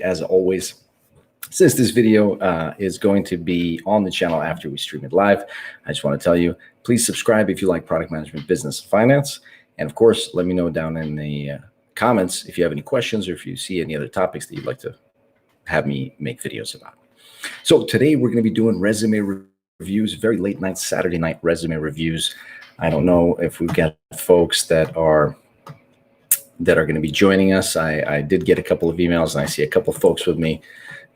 as always, since this video is going to be on the channel after we stream it live, I just want to tell you, please subscribe if you like product management, business, finance. And of course, let me know down in the comments if you have any questions or if you see any other topics that you'd like to have me make videos about. So today we're going to be doing resume reviews, very late night, Saturday night resume reviews. I don't know if we've got folks that are going to be joining us. I did get a couple of emails and I see a couple of folks with me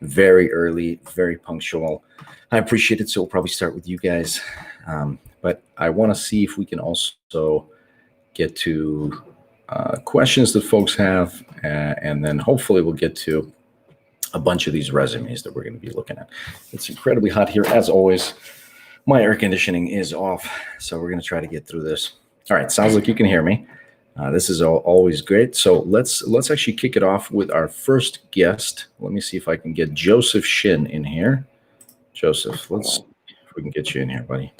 very early, very punctual. I appreciate it. So we'll probably start with you guys. But I want to see if we can also get to questions that folks have. And then hopefully we'll get to a bunch of these resumes that we're going to be looking at. It's incredibly hot here. As always, my air conditioning is off. So we're going to try to get through this. All right. Sounds like you can hear me. This is always great. So let's actually kick it off with our first guest. Let me see if I can get Joseph Shin in here. Joseph, let's see if we can get you in here, buddy.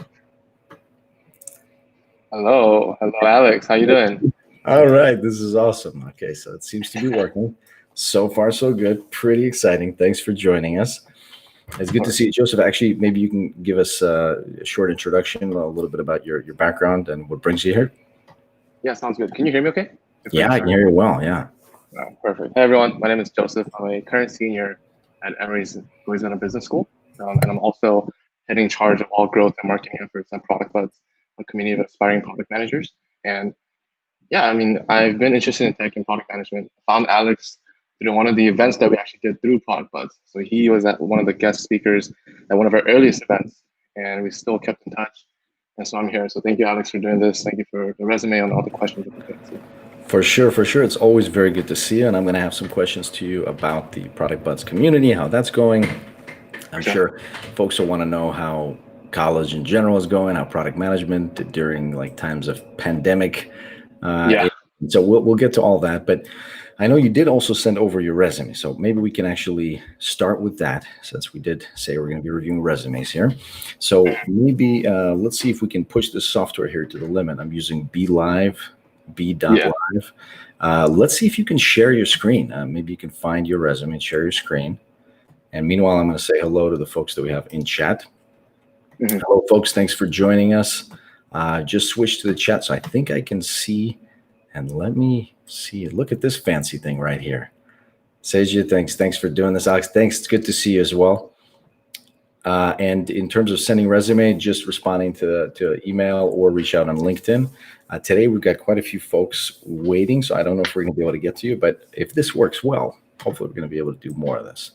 Hello, Alex. How you doing? All right, this is awesome. Okay, so it seems to be working. So far, so good. Pretty exciting. Thanks for joining us. It's good to see you, Joseph. Actually, maybe you can give us a short introduction, a little bit about your background and what brings you here. Yeah, sounds good. Can you hear me okay? Yeah, I can hear you well, yeah. Oh, perfect. Hey, everyone. My name is Joseph. I'm a current senior at Emory's Louisiana Business School. And I'm also heading charge of all growth and marketing efforts at Product Buds, a community of aspiring product managers. And yeah, I mean, I've been interested in tech and product management. I found Alex through one of the events that we actually did through Product Buds. So he was at one of the guest speakers at one of our earliest events, and we still kept in touch. And so I'm here. So thank you, Alex, for doing this. Thank you for the resume and all the questions. For sure. It's always very good to see you. And I'm going to have some questions to you about the Product Buds community, how that's going. I'm sure folks will want to know how college in general is going, how product management during like times of pandemic. So we'll get to all that. But I know you did also send over your resume. So maybe we can actually start with that, since we did say we're going to be reviewing resumes here. So maybe let's see if we can push this software here to the limit. I'm using B.Live. Let's see if you can share your screen. Maybe you can find your resume and share your screen. And meanwhile, I'm going to say hello to the folks that we have in chat. Hello, folks. Thanks for joining us. Just switch to the chat so I think I can see. And let me see. Look at this fancy thing right here. Seiji, thanks for doing this. Alex, thanks. It's good to see you as well. And in terms of sending resume, just responding to email or reach out on LinkedIn. Today, we've got quite a few folks waiting, so I don't know if we're going to be able to get to you. But if this works well, hopefully we're going to be able to do more of this.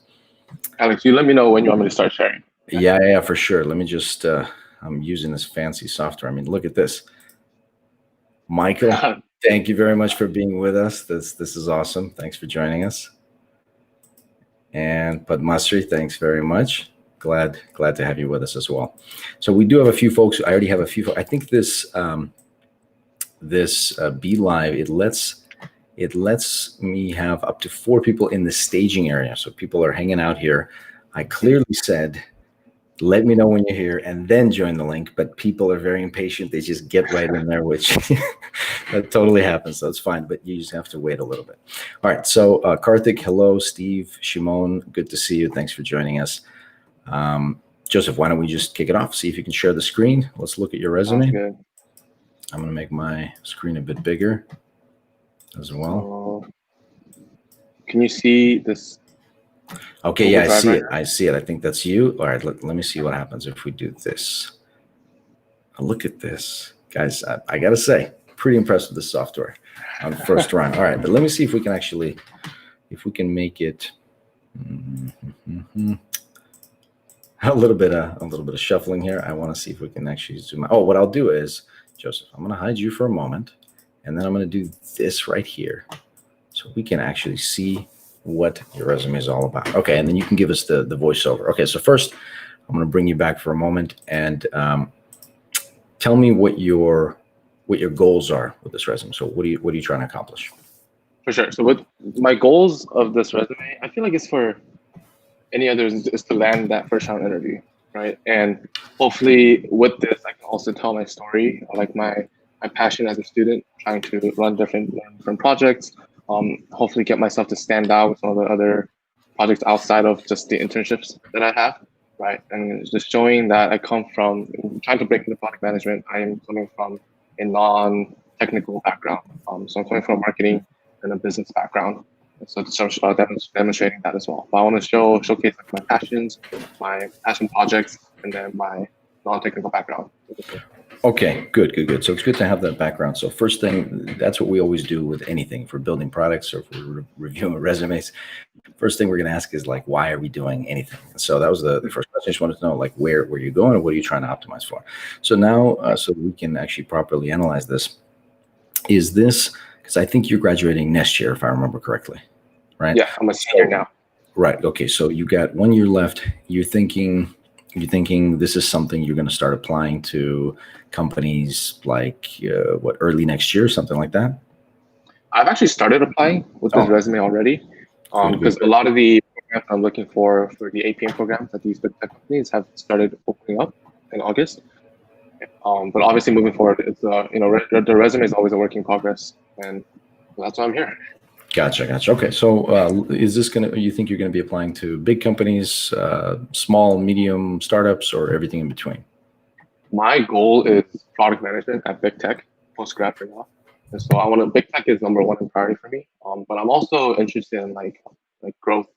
Alex, you let me know when you want me to start sharing. Yeah, for sure. Let me just, I'm using this fancy software. I mean, look at this. Michael, thank you very much for being with us. This is awesome. Thanks for joining us. And Padmasri, thanks very much. Glad to have you with us as well. So we do have a few folks. I already have a few. I think this B.Live, it lets me have up to 4 people in the staging area. So people are hanging out here. I clearly said, let me know when you're here and then join the link. But people are very impatient. They just get right in there, which that totally happens. So it's fine. But you just have to wait a little bit. All right. So Karthik, hello. Steve, Shimon, good to see you. Thanks for joining us. Joseph, why don't we just kick it off? See if you can share the screen. Let's look at your resume. Good. I'm going to make my screen a bit bigger as well. Can you see this? Okay, yeah, I see it. I think that's you. All right, let me see what happens if we do this. Look at this. Guys, I got to say, pretty impressed with this software on the first run. All right, but let me see if we can actually, if we can make it a little bit of shuffling here. I want to see if we can actually zoom out. Oh, what I'll do is, Joseph, I'm going to hide you for a moment, and then I'm going to do this right here so we can actually see what your resume is all about. Okay, and then you can give us the voiceover. Okay, so first, I'm going to bring you back for a moment and tell me what your goals are with this resume. So what are you trying to accomplish? For sure. So what my goals of this resume, I feel like it's for any others, is to land that first round interview, right? And hopefully with this, I can also tell my story, like my passion as a student, trying to run different projects. Hopefully get myself to stand out with some of the other projects outside of just the internships that I have, right? And just showing that I come from trying to break into product management. I am coming from a non-technical background, so I'm coming from marketing and a business background. So to start demonstrating that as well. But I want to showcase like my passions, my passion projects, and then my non-technical background. Okay, good. So it's good to have that background. So first thing, that's what we always do with anything. If we're building products or if we're reviewing resumes, first thing we're going to ask is like, why are we doing anything? So that was the first question. I just wanted to know like where you're going and what are you trying to optimize for? So now, so we can actually properly analyze this. Is this, because I think you're graduating next year, if I remember correctly, right? Yeah, I'm a senior now. Right. Okay. So you got 1 year left. You're thinking this is something you're going to start applying to companies like early next year, something like that? I've actually started applying with this resume already, because a lot of the programs I'm looking for the APM programs that these big tech companies have started opening up in August. But obviously, moving forward, it's the resume is always a work in progress, and that's why I'm here. Gotcha. Okay. So is this you think you're going to be applying to big companies, small, medium startups, or everything in between? My goal is product management at big tech, post-grad right now. And so big tech is number one in priority for me. But I'm also interested in like growth,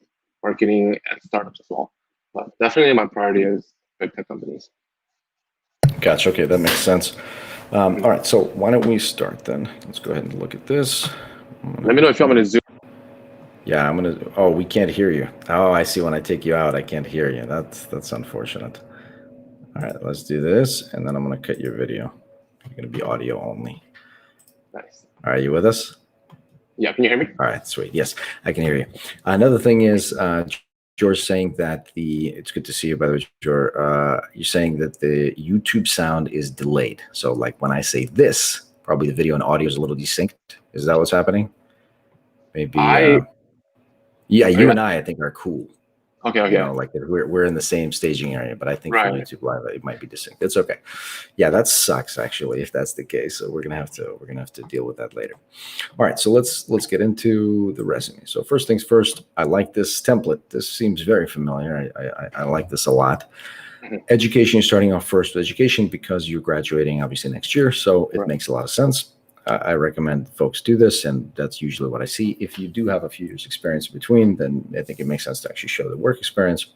marketing, and startups as well. But definitely my priority is big tech companies. Gotcha. Okay, that makes sense. All right. So why don't we start then? Let's go ahead and look at this. Let me know if you want me to zoom. Yeah, I'm gonna. Oh, we can't hear you. Oh, I see. When I take you out, I can't hear you. That's unfortunate. All right, let's do this, and then I'm gonna cut your video. You're gonna be audio only. Nice. Are you with us? Yeah. Can you hear me? All right, sweet. Yes, I can hear you. Another thing is, George saying that it's good to see you, by the way, George. You're saying that the YouTube sound is delayed. So, like when I say this, probably the video and audio is a little desynced. Is that what's happening? Maybe. Yeah, you and I think are cool. Okay. You know, like we're in the same staging area, but I think for YouTube Live it might be distinct. It's okay. Yeah, that sucks actually if that's the case. So we're gonna have to deal with that later. All right, so let's get into the resume. So first things first, I like this template. This seems very familiar. I like this a lot. Mm-hmm. Education, you're starting off first with education because you're graduating obviously next year, so it makes a lot of sense. I recommend folks do this, and that's usually what I see. If you do have a few years experience in between, then I think it makes sense to actually show the work experience.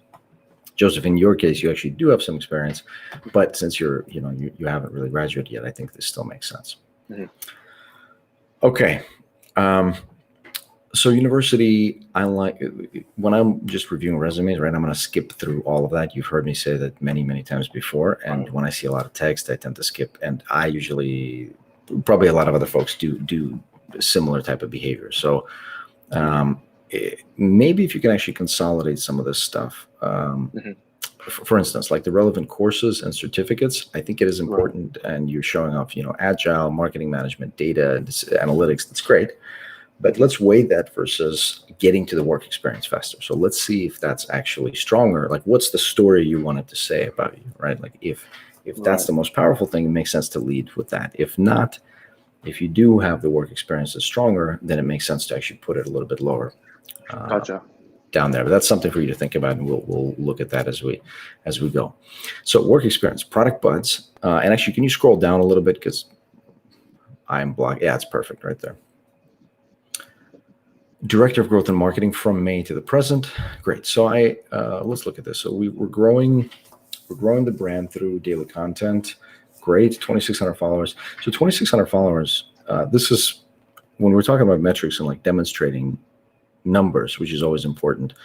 Joseph, in your case, you actually do have some experience, but since you haven't really graduated yet, I think this still makes sense. Mm-hmm. Okay. So university, I like when I'm just reviewing resumes, right? I'm going to skip through all of that. You've heard me say that many times before. And when I see a lot of text, I tend to skip. And I usually, probably a lot of other folks do similar type of behavior. So maybe if you can actually consolidate some of this stuff. For instance, like the relevant courses and certificates, I think it is important. And you're showing off, agile, marketing management, data, analytics. That's great. But let's weigh that versus getting to the work experience faster. So let's see if that's actually stronger. Like, what's the story you wanted to say about you, right? Like, if that's the most powerful thing, it makes sense to lead with that. If not, if you do have the work experience that's stronger, then it makes sense to actually put it a little bit lower. Gotcha. Down there. But that's something for you to think about, and we'll look at that as we go. So work experience, product buds, and actually, can you scroll down a little bit because I'm blocked? Yeah, it's perfect right there. Director of Growth and Marketing from May to the present. Great. So let's look at this. So we're growing the brand through daily content. Great. 2,600 followers. So 2,600 followers. This is when we're talking about metrics and like demonstrating numbers, which is always important.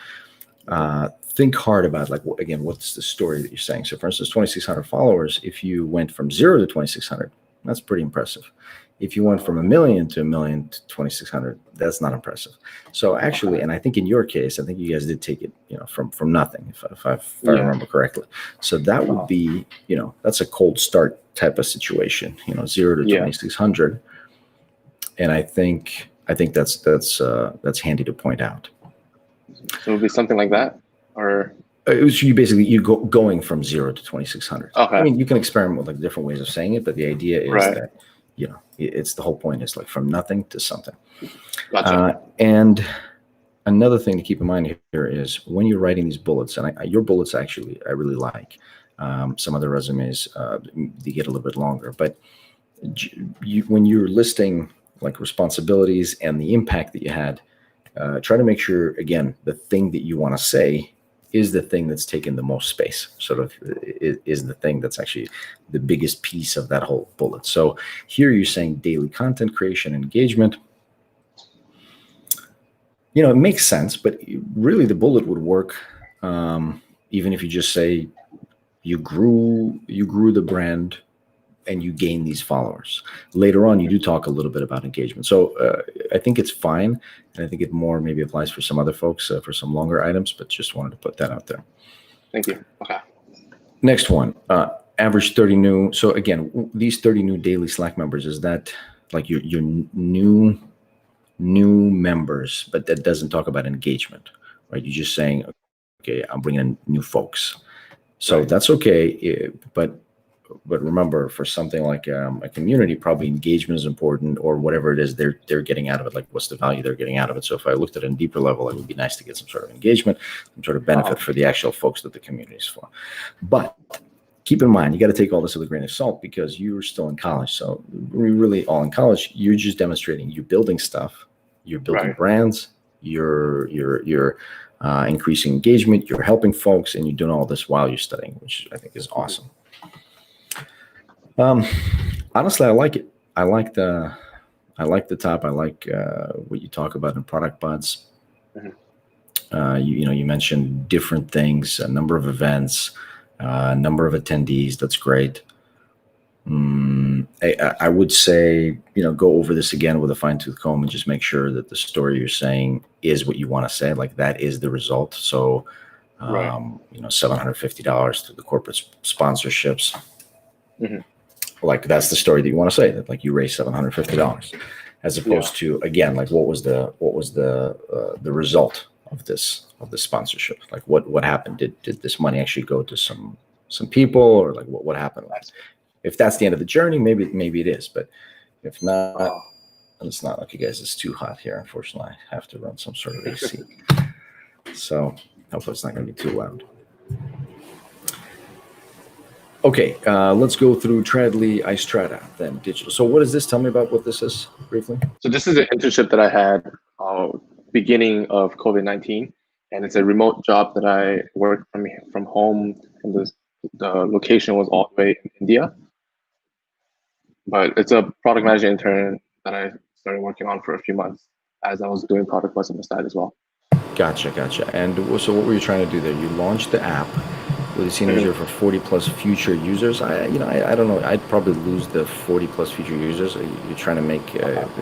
Think hard about like, again, what's the story that you're saying? So for instance, 2,600 followers, if you went from 0 to 2,600, that's pretty impressive. If you went from 1 million to 1 million to 2,600, that's not impressive. So actually, and I think in your case, I think you guys did take it, from nothing, if I remember correctly. So that would be, that's a cold start type of situation, 0 to 2,600. And I think that's handy to point out. So it would be something like that, or it was you going from 0 to 2,600. Okay. I mean, you can experiment with like different ways of saying it, but the idea is that it's the whole point is like from nothing to something. Gotcha. And Another thing to keep in mind here is when you're writing these bullets, and your bullets actually I really like. Some other resumes they get a little bit longer, but when you're listing like responsibilities and the impact that you had, try to make sure again the thing that you want to say is the thing that's taken the most space. Sort of is the thing that's actually the biggest piece of that whole bullet. So here you're saying daily content creation, engagement. It makes sense, but really the bullet would work even if you just say you grew the brand and you gain these followers. Later on, you do talk a little bit about engagement. So I think it's fine. And I think it more maybe applies for some other folks for some longer items, but just wanted to put that out there. Thank you. Okay. Next one, average 30 new. So again, these 30 new daily Slack members, is that like your new members, but that doesn't talk about engagement, right? You're just saying, okay, I'm bringing in new folks. So that's okay. But remember, for something like a community, probably engagement is important, or whatever it is they're getting out of it. Like, what's the value they're getting out of it? So if I looked at a deeper level, it would be nice to get some sort of engagement, some sort of benefit for the actual folks that the community is for. But keep in mind, you got to take all this with a grain of salt because you're still in college. So we're really all in college. You're just demonstrating you're building stuff, you're building brands, you're increasing engagement, you're helping folks, and you're doing all this while you're studying, which I think is awesome. Honestly, I like it. I like the top. I like what you talk about in product buds. You mentioned different things, a number of events, a number of attendees. That's great. I would say, go over this again with a fine tooth comb and just make sure that the story you're saying is what you want to say. Like, that is the result. So, $750 through the corporate sponsorships. Like, that's the story that you want to say, that like you raised $750, as opposed to, again, like what was the result of this sponsorship? Like what happened? Did this money actually go to some people, or like what happened? If that's the end of the journey, maybe it is, but if not, it's not. Okay, guys, it's too hot here. Unfortunately, I have to run some sort of AC. So hopefully it's not going to be too loud. Okay, let's go through Tradley, iStrata, then digital. So what is this? Tell me about what this is briefly. So this is an internship that I had beginning of COVID-19, and it's a remote job that I worked from home, and the location was all the way in India. But it's a product manager intern that I started working on for a few months as I was doing product plus on the side as well. Gotcha. And so what were you trying to do there? You launched the app with a senior user for 40 plus future users. I don't know. I'd probably lose the 40 plus future users. You're trying to make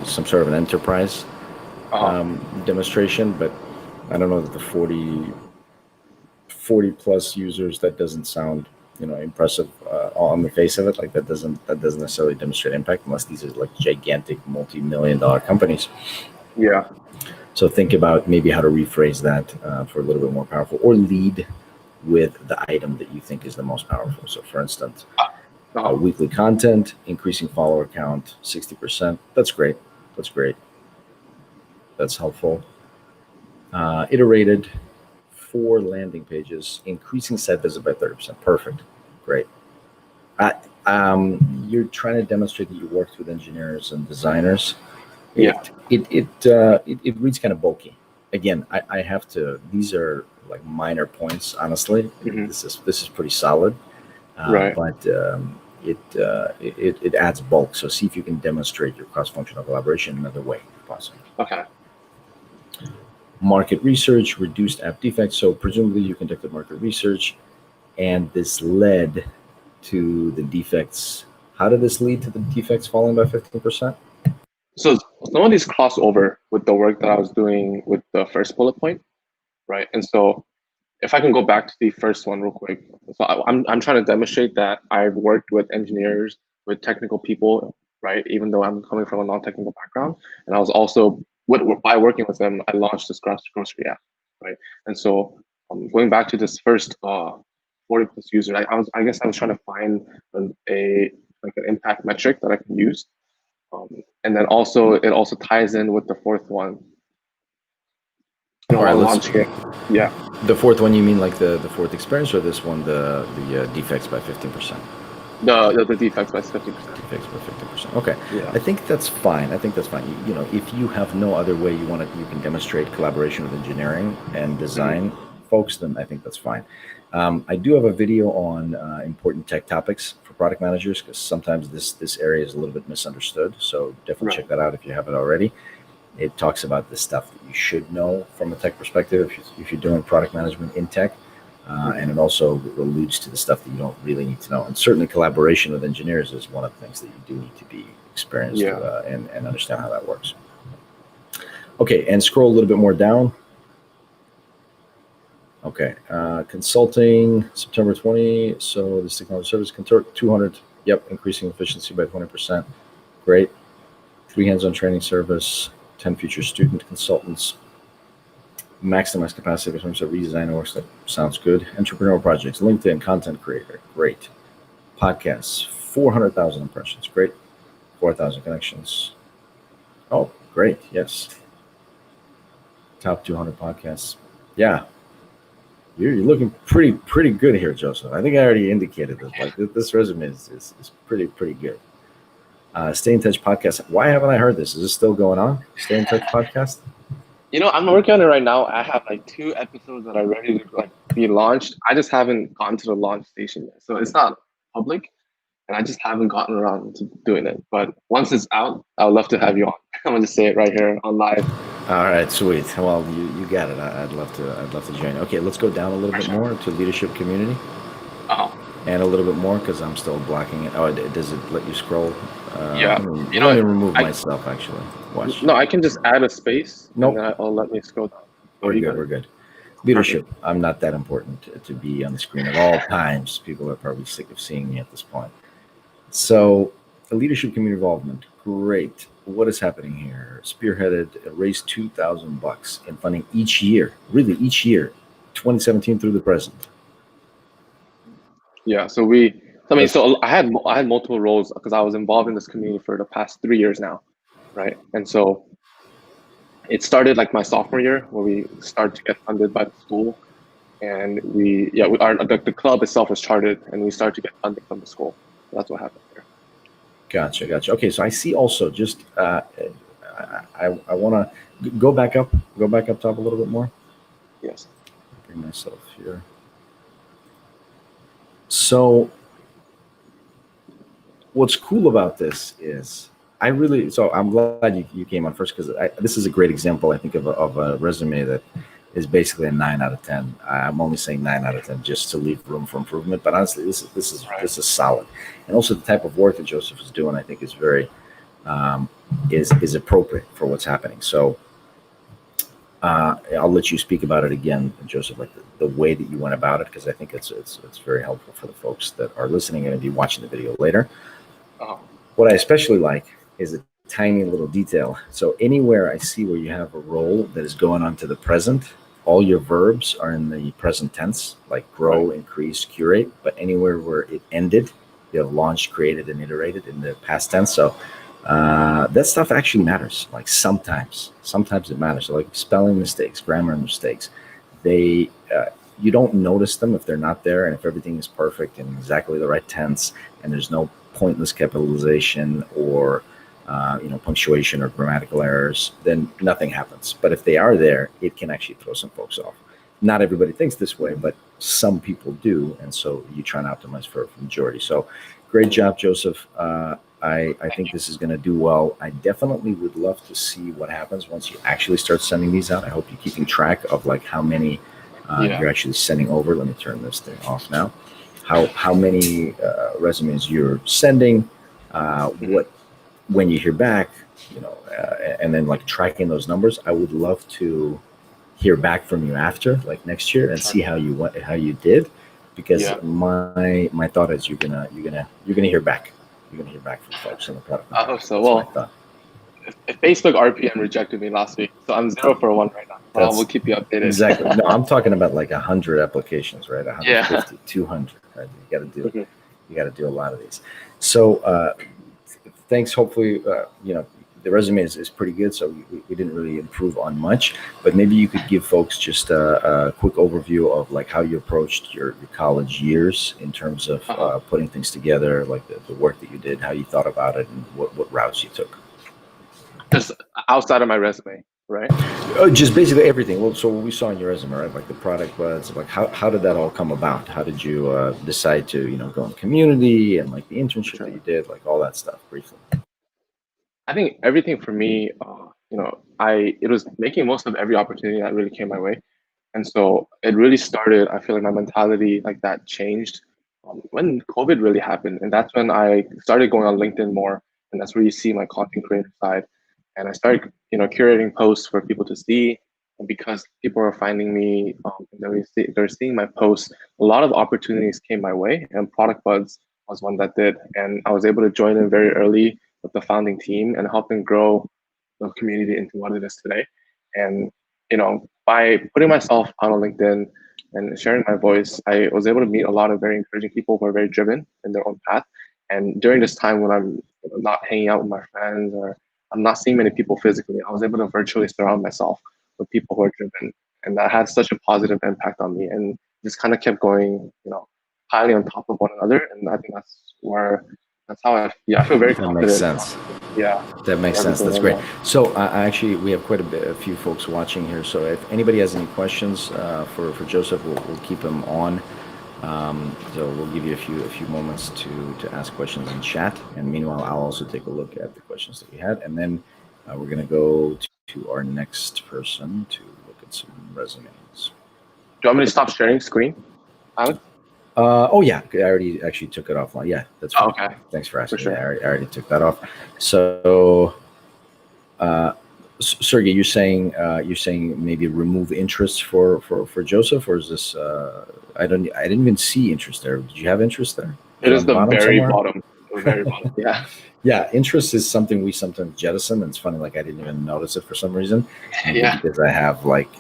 some sort of an enterprise demonstration, but I don't know that the 40 plus users, that doesn't sound impressive on the face of it. Like that doesn't necessarily demonstrate impact unless these are like gigantic multi-million-dollar companies. Yeah. So think about maybe how to rephrase that for a little bit more powerful, or lead with the item that you think is the most powerful. So for instance, weekly content, increasing follower count 60%. That's great. That's helpful. Iterated 4 landing pages, increasing site visit by 30%. Perfect. Great. You're trying to demonstrate that you worked with engineers and designers. It reads kind of bulky. Again, I have to. These are like minor points, honestly. This is pretty solid, but it adds bulk. So see if you can demonstrate your cross-functional collaboration another way, if possible. Okay. Market research, reduced app defects. So presumably you conducted market research, and this led to the defects. How did this lead to the defects falling by 15%? So some of these cross over with the work that I was doing with the first bullet point, right? And so if I can go back to the first one real quick. So I'm trying to demonstrate that I've worked with engineers, with technical people, right? Even though I'm coming from a non-technical background. And I was also, by working with them, I launched this grocery app, right? And so going back to this first 40 plus user, I guess I was trying to find an impact metric that I can use. And then it also ties in with the fourth one. you know, All right, while let's. launching it. Yeah. The fourth one, you mean like the fourth experience, or this one, the defects by 15%? The defects by 50%. Defects by 15%. Okay, Yeah. I think that's fine. I think that's fine. You know, if you have no other way you can demonstrate collaboration with engineering and design folks, then I think that's fine. I do have a video on important tech topics for product managers, because sometimes this area is a little bit misunderstood. So definitely check that out if you haven't already. It talks about the stuff that you should know from a tech perspective if you're doing product management in tech. And it also alludes to the stuff that you don't really need to know. And certainly collaboration with engineers is one of the things that you do need to be experienced and understand how that works. Okay, and scroll a little bit more down. Okay, consulting, September 20. So this technology service, 200, yep, increasing efficiency by 20%. Great. 3 hands-on training service, 10 future student consultants. Maximize capacity in terms of redesign works. That sounds good. Entrepreneurial projects, LinkedIn content creator, great. Podcasts, 400,000 impressions, great. 4,000 connections. Oh, great, yes. Top 200 podcasts. Yeah, you're looking pretty good here, Joseph. I think I already indicated this. Like this resume is pretty good. Stay in Touch podcast. Why haven't I heard this? Is this still going on? Stay in Touch podcast. You know, I'm working on it right now. I have like 2 episodes that are ready to like be launched. I just haven't gone to the launch station yet, so it's not public, and I just haven't gotten around to doing it. But once it's out, I would love to have you on. I'm gonna just say it right here on live. All right, sweet. Well, you got it. I'd love to join. Okay, let's go down a little bit more to leadership community. And a little bit more, because I'm still blocking it. Oh, does it let you scroll? Yeah. You know, let me remove myself actually. Watch. No, I can just add a space. Nope. And I'll let me scroll down. We're good. Leadership. Okay. I'm not that important to be on the screen at all times. People are probably sick of seeing me at this point. So, leadership community involvement. Great. What is happening here? Spearheaded, raised $2,000 in funding each year. Really, each year, 2017 through the present. Yeah. So I had multiple roles because I was involved in this community for the past 3 years now, right? And so it started like my sophomore year, where we started to get funded by the school, and the club itself was chartered, and we started to get funding from the school. So that's what happened here. Gotcha. Okay, so I see also just I want to go back up top a little bit more. Yes. Bring myself here. So what's cool about this is I'm glad you came on first, because this is a great example, I think, of a resume that is basically a 9 out of 10. I'm only saying 9 out of 10 just to leave room for improvement. But honestly, this is solid, and also the type of work that Joseph is doing, I think, is very is appropriate for what's happening. So I'll let you speak about it again, Joseph, like the way that you went about it, because I think it's very helpful for the folks that are listening and be watching the video later. What I especially like is a tiny little detail. So anywhere I see where you have a role that is going on to the present, all your verbs are in the present tense, like grow, increase, curate. But anywhere where it ended, you have launched, created, and iterated in the past tense. So that stuff actually matters. Like sometimes it matters. So like spelling mistakes, grammar mistakes, you don't notice them if they're not there, and if everything is perfect and exactly the right tense, and there's no pointless capitalization or punctuation or grammatical errors, then nothing happens. But if they are there, it can actually throw some folks off. Not everybody thinks this way, but some people do, and so you try and optimize for the majority. So great job, Joseph. I think this is going to do well. I definitely would love to see what happens once you actually start sending these out. I hope you're keeping track of like how many you're actually sending over. Let me turn this thing off now. How many resumes you're sending, when you hear back, and then like tracking those numbers. I would love to hear back from you after, like next year, and see how you did, because my thought is you're gonna hear back. You're gonna hear back from folks in the product. I hope so. Well, if Facebook RPM rejected me last week, so I'm 0 for 1 right now. But we'll keep you updated. Exactly. No, I'm talking about like 100 applications, right? 150, 200. Right? You got to do a lot of these. So thanks. Hopefully, the resume is pretty good, so we didn't really improve on much. But maybe you could give folks just a quick overview of like how you approached your college years in terms of putting things together, like the work that you did, how you thought about it, and what routes you took. Just outside of my resume, right? Just basically everything. Well, so what we saw in your resume, right? Like the product buds, like how did that all come about? How did you decide to go in community and like the internship that you did, like all that stuff, briefly? I think everything for me, it was making most of every opportunity that really came my way. And so it really started, I feel like my mentality like that changed when COVID really happened. And that's when I started going on LinkedIn more. And that's where you see my content creator side. And I started, curating posts for people to see. And because people were finding me, and they're seeing my posts, a lot of opportunities came my way. And Product Buds was one that did. And I was able to join in very early with the founding team and helping grow the community into what it is today. And by putting myself on LinkedIn and sharing my voice, I was able to meet a lot of very encouraging people who are very driven in their own path. And during this time when I'm not hanging out with my friends or I'm not seeing many people physically, I was able to virtually surround myself with people who are driven. And that had such a positive impact on me and just kind of kept going, highly on top of one another. And I think that's how I feel very confident. That makes sense. Yeah. That makes sense. That's great. So actually, we have quite a few folks watching here. So if anybody has any questions for Joseph, we'll keep him on. So we'll give you a few moments to ask questions in chat. And meanwhile, I'll also take a look at the questions that we had. And then we're going to go to our next person to look at some resumes. Do you want me to stop sharing screen, Alex? Oh yeah, I already actually took it offline. Yeah, that's fine. Okay. Thanks for asking. For sure. Yeah, I already took that off. So, Sergey, you're saying maybe remove interest for Joseph, or is this? I didn't even see interest there. Did you have interest there? It is the very bottom. The very bottom. Yeah. Yeah, interest is something we sometimes jettison, and it's funny. Like I didn't even notice it for some reason. Yeah. Because I have like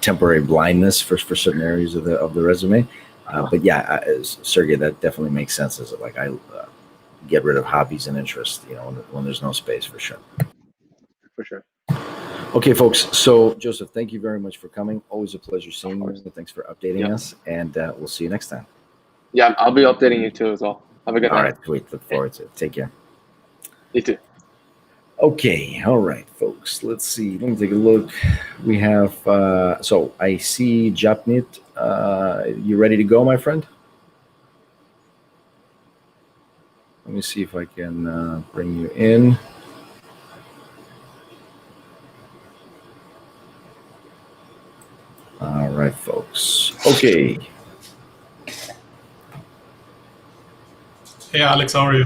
temporary blindness for certain areas of the resume. But yeah, Sergey, that definitely makes sense. Is it like I get rid of hobbies and interests, when there's no space, for sure. For sure. Okay, folks. So Joseph, thank you very much for coming. Always a pleasure seeing you. Thanks for updating us, and we'll see you next time. Yeah, I'll be updating you too as well. Have a good night. All right, sweet. Look forward to it. Take care. You too. Okay, all right, folks. Let's see. Let me take a look. We have, so I see Japnit. You ready to go, my friend? Let me see if I can bring you in. All right, folks. Okay. Hey, Alex, how are you?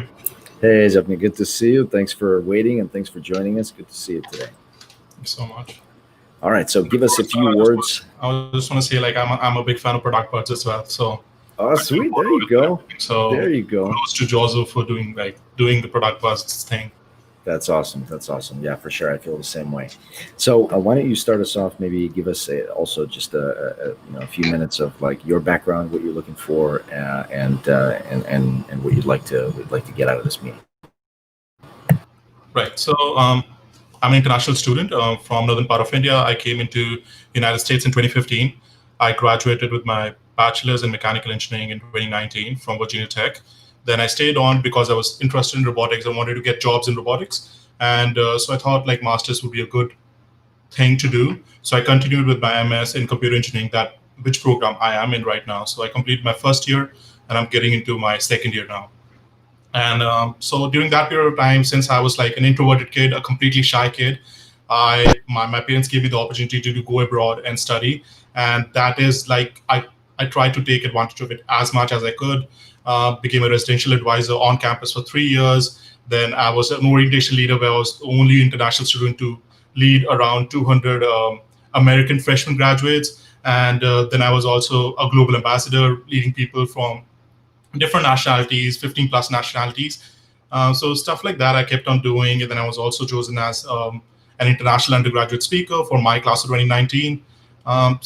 Hey, Japnit. Good to see you. Thanks for waiting and thanks for joining us. Good to see you today. Thanks so much. All right, so give us a few words. I just want to say, like, I'm a big fan of Product Buds as well. So. Oh, sweet. There you go. So there you go. Kudos to Joseph for doing the Product Buds thing. That's awesome. That's awesome. Yeah, for sure. I feel the same way. So why don't you start us off? Maybe give us also just a few minutes of like your background, what you're looking for, and what you'd like to get out of this meeting. Right. So I'm an international student from northern part of India. I came into United States in 2015. I graduated with my bachelor's in mechanical engineering in 2019 from Virginia Tech. Then I stayed on because I was interested in robotics. I wanted to get jobs in robotics. And so I thought like master's would be a good thing to do. So I continued with my MS in computer engineering, which program I am in right now. So I completed my first year and I'm getting into my second year now. And so during that period of time, since I was like an introverted kid, a completely shy kid, my parents gave me the opportunity to go abroad and study. And that is like, I tried to take advantage of it as much as I could. Became a residential advisor on campus for 3 years. Then I was an orientation leader where I was the only international student to lead around 200 American freshman graduates. And then I was also a global ambassador leading people from different nationalities, 15 plus nationalities. So stuff like that I kept on doing. And then I was also chosen as an international undergraduate speaker for my class of 2019. And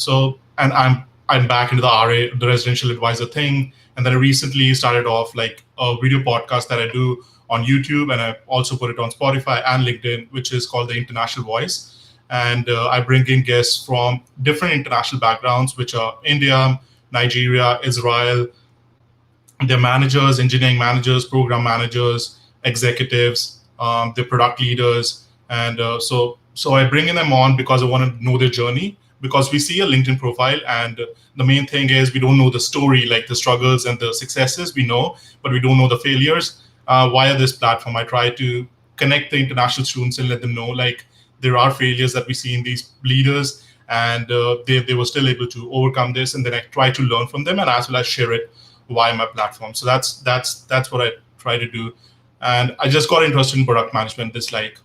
I'm back into the RA, the residential advisor thing. And then I recently started off like a video podcast that I do on YouTube, and I also put it on Spotify and LinkedIn, which is called the International Voice. And I bring in guests from different international backgrounds, which are India, Nigeria, Israel. They're managers, engineering managers, program managers, executives, they're product leaders. And so I bring in them on because I want to know their journey, because we see a LinkedIn profile, and the main thing is we don't know the story, like the struggles and the successes we know, but we don't know the failures. Via this platform, I try to connect the international students and let them know, like, there are failures that we see in these leaders, and they were still able to overcome this, and then I try to learn from them and as well as share it via my platform. So that's what I try to do. And I just got interested in product management this, like,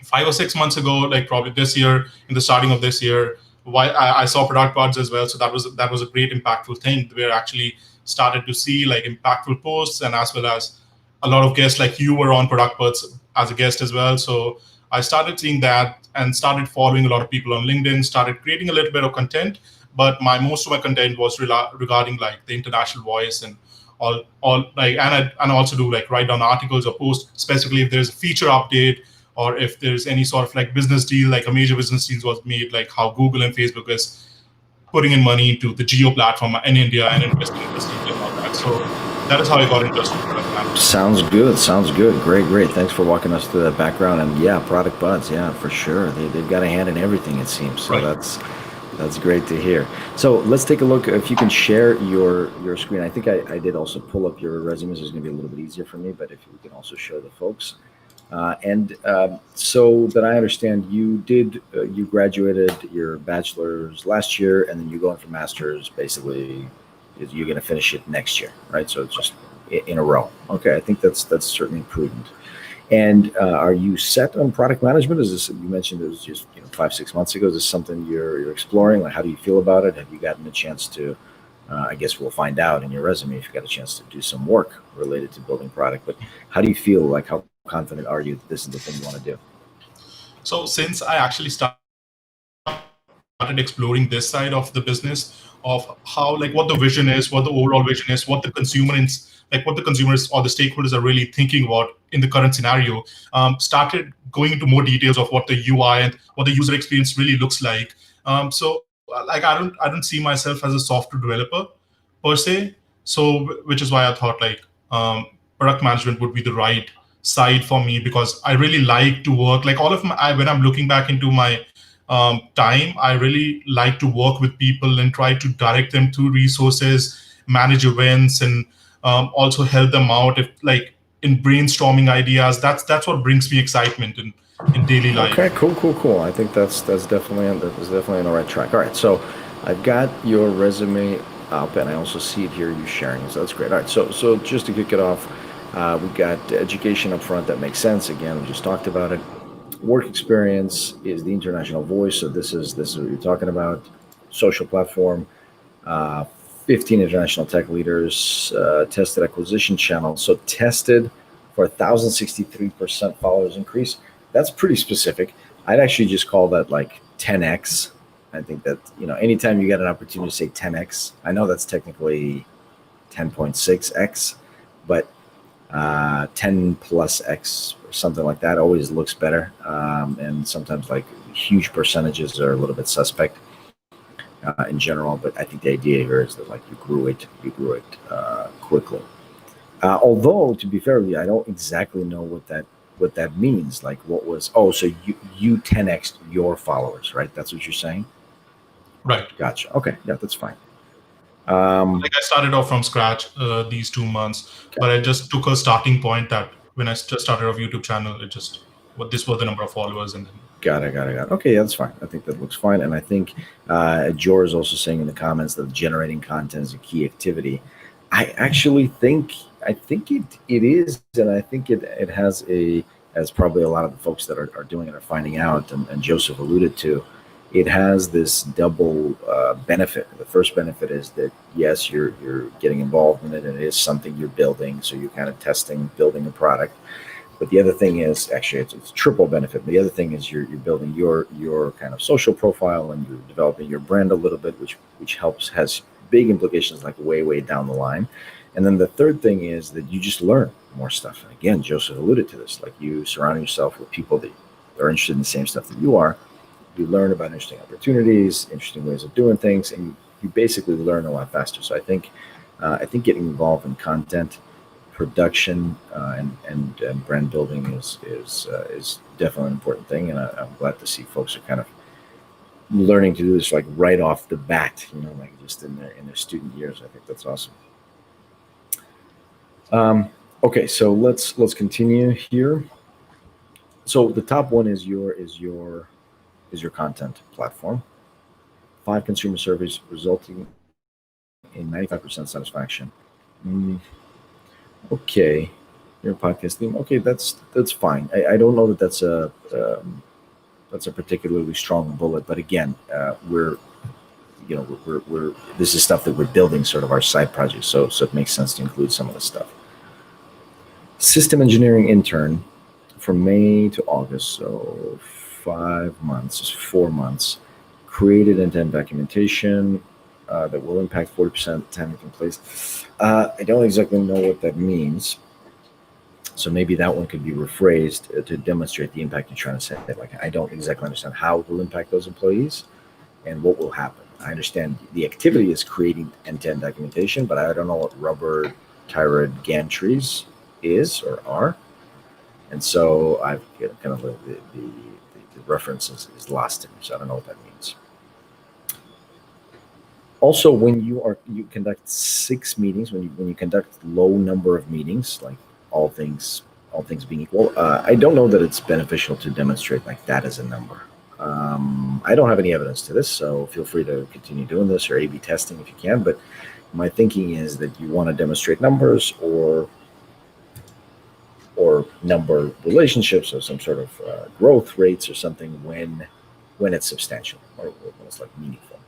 5 or 6 months ago, like probably this year, in the starting of this year. Why I saw product pods as well, so that was a great impactful thing, where I actually started to see like impactful posts, and as well as a lot of guests like you were on product pods as a guest as well. So I started seeing that and started following a lot of people on LinkedIn, started creating a little bit of content, but most of my content was regarding like the International Voice and all like, and I also do like write down articles or post specifically if there's a feature update, or if there's any sort of like business deal, like a major business deal was made, like how Google and Facebook is putting in money into the Geo platform in India and investing in this and all that. So that is how I got interested in product management. Sounds good. Great. Thanks for walking us through that background. And yeah, product buds, yeah, for sure. They've got a hand in everything, it seems. So right. That's great to hear. So let's take a look. If you can share your screen. I think I did also pull up your resumes. It's going to be a little bit easier for me, but if you can also show the folks. So that I understand, you graduated your bachelor's last year, and then you're going for master's. Basically, you're going to finish it next year, right? So it's just in a row. Okay, I think that's certainly prudent. And are you set on product management? Is this, you mentioned it was just 5-6 months ago? Is this something you're exploring? Like, how do you feel about it? Have you gotten a chance to? I guess we'll find out in your resume if you got a chance to do some work related to building product. But how do you feel? Like, how confident are you that this is the thing you want to do? So since I actually started exploring this side of the business, of how, like, what the vision is, what the overall vision is, what the consumers or the stakeholders are really thinking about in the current scenario, started going into more details of what the UI and what the user experience really looks like. So like, I don't see myself as a software developer per se. So which is why I thought like product management would be the right side for me, because I really like to work, like, all of when I'm looking back into my time, I really like to work with people and try to direct them to resources, manage events, and also help them out if, like, in brainstorming ideas. That's what brings me excitement in daily life. Okay, cool. I think that's definitely on the right track. All right, so I've got your resume up, and I also see it here, you sharing, so that's great. All right, so just to kick it off, we've got education up front. That makes sense. Again, we just talked about it. Work experience is the International Voice. So this is what you're talking about. Social platform, 15 international tech leaders, tested acquisition channel. So tested for 1,063% followers increase. That's pretty specific. I'd actually just call that like 10x. I think that, anytime you get an opportunity to say 10x, I know that's technically 10.6x, but 10 plus X or something like that always looks better. And sometimes like huge percentages are a little bit suspect in general, but I think the idea here is that like you grew it quickly. Although, to be fair with you, I don't exactly know what that means. Like, so you 10x your followers, right? That's what you're saying? Right. Gotcha. Okay. Yeah, that's fine. Like, I started off from scratch these 2 months, but I just took a starting point that when I just started off YouTube channel, this was the number of followers, and then. Got it. Okay, yeah, that's fine. I think that looks fine. And I think Jor is also saying in the comments that generating content is a key activity. I actually think it is, and I think it has as probably a lot of the folks that are doing it are finding out, and Joseph alluded to, it has this double benefit. The first benefit is that, yes, you're getting involved in it, and it is something you're building, so you're kind of building a product. But the other thing is, actually, it's triple benefit. But the other thing is you're building your kind of social profile, and you're developing your brand a little bit, which has big implications like way down the line. And then the third thing is that you just learn more stuff. And again, Joseph alluded to this, like you surround yourself with people that are interested in the same stuff that you are. You learn about interesting opportunities, interesting ways of doing things, and you basically learn a lot faster. So I think getting involved in content production and brand building is definitely an important thing, and I'm glad to see folks are kind of learning to do this like right off the bat, like just in their student years. I think that's awesome. Okay, so let's continue here. So the top one is your content platform. 5 consumer surveys resulting in 95% satisfaction. Okay, your podcast theme. Okay, that's fine. I don't know that that's a particularly strong bullet, but again, we're this is stuff that we're building, sort of our side project. So it makes sense to include some of this stuff. System engineering intern from May to August, so 5 months, 4 months. Created end-to-end documentation that will impact 40% time in place. I don't exactly know what that means. So maybe that one could be rephrased to demonstrate the impact you're trying to say. Like, I don't exactly understand how it will impact those employees and what will happen. I understand the activity is creating end-to-end documentation, but I don't know what rubber tired gantries is or are. And so I've kind of the reference is lost in me, so I don't know what that means. Also, when you conduct 6 meetings, when you conduct low number of meetings, like all things being equal, I don't know that it's beneficial to demonstrate like that as a number. I don't have any evidence to this, so feel free to continue doing this or A/B testing if you can. But my thinking is that you want to demonstrate numbers or number relationships or some sort of growth rates or something when it's substantial or when it's like meaningful.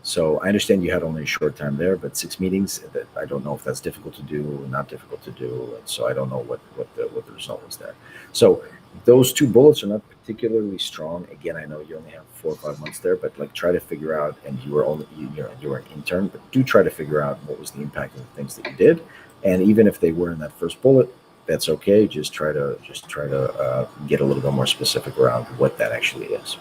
So I understand you had only a short time there, but 6 meetings, I don't know if that's difficult to do or not difficult to do. And so I don't know what the result was there. So those 2 bullets are not particularly strong. Again, I know you only have 4 or 5 months there, but like try to figure out, and you were an intern, but do try to figure out what was the impact of the things that you did. And even if they were in that first bullet, that's okay. Just try to get a little bit more specific around what that actually is.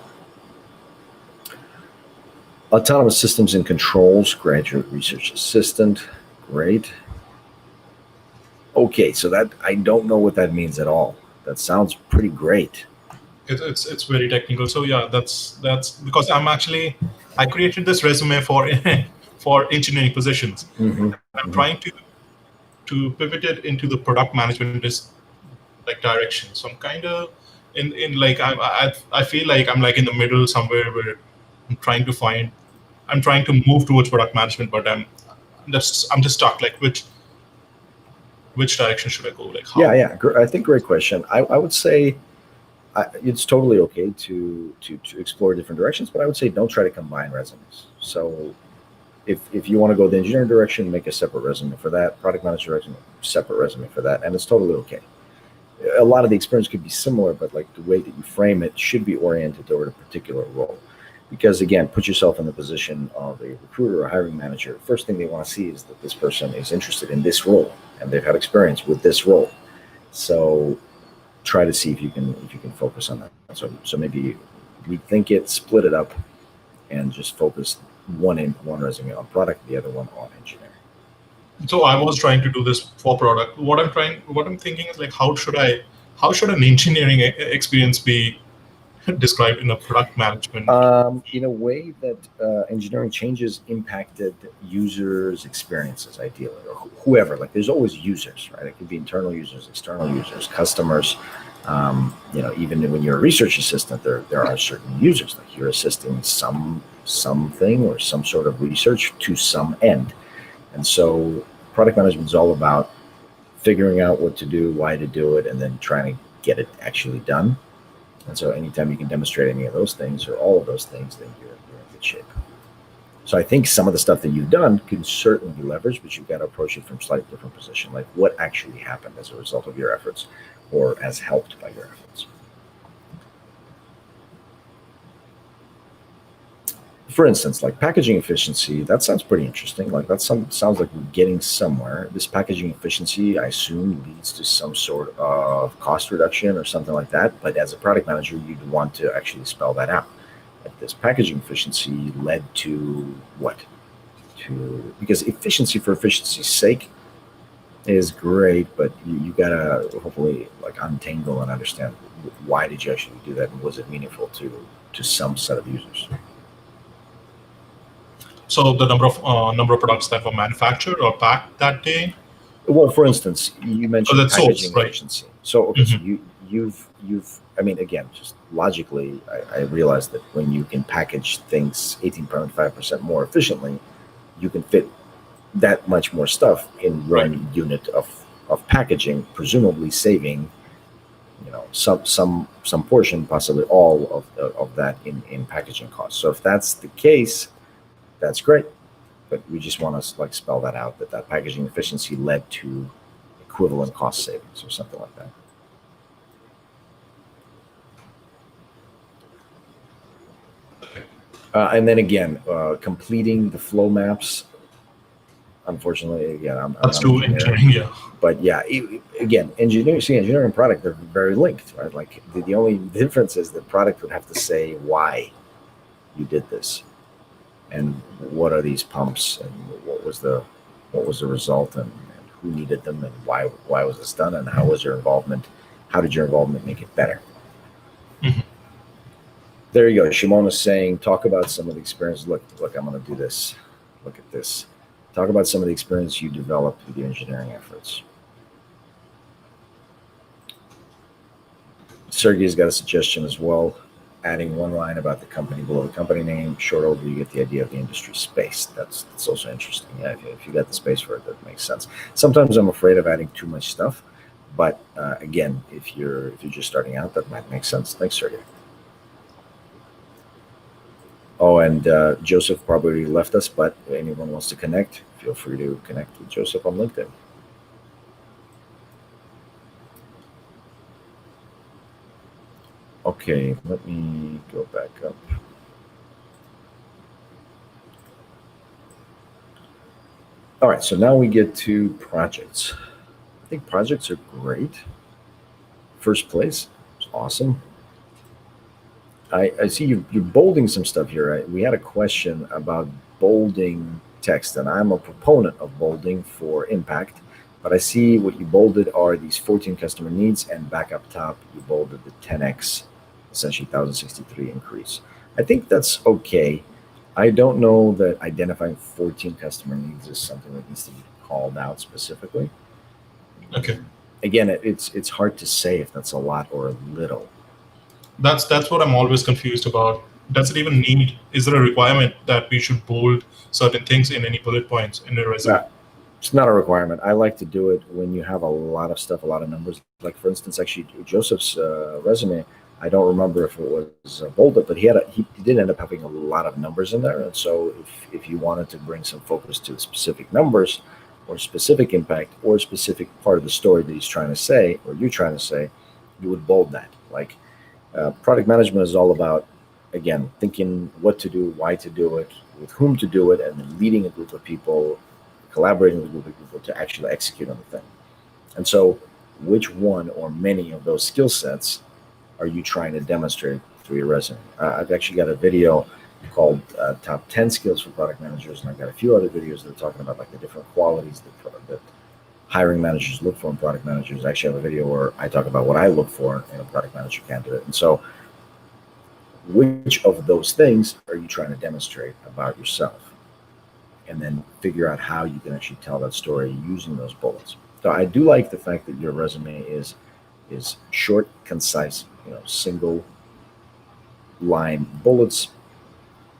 Autonomous systems and controls, graduate research assistant. Great. Okay, so that I don't know what that means at all. That sounds pretty great. It's very technical. So yeah, that's because I created this resume for for engineering positions. Mm-hmm. I'm trying to pivot it into the product management direction. So I'm kind of in like I feel like I'm like in the middle somewhere where I'm trying to move towards product management, but I'm just stuck. Like which direction should I go? Like how? Yeah. I think great question. I would say it's totally okay to explore different directions, but I would say don't try to combine resumes. So if you want to go the engineering direction, make a separate resume for that. Product manager direction, separate resume for that, and it's totally okay. A lot of the experience could be similar, but like the way that you frame it should be oriented toward a particular role. Because again, put yourself in the position of a recruiter or hiring manager. First thing they want to see is that this person is interested in this role and they've had experience with this role. So try to see if you can focus on that. So maybe rethink it, split it up, and just focus one resume on product, the other one on engineering. So I was trying to do this for product. What I'm thinking is like how should an engineering experience be described in a product management? In a way that engineering changes impacted users' experiences, ideally, or whoever. Like, there's always users, right? It could be internal users, external users, customers. Even when you're a research assistant, there are certain users. Like, you're assisting something or some sort of research to some end. And so product management is all about figuring out what to do, why to do it, and then trying to get it actually done. And so anytime you can demonstrate any of those things or all of those things, then you're in good shape. So I think some of the stuff that you've done can certainly be leveraged, but you've got to approach it from a slightly different position, like what actually happened as a result of your efforts or as helped by your efforts. for instance, like packaging efficiency, that sounds pretty interesting. Like sounds like we're getting somewhere. This packaging efficiency, I assume, leads to some sort of cost reduction or something like that. But as a product manager, you'd want to actually spell that out. That this packaging efficiency led to what? Because efficiency for efficiency's sake is great, but you gotta hopefully like untangle and understand why did you actually do that, and was it meaningful to some set of users? So the number of products that were manufactured or packed that day. Well, for instance, you mentioned that's packaging sold, right? efficiency. So okay, so you've I mean, again, just logically, I realize that when you can package things 18.5% more efficiently, you can fit that much more stuff in one unit of packaging, presumably saving, some portion, possibly all of that in packaging costs. So if that's the case, that's great. But we just want to like spell that out, that packaging efficiency led to equivalent cost savings or something like that. And then again, completing the flow maps. Unfortunately, again, That's true engineering, yeah. But yeah, again, engineering and product, they're very linked, right? Like the only difference is the product would have to say why you did this, and what are these pumps, and what was the result, and who needed them, and why was this done, and how was your involvement? How did your involvement make it better? Mm-hmm. There you go. Shimona's saying, talk about some of the experience. Look, I'm going to do this. Look at this. Talk about some of the experience you developed with your engineering efforts. Sergey's got a suggestion as well, adding one line about the company below the company name, short overview, you get the idea of the industry space. That's also interesting. Yeah, if you got the space for it, that makes sense. Sometimes I'm afraid of adding too much stuff, but again, if you're just starting out, that might make sense. Thanks, Sergey. Oh, and Joseph probably left us, but if anyone wants to connect, feel free to connect with Joseph on LinkedIn. Okay, let me go back up. All right, so now we get to projects. I think projects are great. First place, it's awesome. I see you're bolding some stuff here. Right? We had a question about bolding text, and I'm a proponent of bolding for impact, but I see what you bolded are these 14 customer needs, and back up top, you bolded the 10x, essentially 1,063 increase. I think that's okay. I don't know that identifying 14 customer needs is something that needs to be called out specifically. Okay. Again, it's hard to say if that's a lot or a little. That's what I'm always confused about. Does it even need? Is there a requirement that we should bold certain things in any bullet points in a resume? It's not a requirement. I like to do it when you have a lot of stuff, a lot of numbers. Like for instance, actually Joseph's resume, I don't remember if it was bolded, but he did end up having a lot of numbers in there. And so if you wanted to bring some focus to specific numbers or specific impact or a specific part of the story that he's trying to say or you're trying to say, you would bold that. Like product management is all about, again, thinking what to do, why to do it, with whom to do it, and then leading a group of people, collaborating with a group of people to actually execute on the thing. And so which one or many of those skill sets are you trying to demonstrate through your resume? I've actually got a video called Top 10 Skills for Product Managers, and I've got a few other videos that are talking about like the different qualities that hiring managers look for in product managers. I actually have a video where I talk about what I look for in a product manager candidate. And so which of those things are you trying to demonstrate about yourself? And then figure out how you can actually tell that story using those bullets. So I do like the fact that your resume is short, concise, single line bullets,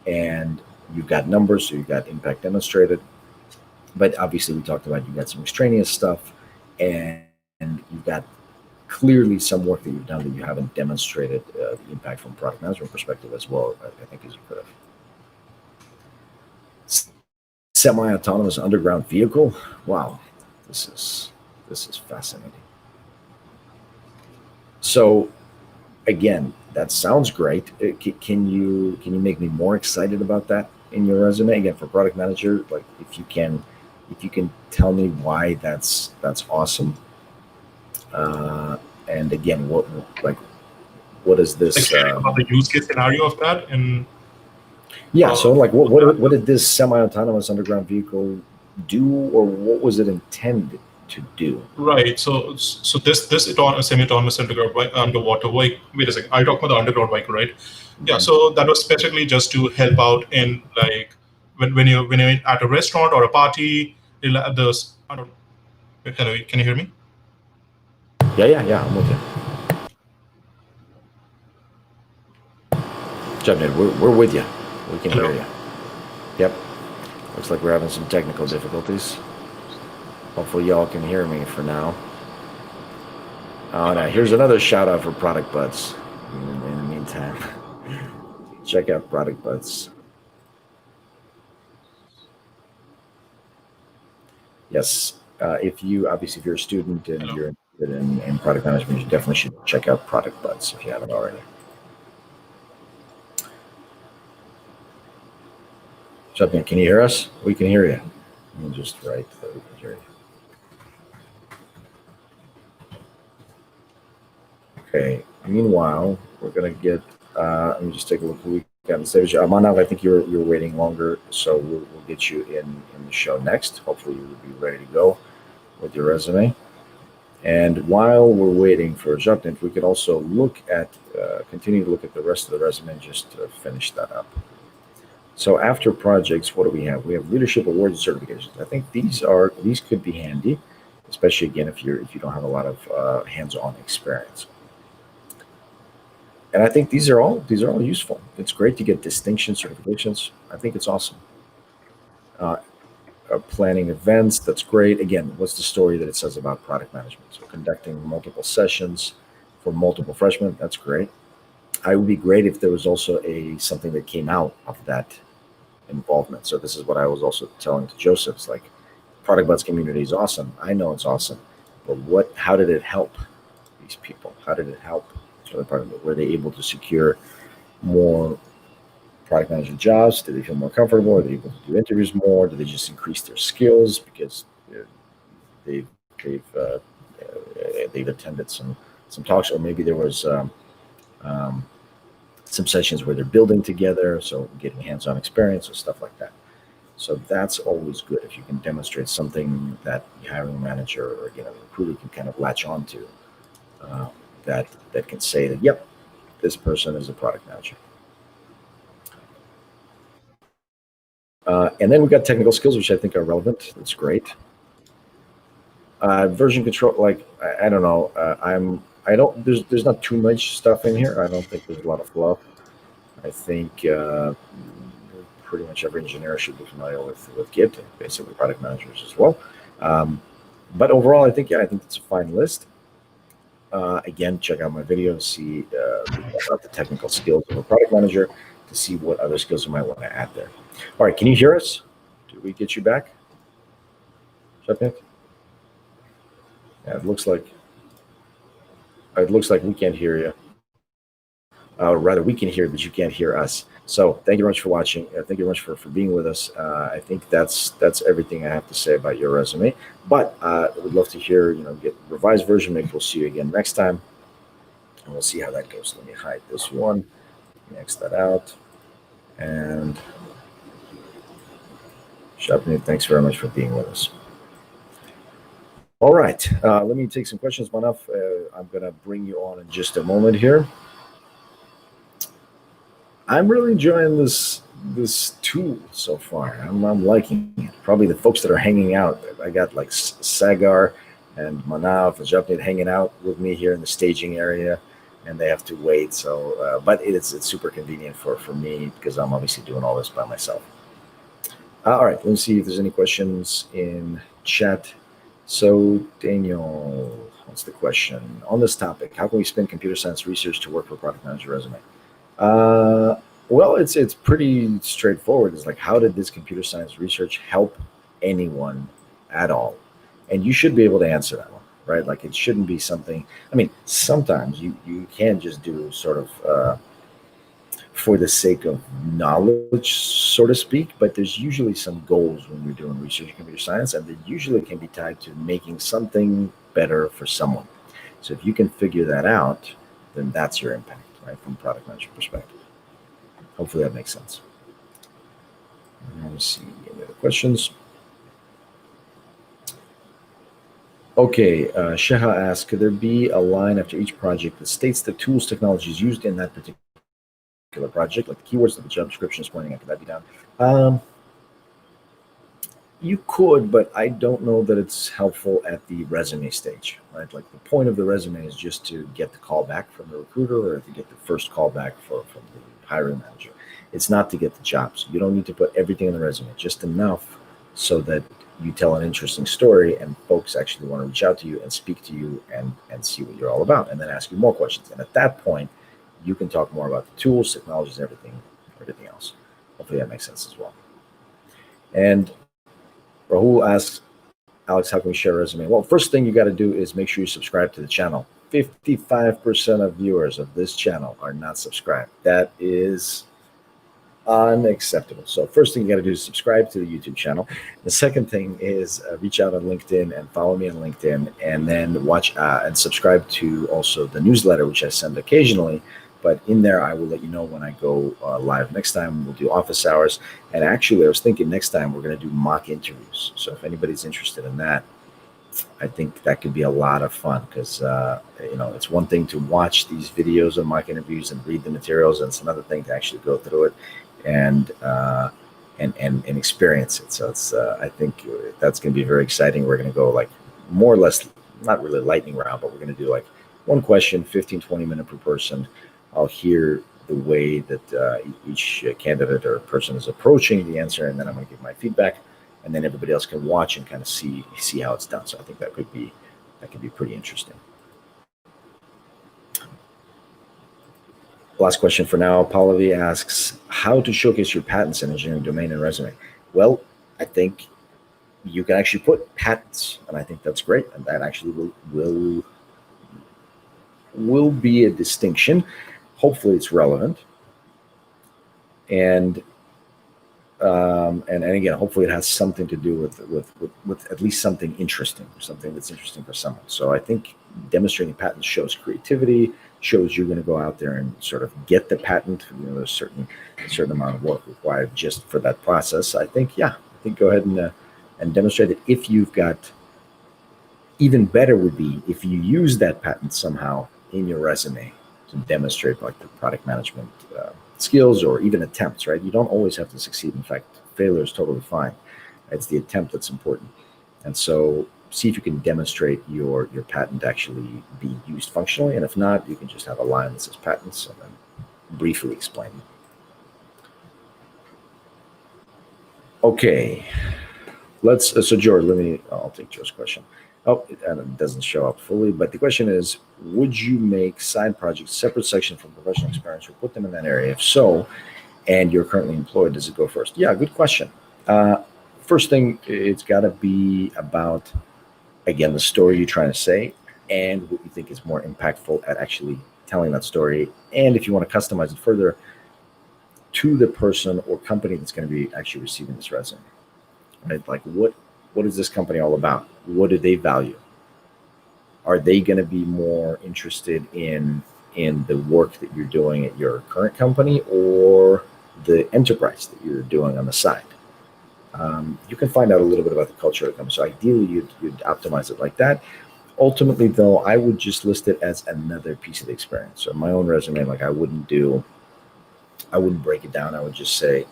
and you've got numbers, so you've got impact demonstrated. But obviously we talked about you've got some extraneous stuff, and you've got clearly some work that you've done that you haven't demonstrated the impact from a product management perspective as well, I think, as you could have. Semi-autonomous underground vehicle. Wow, this is fascinating. So again, that sounds great. Can you make me more excited about that in your resume? Again, for product manager, like if you can tell me why that's awesome. Uh, and again, what is Like this? sharing about the use case scenario of that, and Yeah. So like, what that- did this semi-autonomous underground vehicle do, or what was it intended to do? right. So this semi-autonomous underwater bike. Wait a second. I talk about the underground bike, right? Yeah. So that was specifically just to help out in like when you're at a restaurant or a party. I don't. Hello. Can you hear me? Yeah. I'm with you. Jump we're with you. We can Hello. hear you. Yep. Looks like we're having some technical difficulties. Hopefully y'all can hear me for now. Oh, now here's another shout out for Product Buds. In the meantime, check out Product Buds. Yes. If you're a student and Hello. you're interested in product management, you definitely should check out Product Buds if you haven't already. Something, can you hear us? We can hear you. Let me just write that we can hear you. Okay. Meanwhile, we're gonna get. Let me just take a look who we got on stage. Manav, I think you're waiting longer, so we'll get you in the show next. Hopefully, you will be ready to go with your resume. And while we're waiting for Jacqueline, we could also continue to look at the rest of the resume just to finish that up. So after projects, what do we have? We have leadership awards and certifications. I think these could be handy, especially again if you don't have a lot of hands-on experience. And I think these are all useful. It's great to get distinction certifications. I think it's awesome. Uh, Planning events, that's great. Again, what's the story that it says about product management? So conducting multiple sessions for multiple freshmen, that's great. I would be great if there was also something that came out of that involvement. So this is what I was also telling to Joseph. It's like Product Buds community is awesome. I know it's awesome, but how did it help these people? How did it help? Were they able to secure more product management jobs? Did they feel more comfortable? Are they able to do interviews more? Did they just increase their skills because they've they've uh, uh, they've attended some talks, or maybe there was um, some sessions where they're building together, so getting hands-on experience or stuff like that. So that's always good if you can demonstrate something that the hiring manager or again a recruiter can kind of latch onto. Uh, that can say that, yep, this person is a product manager. And then we've got technical skills, which I think are relevant. That's great. Version control, like I don't know. I don't. There's not too much stuff in here. I don't think there's a lot of fluff. I think pretty much every engineer should be familiar with Git, basically product managers as well. But overall, I think it's a fine list. Again, check out my video to see about the technical skills of a product manager, to see what other skills you might want to add there. All right, can you hear us? Did we get you back? Shepnet? Yeah, it looks like we can't hear you. Rather, we can hear, but you can't hear us. So thank you very much for watching. Thank you very much for being with us. I think that's everything I have to say about your resume. But I would love to hear, get revised version. Maybe we'll see you again next time, and we'll see how that goes. Let me hide this one, X that out, and Shapnit, thanks very much for being with us. All right, let me take some questions, Manav. I'm gonna bring you on in just a moment here. I'm really enjoying this tool so far. I'm liking it. Probably the folks that are hanging out. I got like Sagar and Manav and Japnit hanging out with me here in the staging area, and they have to wait. So, but it's super convenient for me because I'm obviously doing all this by myself. All right, let's see if there's any questions in chat. So, Daniel, what's the question on this topic? How can we spin computer science research to work for product manager resume? Well, it's pretty straightforward. It's like, how did this computer science research help anyone at all? And you should be able to answer that one. right? Like it shouldn't be something. I mean, sometimes you can just do sort of for the sake of knowledge, so to speak. But there's usually some goals when you're doing research in computer science, and they usually can be tied to making something better for someone. So if you can figure that out, then that's your impact, right, from a product management perspective. Hopefully that makes sense. Let me see any other questions. Okay, Sheha asks, could there be a line after each project that states the tools, technologies used in that particular project, like the keywords that the job description is pointing at? Could that be done? You could, but I don't know that it's helpful at the resume stage, right? Like the point of the resume is just to get the call back from the recruiter or to get the first call back from the hiring manager. It's not to get the job. So you don't need to put everything in the resume, just enough so that you tell an interesting story and folks actually want to reach out to you and speak to you and see what you're all about and then ask you more questions. And at that point, you can talk more about the tools, technologies, and everything else. Hopefully that makes sense as well. And Rahul asks, Alex, how can we share a resume? Well, first thing you got to do is make sure you subscribe to the channel. 55% of viewers of this channel are not subscribed. That is unacceptable. So first thing you got to do is subscribe to the YouTube channel. The second thing is reach out on LinkedIn and follow me on LinkedIn, and then watch and subscribe to also the newsletter, which I send occasionally. But in there, I will let you know when I go live. Next time, we'll do office hours. And actually, I was thinking next time we're going to do mock interviews. So if anybody's interested in that, I think that could be a lot of fun because, it's one thing to watch these videos of mock interviews and read the materials, and it's another thing to actually go through it and experience it. So it's I think that's going to be very exciting. We're going to go like more or less, not really lightning round, but we're going to do like one question, 15, 20 minutes per person. I'll hear the way that each candidate or person is approaching the answer, and then I'm going to give my feedback, and then everybody else can watch and kind of see how it's done. So I think that could be pretty interesting. Last question for now. Pallavi asks, how to showcase your patents in engineering domain and resume? Well, I think you can actually put patents, and I think that's great, and that actually will be a distinction. Hopefully it's relevant, and again, hopefully it has something to do with at least something interesting, or something that's interesting for someone. So I think demonstrating patents shows creativity, shows you're going to go out there and sort of get the patent. There's a certain amount of work required just for that process. I think go ahead and demonstrate it. If you've got, even better would be if you use that patent somehow in your resume to demonstrate like the product management skills or even attempts, right? You don't always have to succeed. In fact, failure is totally fine. It's the attempt that's important. And so see if you can demonstrate your patent actually being used functionally. And if not, you can just have a line that says patents and then briefly explain. Okay, so George, I'll take Joe's question. Oh, and it doesn't show up fully, but the question is, would you make side projects separate section from professional experience or put them in that area? If so, and you're currently employed, does it go first? Yeah, good question. First thing, it's got to be about, again, the story you're trying to say and what you think is more impactful at actually telling that story. And if you want to customize it further to the person or company that's going to be actually receiving this resume, right? Like what is this company all about? What do they value? Are they going to be more interested in the work that you're doing at your current company or the enterprise that you're doing on the side? You can find out a little bit about the culture of the company. So ideally, you'd optimize it like that. Ultimately, though, I would just list it as another piece of the experience. So my own resume, like I wouldn't break it down. I would just say,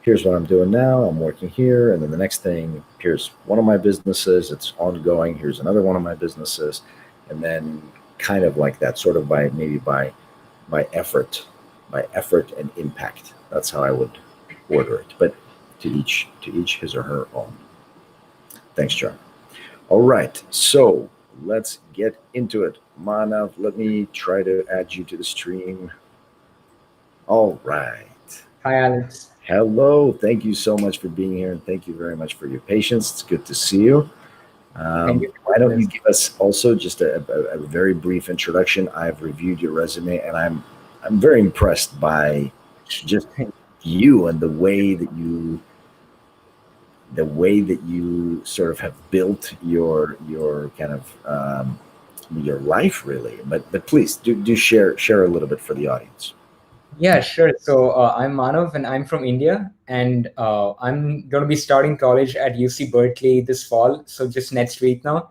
here's what I'm doing now. I'm working here. And then the next thing, here's one of my businesses. It's ongoing. Here's another one of my businesses. And then kind of like that, sort of by effort and impact. That's how I would order it. But to each his or her own. Thanks, John. All right. So let's get into it. Manav, let me try to add you to the stream. All right. Hi, Alex. Hello. Thank you so much for being here, and thank you very much for your patience. It's good to see you. Thank you for why don't you give us also just a very brief introduction? I've reviewed your resume, and I'm very impressed by just you and the way that you sort of have built your kind of your life, really. But please do share a little bit for the audience. Yeah, sure. So I'm Manav, and I'm from India, and I'm going to be starting college at UC Berkeley this fall. So just next week now,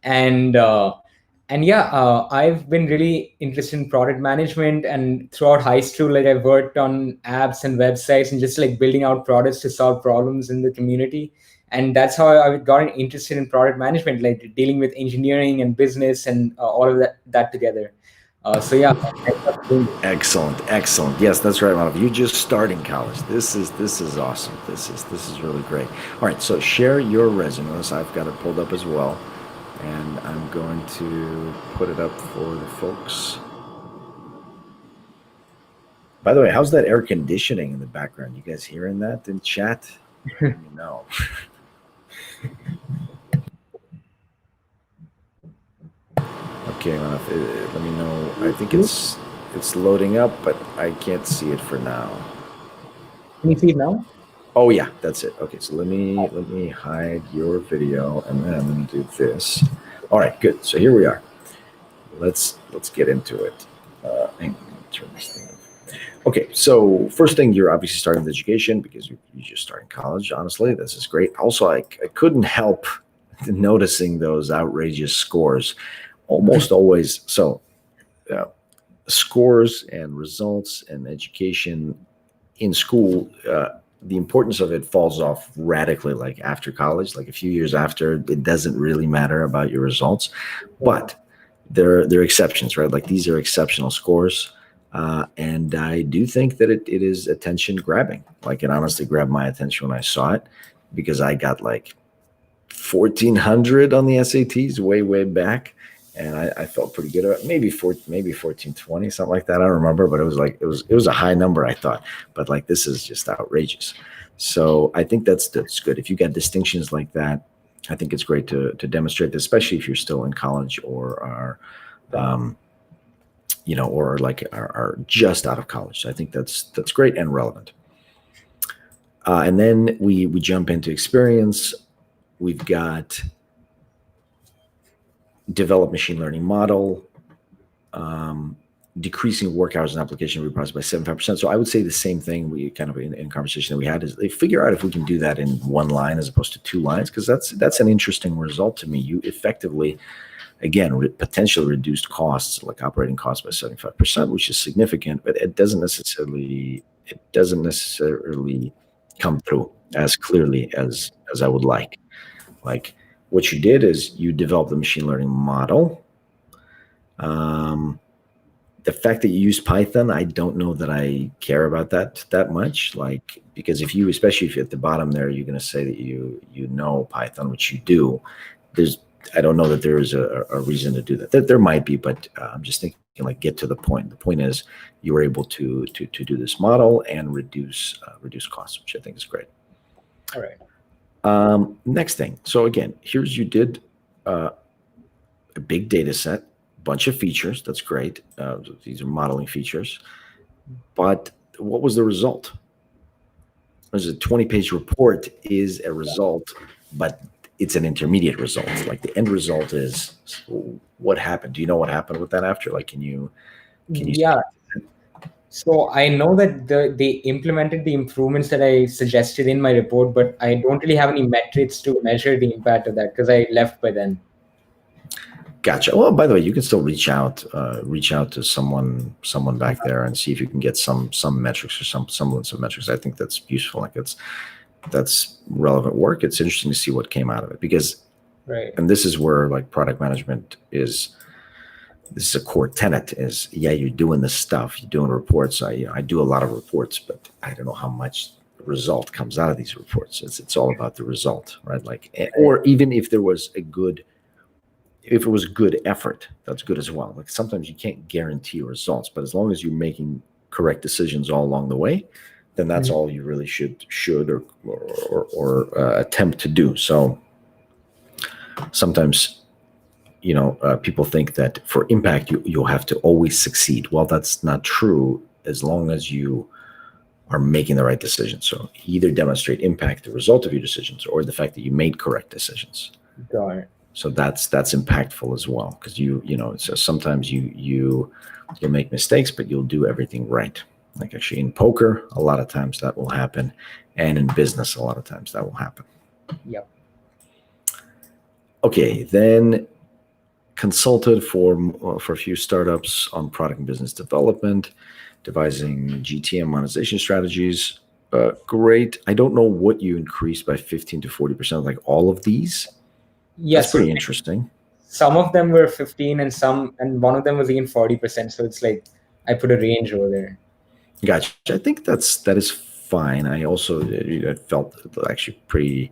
and yeah, I've been really interested in product management, and throughout high school, like I've worked on apps and websites, and just like building out products to solve problems in the community. And that's how I got interested in product management, like dealing with engineering and business and all of that together. So yeah, I ended up doing it. Excellent. Yes, that's right, Manav. You're just starting college. This is awesome. This is really great. All right, so share your resumes. I've got it pulled up as well, and I'm going to put it up for the folks. By the way, how's that air conditioning in the background? You guys hearing that in chat? Let me know. Okay, Manav, let me know. I think it's loading up, but I can't see it for now. Can you see it now? Oh yeah, that's it. Okay, so let me hide your video, and then let me do this. All right, good. So here we are. Let's get into it. Hang on, let me turn this thing off. Okay, so first thing, you're obviously starting with education because you're just starting college. Honestly, this is great. Also, I couldn't help noticing those outrageous scores, almost always. So, scores and results and education in school, the importance of it falls off radically, like after college, like a few years after. It doesn't really matter about your results, but there are exceptions, right? Like these are exceptional scores. And I do think that it is attention grabbing. Like it honestly grabbed my attention when I saw it, because I got like 1,400 on the SATs way back. And I felt pretty good about it. Maybe 1420, something like that. I don't remember, but it was a high number, I thought. But like this is just outrageous. So I think that's good. If you got distinctions like that, I think it's great to demonstrate this, especially if you're still in college or are are just out of college. So I think that's great and relevant. And then we jump into experience. We've got develop machine learning model, decreasing work hours and application review process by 75%. So I would say the same thing we kind of in conversation that we had is they figure out if we can do that in one line as opposed to two lines, because that's an interesting result to me. You effectively, again, potentially reduced costs, like operating costs, by 75%, which is significant, but it doesn't necessarily come through as clearly as I would like. Like what you did is you developed the machine learning model. The fact that you use Python, I don't know that I care about that much. Like, because especially if you're at the bottom there, you're going to say that you know Python, which you do. I don't know that there is a reason to do that. There might be, but I'm just thinking, like, get to the point. The point is you were able to do this model and reduce costs, which I think is great. All right. Next thing. So again, you did a big data set, bunch of features. That's great. These are modeling features. But what was the result? There's a 20-page report is a result, but it's an intermediate result. Like the end result is what happened. Do you know what happened with that after? Like, can you? Yeah. So I know that they implemented the improvements that I suggested in my report, but I don't really have any metrics to measure the impact of that because I left by then. Gotcha. Well, by the way, you can still reach out to someone back there and see if you can get some metrics or some semblance of metrics. I think that's useful. Like that's relevant work. It's interesting to see what came out of it, because, right. And this is where like product management is. This is a core tenet. Is you're doing this stuff. You're doing reports. I do a lot of reports, but I don't know how much result comes out of these reports. It's all about the result, right? Like, or even if there was if it was good effort, that's good as well. Like sometimes you can't guarantee results, but as long as you're making correct decisions all along the way, then that's all you really should or attempt to do. So sometimes people think that for impact, you'll have to always succeed. Well, that's not true as long as you are making the right decisions. So either demonstrate impact, the result of your decisions, or the fact that you made correct decisions. Got it. So that's impactful as well, because so sometimes you'll make mistakes, but you'll do everything right. Like actually in poker, a lot of times that will happen, and in business, a lot of times that will happen. Yep. Okay, then consulted for a few startups on product and business development, devising GTM monetization strategies. Great. I don't know what you increased by 15 to 40%, like all of these. Yes. That's pretty interesting. Some of them were 15 and one of them was even 40%. So it's like I put a range over there. Gotcha. I think that is fine. I also felt actually pretty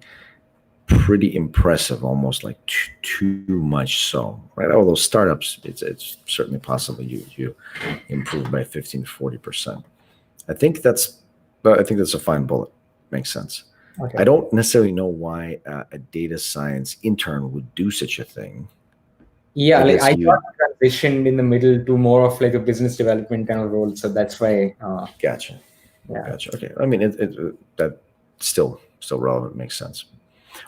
impressive, almost like too much so, right? All those startups, it's certainly possible you improve by 15 to 40%. I think that's a fine bullet. Makes sense. Okay. I don't necessarily know why a data science intern would do such a thing. Yeah, like I got transitioned in the middle to more of like a business development kind of role, so that's why. Gotcha. Yeah. Gotcha. Okay. I mean, that still relevant. Makes sense.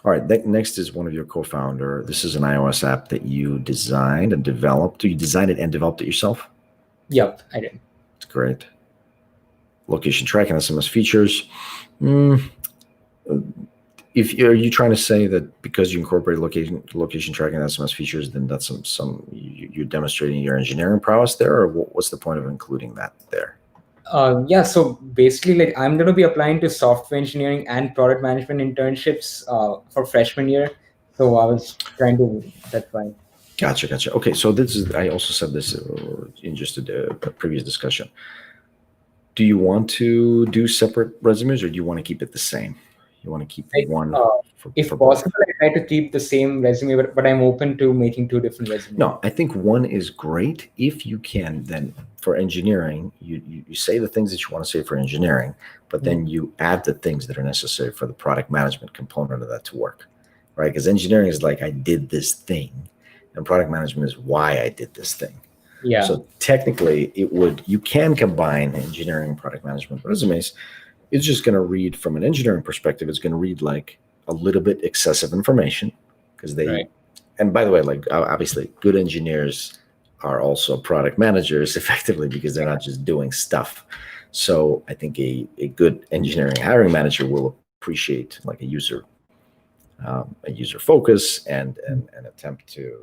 All right. Next is one of your co-founder. This is an iOS app that you designed and developed. You designed it and developed it yourself? Yep, I did. That's great. Location tracking, SMS features. Are you trying to say that because you incorporate location tracking and SMS features, then that's you're demonstrating your engineering prowess there, or what's the point of including that there? Yeah, so basically, like I'm going to be applying to software engineering and product management internships for freshman year. So I was trying to. That's why. Gotcha. Okay, so I also said this in just a previous discussion. Do you want to do separate resumes, or do you want to keep it the same? You want to keep one? If possible, I try to keep the same resume, but I'm open to making two different resumes. No, I think one is great. If you can, then for engineering, you say the things that you want to say for engineering, but then you add the things that are necessary for the product management component of that to work, right? Because engineering is like, I did this thing, and product management is why I did this thing. Yeah. So technically, you can combine engineering and product management resumes. It's just going to read from an engineering perspective. It's going to read like a little bit excessive information because Right. And by the way, like obviously good engineers are also product managers effectively because they're not just doing stuff. So I think a good engineering hiring manager will appreciate like a user focus and an attempt to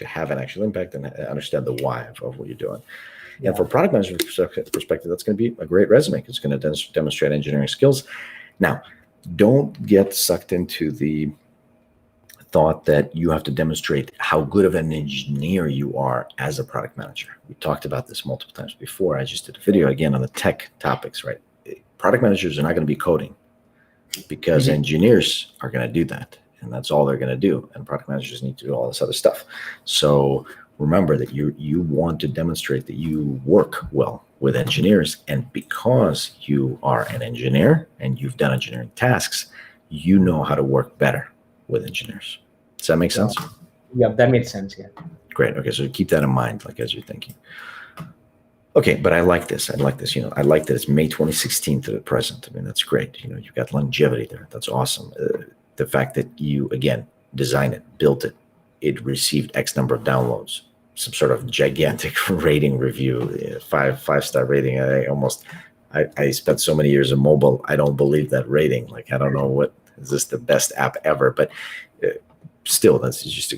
have an actual impact and understand the why of what you're doing. And for product management perspective, that's going to be a great resume. It's going to demonstrate engineering skills. Now, don't get sucked into the thought that you have to demonstrate how good of an engineer you are as a product manager. We talked about this multiple times before. I just did a video again on the tech topics, right? Product managers are not going to be coding because engineers are going to do that. And that's all they're going to do. And product managers need to do all this other stuff. So remember that you want to demonstrate that you work well with engineers. And because you are an engineer and you've done engineering tasks, you know how to work better with engineers. Does that make sense? Yeah, that makes sense. Yeah. Great. Okay. So keep that in mind, like as you're thinking. Okay. But I like this. I like that it's May 2016 to the present. I mean, that's great. You've got longevity there. That's awesome. The fact that you, again, designed it, built it, it received X number of downloads, some sort of gigantic rating review, five-star rating. I spent so many years in mobile. I don't believe that rating. Like, I don't know is this the best app ever? But still, that's just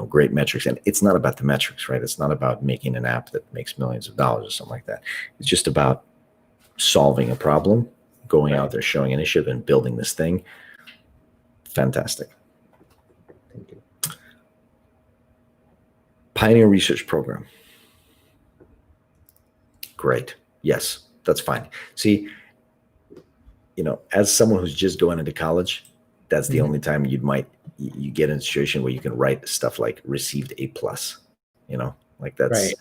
great metrics. And it's not about the metrics, right? It's not about making an app that makes millions of dollars or something like that. It's just about solving a problem, going out there, showing initiative, and building this thing. Fantastic. Thank you. Pioneer Research Program. Great. Yes, that's fine. See, as someone who's just going into college, that's the only time you get in a situation where you can write stuff like received A+, like that's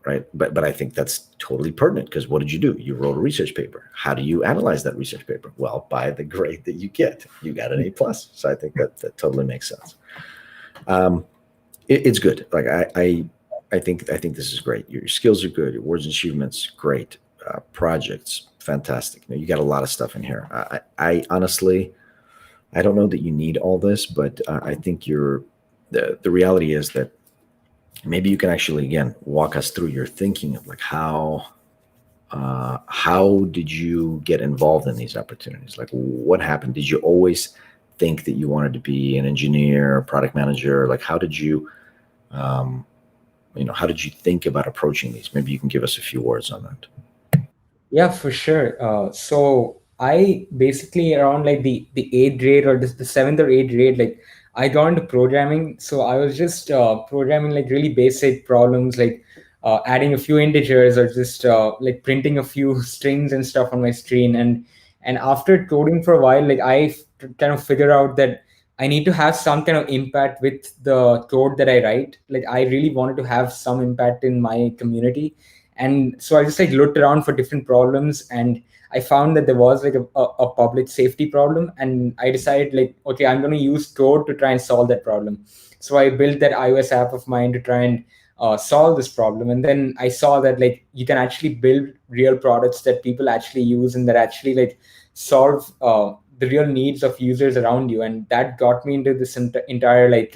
right. But I think that's totally pertinent because what did you do? You wrote a research paper. How do you analyze that research paper? Well, by the grade that you get, you got an A+. So I think that totally makes sense. It's good. Like I think this is great. Your skills are good. Your awards and achievements, great. Projects, fantastic. You got a lot of stuff in here. I honestly, I don't know that you need all this, but I think the reality is that maybe you can actually again walk us through your thinking of like how did you get involved in these opportunities? Like what happened? Did you always think that you wanted to be an engineer, product manager? Like how did you how did you think about approaching these? Maybe you can give us a few words on that. Yeah, for sure. So I basically around like the eighth grade or the seventh or eighth grade, like I got into programming. So I was just programming like really basic problems, like adding a few integers or just like printing a few strings and stuff on my screen. And after coding for a while, like kind of figure out that I need to have some kind of impact with the code that I write. Like I really wanted to have some impact in my community, and so I just like looked around for different problems, and I found that there was like a public safety problem, and I decided like, okay, I'm going to use code to try and solve that problem. So I built that iOS app of mine to try and solve this problem. And then I saw that like you can actually build real products that people actually use and that actually like solve the real needs of users around you. And that got me into this entire like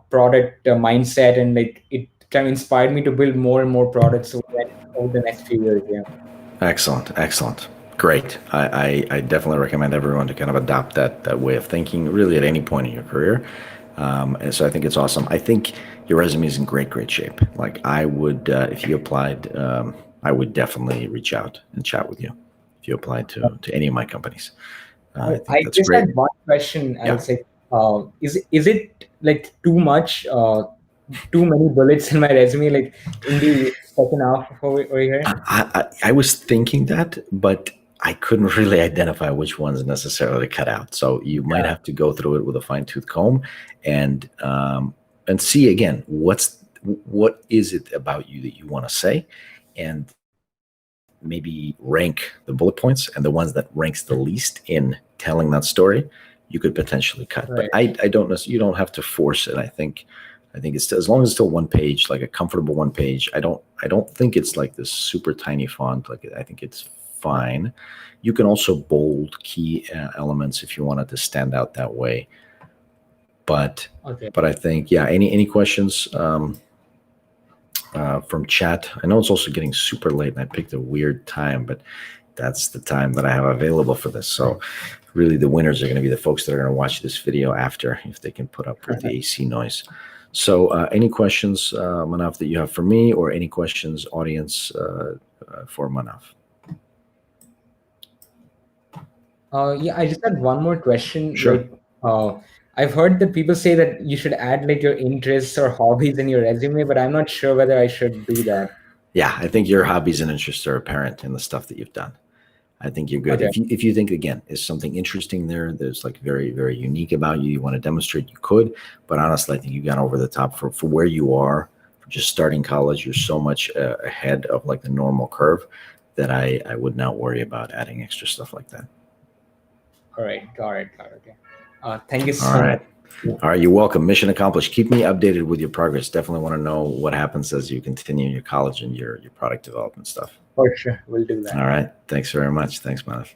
product mindset, and like it kind of inspired me to build more and more products over the next few years. Yeah. Excellent. Great. I definitely recommend everyone to kind of adopt that way of thinking really at any point in your career. And so I think it's awesome. I think your resume is in great shape. Like I would, if you applied, I would definitely reach out and chat with you if you applied to any of my companies. I think that's just great. had one question. Yeah. Alex, like, is it like too much, too many bullets in my resume, like in the second half over here? I was thinking that, but I couldn't really identify which ones necessarily cut out. So you might have to go through it with a fine-tooth comb and see again what is it about you that you want to say, and maybe rank the bullet points, and the ones that ranks the least in telling that story, you could potentially cut. Right. But I don't know. You don't have to force it. I think it's still, as long as it's still one page, like a comfortable one page. I don't think it's like this super tiny font. Like I think it's fine. You can also bold key elements if you want it to stand out that way. But I think Any questions from chat? I know it's also getting super late, and I picked a weird time, but that's the time that I have available for this. So really, the winners are going to be the folks that are going to watch this video after, if they can put up with the AC noise. So any questions, Manav, that you have for me, or any questions, audience, for Manav? Yeah, I just had one more question. Sure. Like, I've heard that people say that you should add like your interests or hobbies in your resume, but I'm not sure whether I should do that. Yeah, I think your hobbies and interests are apparent in the stuff that you've done. I think you're good. Okay. If you think, again, is something interesting there that's like very, very unique about you want to demonstrate, you could. But honestly, I think you've gone over the top for where you are, for just starting college. You're so much ahead of like the normal curve that I would not worry about adding extra stuff like that. All right. Got it. Okay. Thank you so All right. much. All right. You're welcome. Mission accomplished. Keep me updated with your progress. Definitely want to know what happens as you continue your college and your product development stuff. For sure. We'll do that. All right. Thanks very much. Thanks, Manav.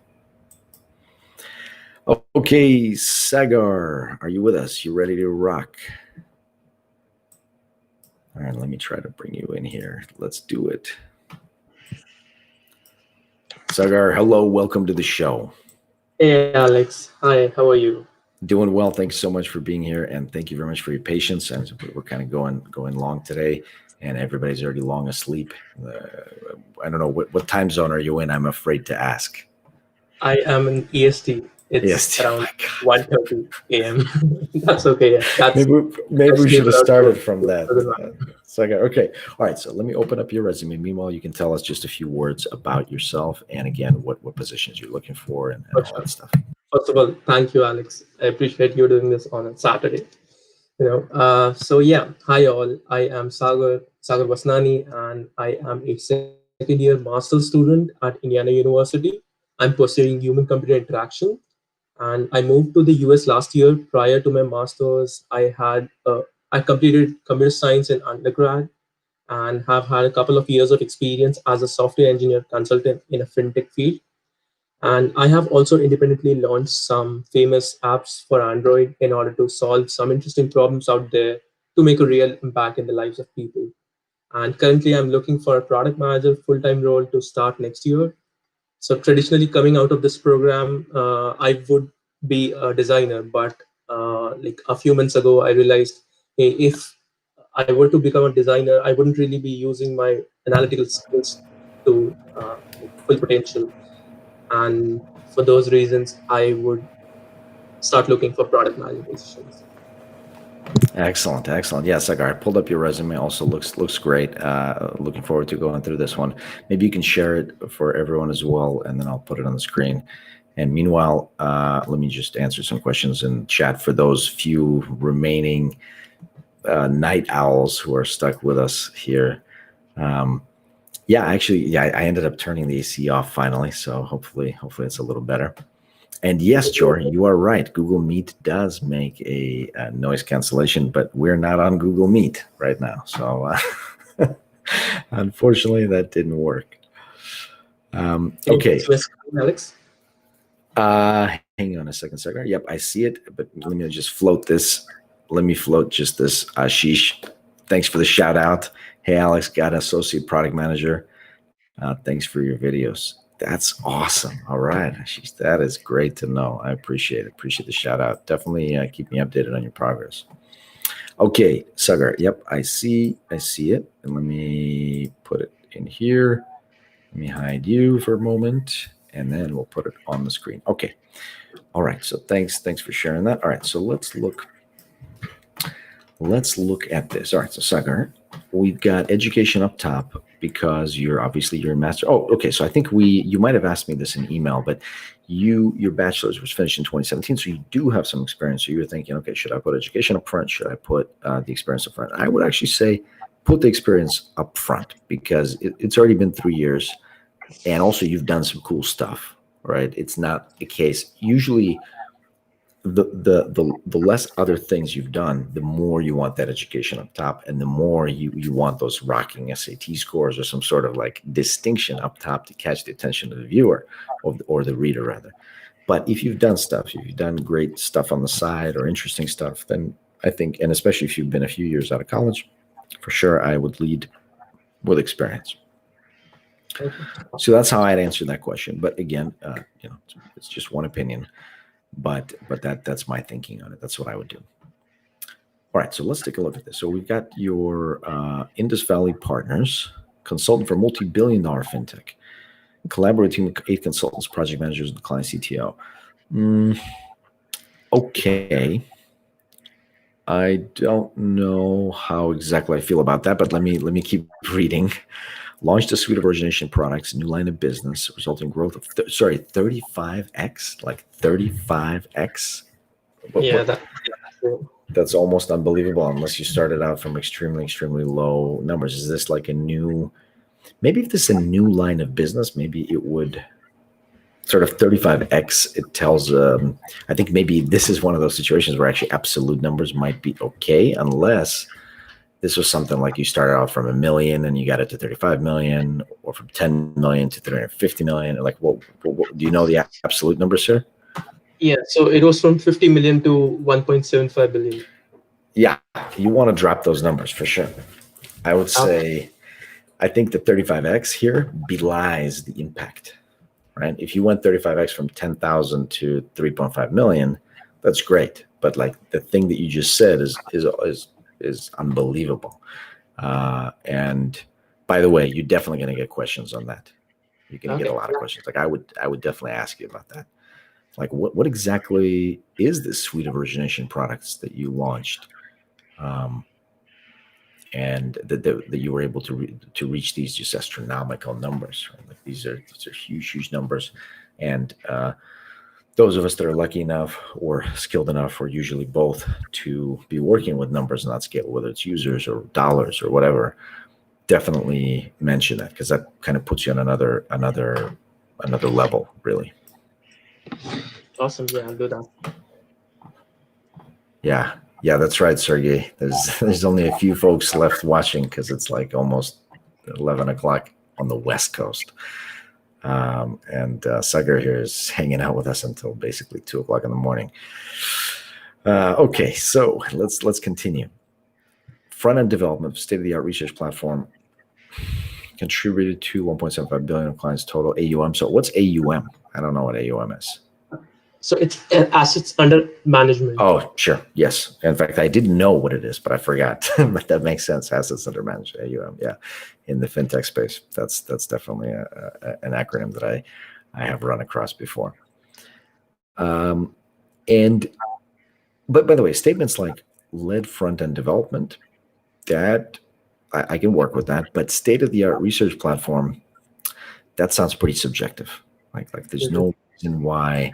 Okay, Sagar, are you with us? You ready to rock? All right, let me try to bring you in here. Let's do it. Sagar, hello. Welcome to the show. Hey, Alex. Hi, how are you? Doing well. Thanks so much for being here, and thank you very much for your patience. And we're kind of going long today, and everybody's already long asleep. I don't know what time zone are you in? I'm afraid to ask. I am in EST. It's EST. around 1:30 a.m. That's okay. Yeah. That's maybe we should have started from that. Okay. All right. So let me open up your resume. Meanwhile, you can tell us just a few words about yourself, and again, what positions you're looking for, and all that stuff. First of all, thank you, Alex. I appreciate you doing this on a Saturday. So yeah, hi all. I am Sagar Vasnani, and I am a second-year master's student at Indiana University. I'm pursuing human-computer interaction. And I moved to the US last year. Prior to my master's, I completed computer science in undergrad and have had a couple of years of experience as a software engineer consultant in a fintech field. And I have also independently launched some famous apps for Android in order to solve some interesting problems out there to make a real impact in the lives of people. And currently, I'm looking for a product manager full-time role to start next year. So traditionally, coming out of this program, I would be a designer, but like a few months ago, I realized, hey, if I were to become a designer, I wouldn't really be using my analytical skills to full potential. And for those reasons, I would start looking for product manager positions. Excellent, excellent. Yeah, Sagar, I pulled up your resume. Also looks great. Looking forward to going through this one. Maybe you can share it for everyone as well, and then I'll put it on the screen. And meanwhile, let me just answer some questions in chat for those few remaining night owls who are stuck with us here. Yeah, actually, I ended up turning the AC off finally, so hopefully it's a little better. And yes, Jor, you are right. Google Meet does make a noise cancellation, but we're not on Google Meet right now. So unfortunately, that didn't work. Okay. Alex? Hang on a second, Sagar. Yep, I see it, but let me just float this. Let me float just this. Ashish, thanks for the shout out. Hey, Alex, got associate product manager. Thanks for your videos. That's awesome. All right, Ashish, that is great to know. I appreciate it. Appreciate the shout out. Definitely keep me updated on your progress. Okay, Sagar. Yep, I see it. And let me put it in here. Let me hide you for a moment, and then we'll put it on the screen. Okay. All right. So thanks for sharing that. All right. So let's look at this. All right. So Sagar, we've got education up top because you're a master. Oh, okay. So I think you might have asked me this in email, but your bachelor's was finished in 2017. So you do have some experience. So you're thinking, okay, should I put education up front? Should I put the experience up front? I would actually say put the experience up front because it's already been 3 years. And also you've done some cool stuff, right? It's not the case. Usually the less other things you've done, the more you want that education up top, and the more you want those rocking SAT scores or some sort of like distinction up top to catch the attention of the viewer or the reader rather. But if you've done stuff, if you've done great stuff on the side or interesting stuff, then I think, and especially if you've been a few years out of college, for sure I would lead with experience. So that's how I'd answer that question. But again, it's just one opinion. But that's my thinking on it. That's what I would do. All right, so let's take a look at this. So we've got your Indus Valley Partners, consultant for multi-billion-dollar fintech, collaborating with 8 consultants, project managers, and the client CTO. Okay. I don't know how exactly I feel about that, but let me keep reading. Launched a suite of origination products, new line of business, resulting growth of 35x, like 35x. Yeah, that's almost unbelievable unless you started out from extremely low numbers. Is this like maybe if this is a new line of business, maybe it would sort of 35x. It tells, I think maybe this is one of those situations where actually absolute numbers might be okay, unless this was something like you started out from $1 million and you got it to 35 million, or from 10 million to 350 million. Like, what do you know the absolute numbers, sir? Yeah, so it was from 50 million to 1.75 billion. Yeah, you want to drop those numbers for sure. I would say, I think the 35x here belies the impact, right? If you went 35x from 10,000 to 3.5 million, that's great. But like the thing that you just said is unbelievable. And by the way, you're definitely going to get questions on that. You're going to get a lot of questions. Like I would definitely ask you about that. Like what exactly is this suite of origination products that you launched, and that you were able to reach these just astronomical numbers? Right? Like these are huge numbers, and those of us that are lucky enough or skilled enough, or usually both, to be working with numbers on that scale, whether it's users or dollars or whatever, definitely mention that, because that kind of puts you on another level, really. Awesome. Yeah, I'll do that. Yeah, that's right, Sergey. There's only a few folks left watching because it's like almost 11 o'clock on the West Coast. And Sagar here is hanging out with us until basically 2 o'clock in the morning. Okay, so let's continue. Front-end development, state-of-the-art research platform contributed to 1.75 billion of clients' total AUM. So what's AUM? I don't know what AUM is. So it's assets under management. Oh, sure. Yes. In fact, I didn't know what it is, but I forgot. But that makes sense. Assets under management, AUM. Yeah. In the fintech space, that's definitely an acronym that I have run across before. But by the way, statements like led front-end development, that I can work with that. But state-of-the-art research platform, that sounds pretty subjective. Like there's no reason why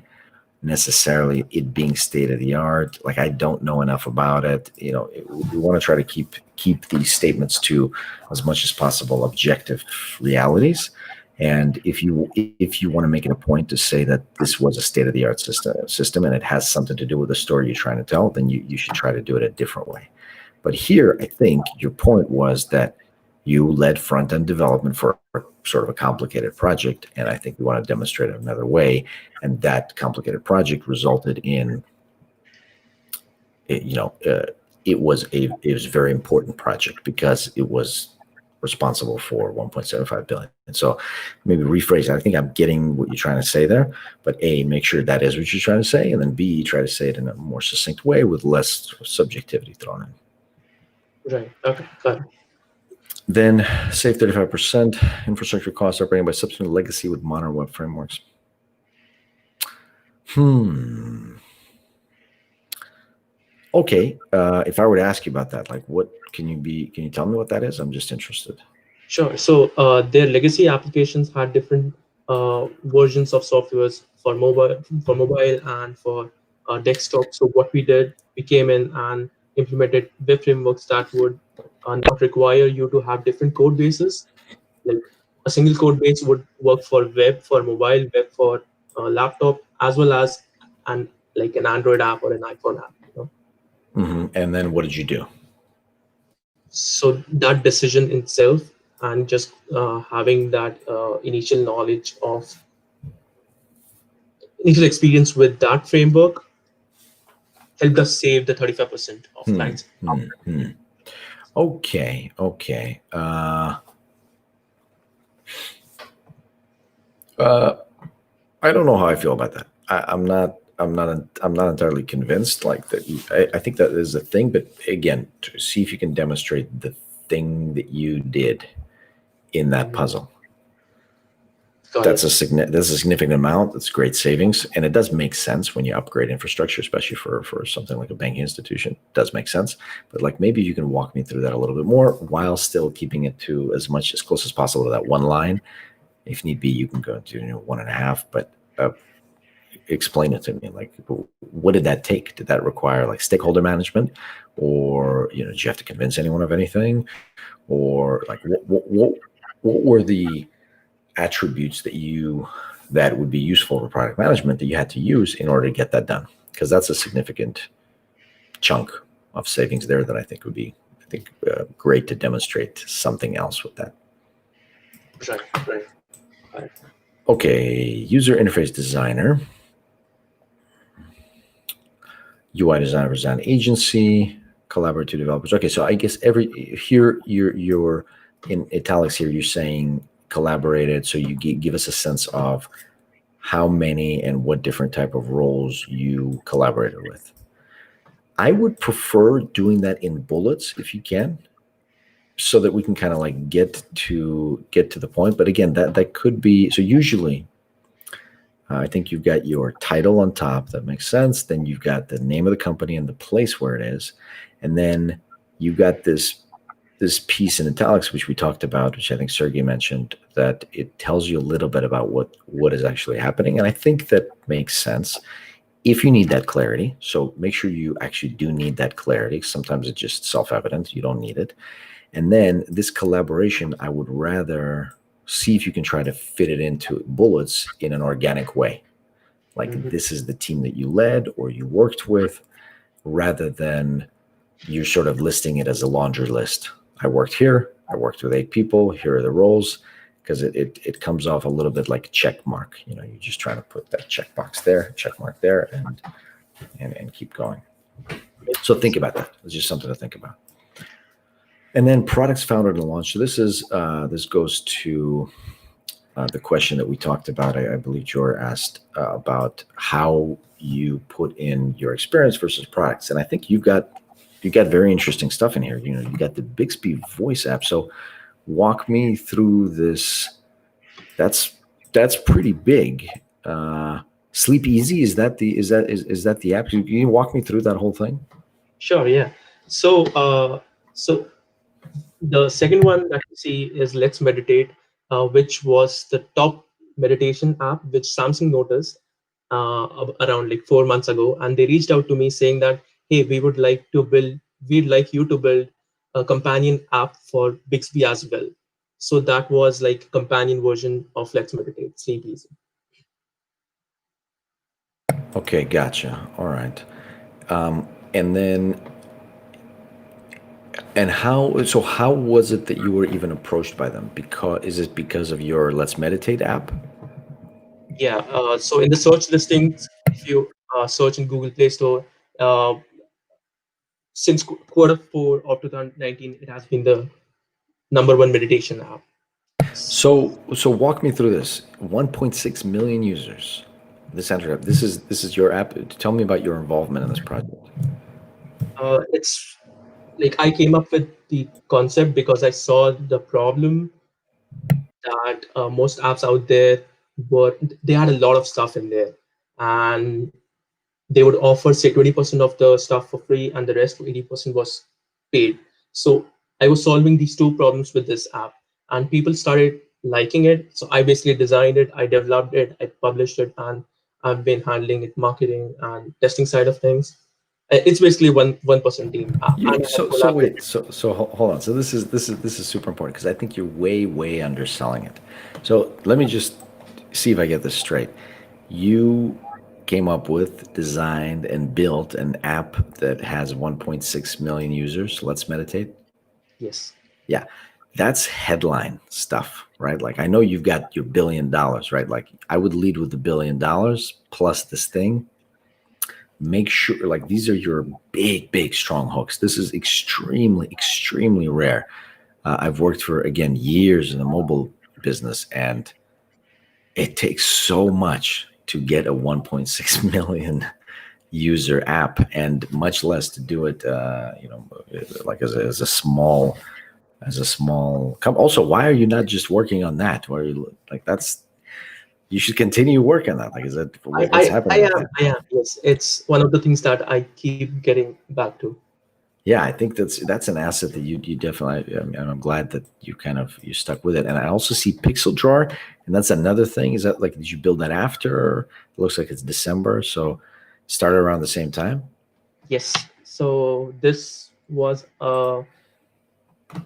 necessarily it being state of the art. Like I don't know enough about it. We want to try to keep these statements to as much as possible objective realities. And if you want to make it a point to say that this was a state of the art system and it has something to do with the story you're trying to tell, then you should try to do it a different way. But here, I think your point was that you led front-end development for sort of a complicated project, and I think we want to demonstrate it another way. And that complicated project resulted in, it was a very important project because it was responsible for 1.75 billion. And so maybe rephrase. I think I'm getting what you're trying to say there, but A, make sure that is what you're trying to say, and then B, try to say it in a more succinct way with less subjectivity thrown in. Right. Okay. Got it. Then save 35% infrastructure costs operating by substituting legacy with modern web frameworks. Okay. If I were to ask you about that, like what can you tell me what that is? I'm just interested. Sure. So their legacy applications had different versions of softwares for mobile and for desktop. So what we did, we came in and implemented web frameworks that would not require you to have different code bases. Like a single code base would work for web, for mobile, web for laptop, as well as like an Android app or an iPhone app. And then what did you do? So that decision itself, and just having that initial experience with that framework helped us save the 35% of clients. Okay. I don't know how I feel about that. I'm not entirely convinced. Like that, I think that is a thing. But again, to see if you can demonstrate the thing that you did in that puzzle. That's a significant amount. That's great savings, and it does make sense when you upgrade infrastructure, especially for something like a banking institution. It does make sense. But like maybe you can walk me through that a little bit more while still keeping it to as close as possible to that one line. If need be, you can go to 1.5. But explain it to me. Like, what did that take? Did that require like stakeholder management, or did you have to convince anyone of anything, or like what were the attributes that would be useful for product management that you had to use in order to get that done? Because that's a significant chunk of savings there that I think would be great to demonstrate something else with that. Right. Okay, user interface designer, UI designer, design agency, collaborative developers. Okay, so I guess you're in italics here. You're saying collaborated, so you give us a sense of how many and what different type of roles you collaborated with. I would prefer doing that in bullets if you can, so that we can kind of like get to the point. But again, that could be, so usually I think you've got your title on top. That makes sense. Then you've got the name of the company and the place where it is, and then you've got this piece in italics, which we talked about, which I think Sergey mentioned, that it tells you a little bit about what is actually happening. And I think that makes sense if you need that clarity. So make sure you actually do need that clarity. Sometimes it's just self-evident. You don't need it. And then this collaboration, I would rather see if you can try to fit it into bullets in an organic way. Like Mhm. this is the team that you led or you worked with, rather than you're sort of listing it as a laundry list. I worked here, I worked with 8 people, here are the roles, because it comes off a little bit like a check mark. You know, you're just trying to put that checkbox there, check mark there, and keep going. So think about that. It's just something to think about. And then products founded and launched. So this goes to the question that we talked about. I believe Jor asked about how you put in your experience versus products. And I think you got very interesting stuff in here. You know, you got the Bixby voice app. So walk me through this. That's pretty big. Sleep Easy, is that the app? Can you walk me through that whole thing? Sure, yeah. So the second one that you see is Let's Meditate, which was the top meditation app which Samsung noticed around like 4 months ago, and they reached out to me saying that, hey, we'd like you to build a companion app for Bixby as well. So that was like a companion version of Let's Meditate, Sleep Easy. Okay, gotcha. All right. And then, and how was it that you were even approached by them? Is it because of your Let's Meditate app? Yeah. So in the search listings, if you search in Google Play Store, uh, since quarter 4 of 2019, it has been the #1 meditation app. So walk me through this. 1.6 million users. This app. This is your app. Tell me about your involvement in this project. It's like I came up with the concept because I saw the problem that most apps out there they had a lot of stuff in there, and they would offer say 20% of the stuff for free, and the rest 80% was paid. So I was solving these two problems with this app, and people started liking it. So I basically designed it, I developed it, I published it, and I've been handling it marketing and testing side of things. It's basically one person team. And I have So collaborated. wait. So hold on. So this is super important, because I think you're way underselling it. So let me just see if I get this straight. You came up with, designed, and built an app that has 1.6 million users. Let's Meditate. Yes. Yeah, that's headline stuff, right? Like I know you've got your $1 billion, right? Like I would lead with the $1 billion plus this thing. Make sure, like, these are your big strong hooks. This is extremely rare. I've worked for, again, years in the mobile business, and it takes so much to get a 1.6 million user app, and much less to do it, like as a small also, why are you not just working on that? Why are you like, you should continue working on that. Like, is that what's happening with that? I am. Yes, it's one of the things that I keep getting back to. Yeah, I think that's an asset that you definitely. I mean, I'm glad that you stuck with it. And I also see Pixel Drawer, and that's another thing. Is that, like, did you build that after? It looks like it's December, so started around the same time. Yes. So this was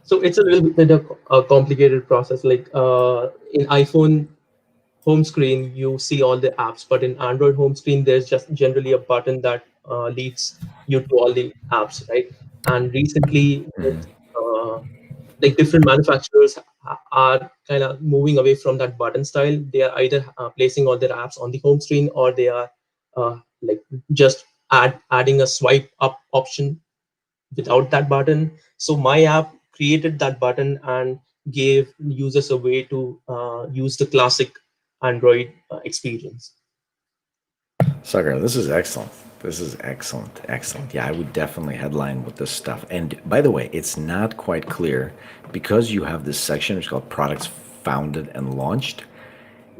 so it's a little bit of a complicated process. Like in iPhone home screen, you see all the apps, but in Android home screen, there's just generally a button that leads you to all the apps, right? And recently, uh, like different manufacturers are kind of moving away from that button style. They are either placing all their apps on the home screen, or they are like just adding a swipe up option without that button. So my app created that button and gave users a way to use the classic Android experience. Sucker, this is excellent. This is excellent. Yeah, I would definitely headline with this stuff. And by the way, it's not quite clear, because you have this section, it's called products founded and launched.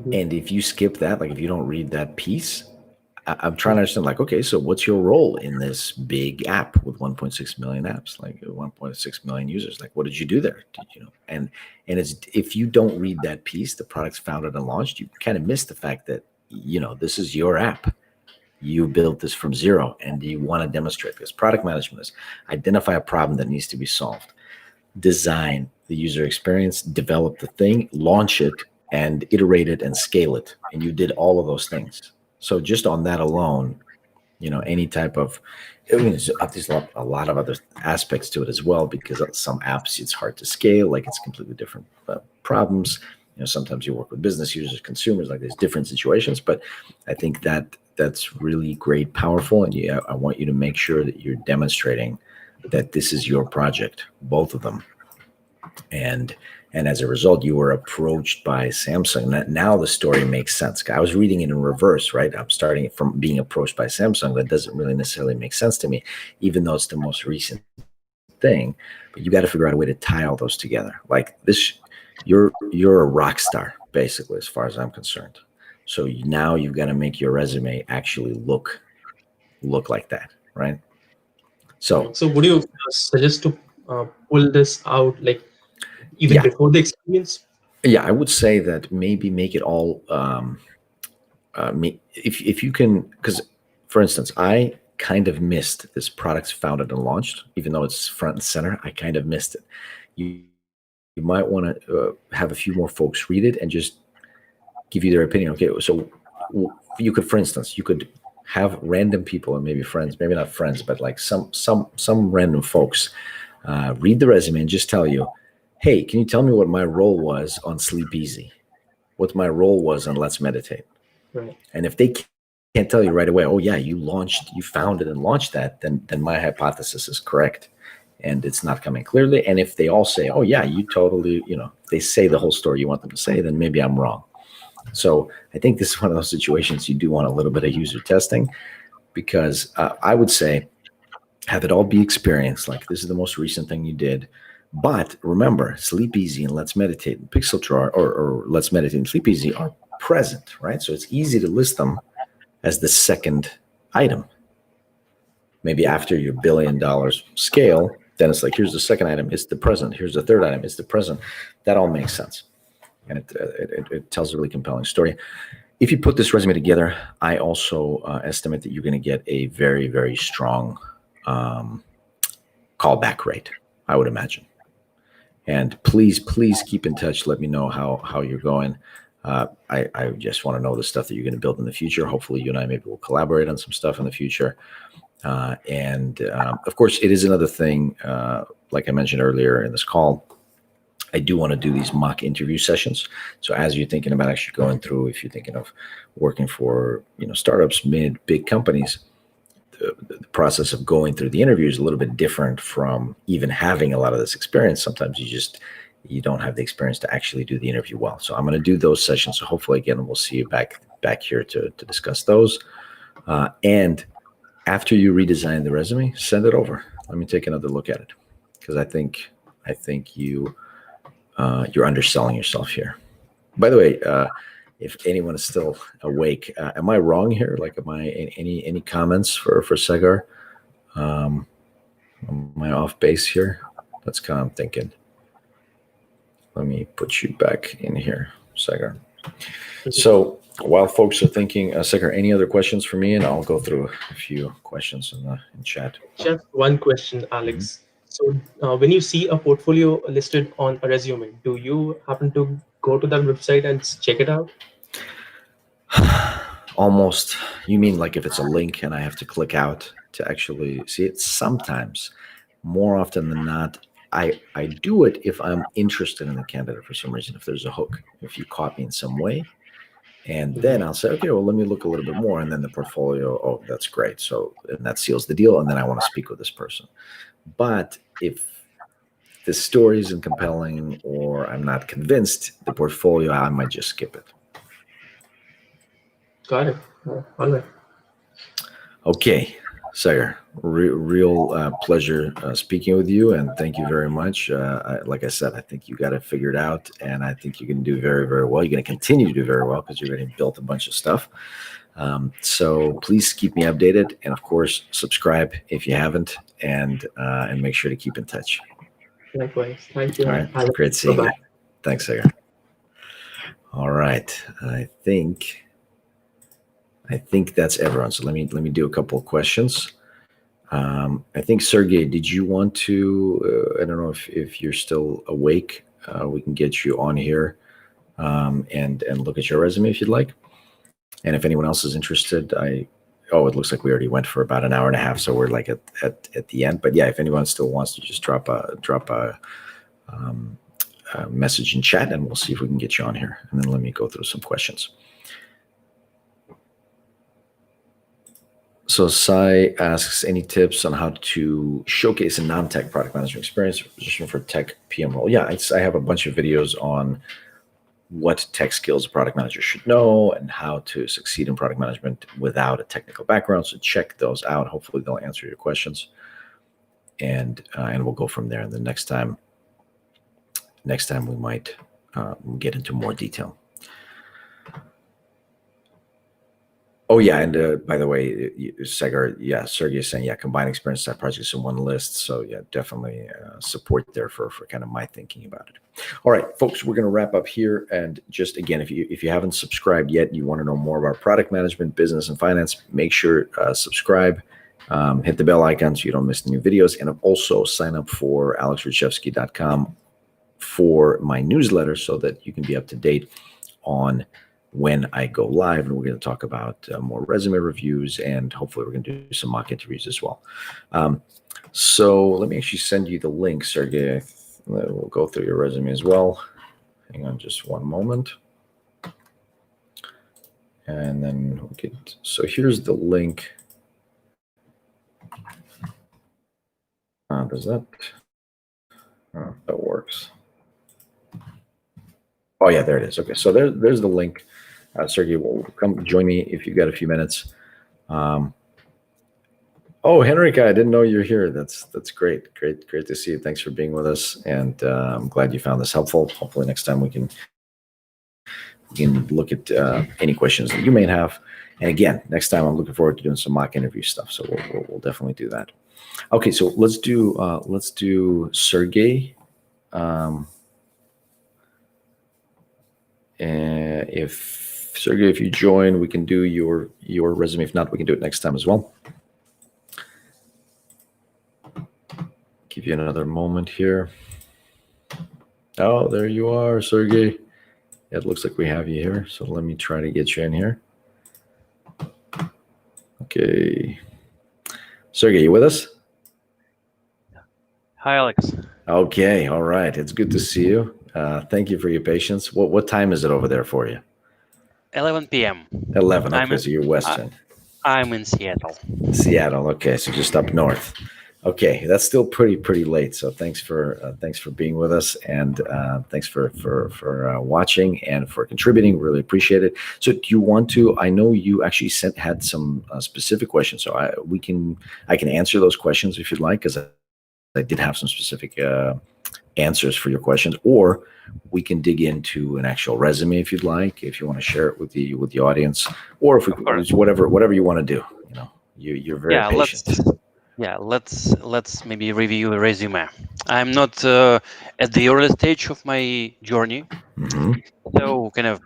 Mhm. And if you skip that, like if you don't read that piece, I'm trying to understand, like, okay, so what's your role in this big app with 1.6 million apps, like 1.6 million users? Like, what did you do there? And it's, if you don't read that piece, the products founded and launched, you kind of miss the fact that, this is your app. You built this from zero, and you want to demonstrate, because product management is identify a problem that needs to be solved, design the user experience, develop the thing, launch it, and iterate it and scale it. And you did all of those things. So just on that alone, any type of, I mean, there's a lot of other aspects to it as well, because some apps, it's hard to scale, like it's completely different problems. Sometimes you work with business users, consumers, like there's different situations, but I think that's really great, powerful. And I want you to make sure that you're demonstrating that this is your project, both of them. And as a result, you were approached by Samsung. Now the story makes sense. I was reading it in reverse, right? I'm starting it from being approached by Samsung. That doesn't really necessarily make sense to me, even though it's the most recent thing. But you got to figure out a way to tie all those together. Like this, you're a rock star, basically, as far as I'm concerned. So now you've got to make your resume actually look like that, right? So would you suggest to pull this out, like, even before the experience? Yeah, I would say that maybe make it all, if you can, because for instance, I kind of missed this product's founded and launched, even though it's front and center. I kind of missed it. You might want to have a few more folks read it and just give you their opinion. Okay, so you could, for instance, you could have random people and maybe friends, maybe not friends, but like some random folks read the resume and just tell you, hey, can you tell me what my role was on Sleep Easy? What my role was on Let's Meditate? Right. And if they can't tell you right away, oh yeah, you founded and launched that, then my hypothesis is correct, and it's not coming clearly. And if they all say, oh yeah, you totally, they say the whole story you want them to say, then maybe I'm wrong. So I think this is one of those situations you do want a little bit of user testing, because I would say have it all be experience. Like this is the most recent thing you did. But remember, Sleep Easy and Let's Meditate and Pixel Chart or Let's Meditate and Sleep Easy are present, right? So it's easy to list them as the second item. Maybe after your $1 billion scale, then it's like, here's the second item, it's the present. Here's the third item, it's the present. That all makes sense. And it tells a really compelling story. If you put this resume together, I also estimate that you're going to get a very, very strong callback rate, I would imagine. And please keep in touch. Let me know how you're going. I just want to know the stuff that you're going to build in the future. Hopefully you and I maybe will collaborate on some stuff in the future. And of course, it is another thing, like I mentioned earlier in this call, I do want to do these mock interview sessions. So as you're thinking about actually going through, if you're thinking of working for, startups, big companies, the process of going through the interview is a little bit different from even having a lot of this experience. Sometimes you don't have the experience to actually do the interview well. So I'm going to do those sessions. So hopefully, again, we'll see you back here to discuss those. And after you redesign the resume, send it over. Let me take another look at it, because I think you're underselling yourself here. By the way, if anyone is still awake, am I wrong here? Like, am I any comments for Sagar? Am I off base here? That's kind of thinking. Let me put you back in here, Sagar. So while folks are thinking, Sagar, any other questions for me? And I'll go through a few questions in chat. Just one question, Alex. So when you see a portfolio listed on a resume, do you happen to go to that website and check it out? Almost. You mean like if it's a link and I have to click out to actually see it? Sometimes. More often than not, I do it if I'm interested in the candidate for some reason, if there's a hook, if you caught me in some way. And then I'll say, okay, well, let me look a little bit more. And then the portfolio, oh, that's great. So, and that seals the deal. And then I want to speak with this person. But if the story isn't compelling or I'm not convinced, the portfolio, I might just skip it. Got it. All right. Okay, Sagar, real pleasure speaking with you, and thank you very much. Like I said, I think you got it figured out, and I think you're going to do very, very well. You're going to continue to do very well because you've already built a bunch of stuff. So please keep me updated, and of course, subscribe if you haven't, and make sure to keep in touch. Likewise. Thank you. All right, great seeing you. Thanks, Sagar. All right, I think that's everyone. So let me do a couple of questions. I think, Sergey, did you want to, I don't know if you're still awake, we can get you on here and look at your resume if you'd like. And if anyone else is interested, oh, it looks like we already went for about an hour and a half, so we're like at the end. But yeah, if anyone still wants to just drop a message in chat, and we'll see if we can get you on here. And then let me go through some questions. So Sai asks, any tips on how to showcase a non-tech product management experience position for tech PM role? Yeah, I have a bunch of videos on what tech skills a product manager should know and how to succeed in product management without a technical background. So check those out. Hopefully they'll answer your questions, and we'll go from there. And the next time we might get into more detail. Oh yeah, and by the way, Sergey is saying, yeah, combine experience side projects in one list. So yeah, definitely support there for kind of my thinking about it. All right, folks, we're going to wrap up here. And just again, if you haven't subscribed yet, and you want to know more about product management, business, and finance, make sure subscribe, hit the bell icon so you don't miss new videos, and also sign up for alexrychevsky.com for my newsletter so that you can be up to date on when I go live. And we're going to talk about more resume reviews, and hopefully we're going to do some mock interviews as well. So let me actually send you the link, Sergey. We'll go through your resume as well. Hang on just one moment. And then we'll get, so here's the link. Does that, that works. Oh yeah, there it is. Okay, so there's the link. Sergey, will come join me if you've got a few minutes. Oh, Henrika, I didn't know you're here. That's great. Great to see you. Thanks for being with us, and I'm glad you found this helpful. Hopefully next time we can look at any questions that you may have. And again, next time I'm looking forward to doing some mock interview stuff. So we'll definitely do that. Okay, so let's do Sergey. And if Sergey, if you join, we can do your resume. If not, we can do it next time as well. Give you another moment here. Oh, there you are, Sergey. It looks like we have you here. So let me try to get you in here. Okay. Sergey, you with us? Hi, Alex. Okay, all right. It's good to see you. Thank you for your patience. What time is it over there for you? 11 p.m. 11. Okay, so you're Western. I'm in Seattle. Seattle. Okay, so just up north. Okay, that's still pretty late. So thanks for being with us, and thanks for watching and for contributing. Really appreciate it. So do you want to? I know you actually had some specific questions, so I can answer those questions if you'd like, because I did have some specific answers for your questions, or we can dig into an actual resume if you'd like, if you want to share it with the audience, or if we whatever you want to do. You know, you're very patient. Let's maybe review a resume. I'm not at the early stage of my journey, so kind of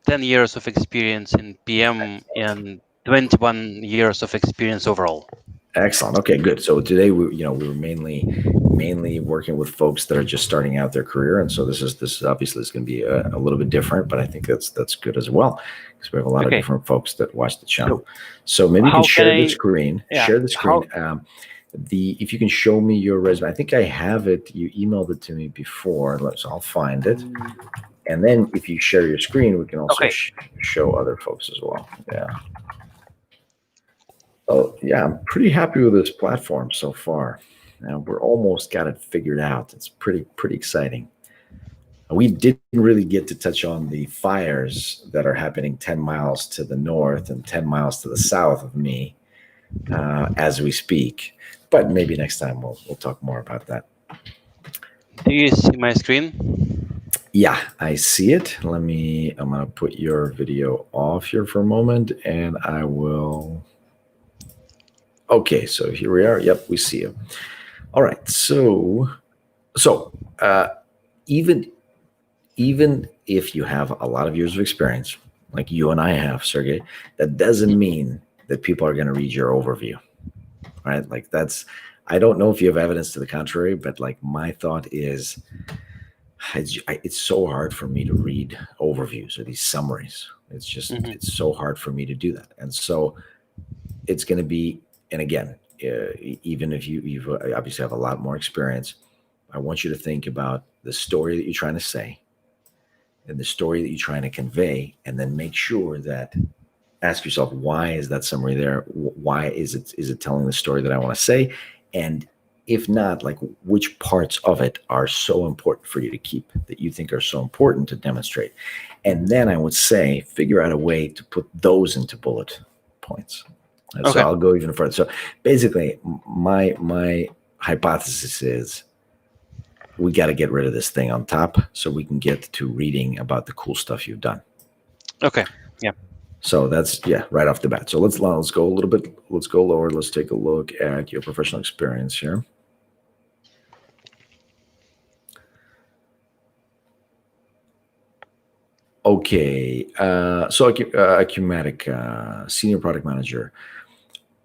10 years of experience in PM and 21 years of experience overall. Excellent. Okay, good. So today we were mainly working with folks that are just starting out their career, and so this is obviously is going to be a little bit different, but I think that's good as well, because we have a lot of different folks that watch the channel. So maybe you can share the screen. Yeah, share the screen. If you can show me your resume, I think I have it. You emailed it to me before, so I'll find it. And then if you share your screen, we can also show other folks as well. Yeah. Oh, yeah, I'm pretty happy with this platform so far. Now we're almost got it figured out. It's pretty exciting. We didn't really get to touch on the fires that are happening 10 miles to the north and 10 miles to the south of me as we speak. But maybe next time we'll talk more about that. Do you see my screen? Yeah, I see it. I'm going to put your video off here for a moment, and I will. Okay, so here we are. Yep, we see you. All right, so even if you have a lot of years of experience, like you and I have, Sergey, that doesn't mean that people are going to read your overview, right? Like I don't know if you have evidence to the contrary, but like my thought is, it's so hard for me to read overviews or these summaries. It's just, it's so hard for me to do that. And so it's going to be, and again, even if you've obviously have a lot more experience, I want you to think about the story that you're trying to say and the story that you're trying to convey, and then make sure that, ask yourself, why is that summary there? Why is it telling the story that I want to say? And if not, like, which parts of it are so important for you to keep, that you think are so important to demonstrate? And then I would say, figure out a way to put those into bullet points. And so I'll go even further. So basically, my hypothesis is we got to get rid of this thing on top so we can get to reading about the cool stuff you've done. Okay. Yeah. So that's, right off the bat. So let's go a little bit, let's go lower. Let's take a look at your professional experience here. Okay. So Acumatica, senior product manager,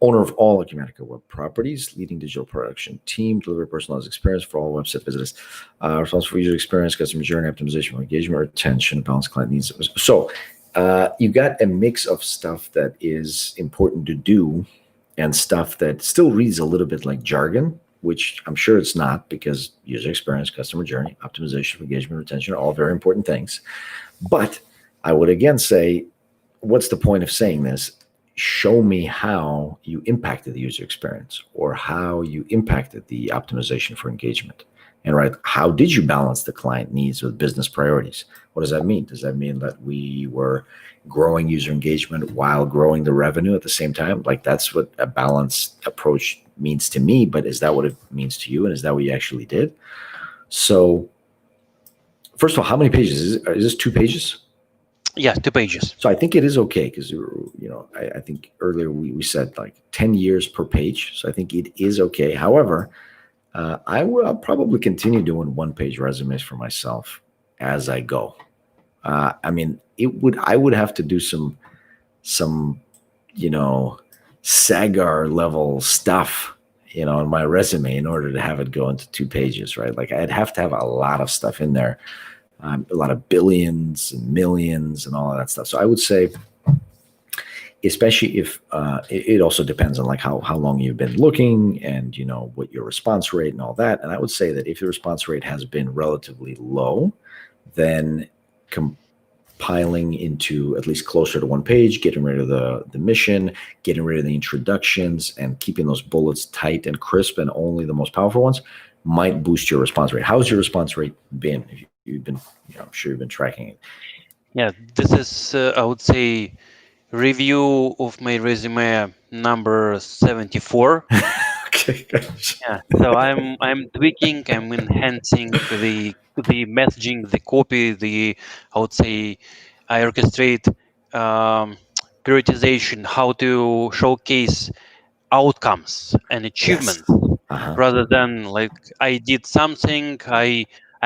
owner of all Acumatica web properties, leading digital production team, deliver personalized experience for all website visitors, responsible for user experience, customer journey optimization, engagement, retention, balance client needs. So you've got a mix of stuff that is important to do and stuff that still reads a little bit like jargon, which I'm sure it's not, because user experience, customer journey, optimization, engagement, retention are all very important things. But I would again say, what's the point of saying this? Show me how you impacted the user experience, or how you impacted the optimization for engagement. And right, how did you balance the client needs with business priorities? What does that mean? Does that mean that we were growing user engagement while growing the revenue at the same time? Like, that's what a balanced approach means to me, but is that what it means to you? And is that what you actually did? So first of all, how many pages? Is this 2 pages? Yeah, 2 pages. So I think it is okay, because I think earlier we said like 10 years per page. So I think it is okay. However, I'll probably continue doing 1-page resumes for myself as I go. I mean, I would have to do some Sagar level stuff, in my resume in order to have it go into 2 pages, right? Like, I'd have to have a lot of stuff in there. A lot of billions and millions and all of that stuff. So I would say, especially if it also depends on like how long you've been looking and what your response rate and all that. And I would say that if the response rate has been relatively low, then compiling into at least closer to 1 page, getting rid of the mission, getting rid of the introductions, and keeping those bullets tight and crisp and only the most powerful ones might boost your response rate. How's your response rate been? If you've been, I'm sure you've been tracking it. Yeah, this is, I would say, review of my resume number 74. Okay. Yeah, so I'm tweaking, I'm enhancing the messaging, the copy, I would say, I orchestrate prioritization, how to showcase outcomes and achievements, rather than like I did something, I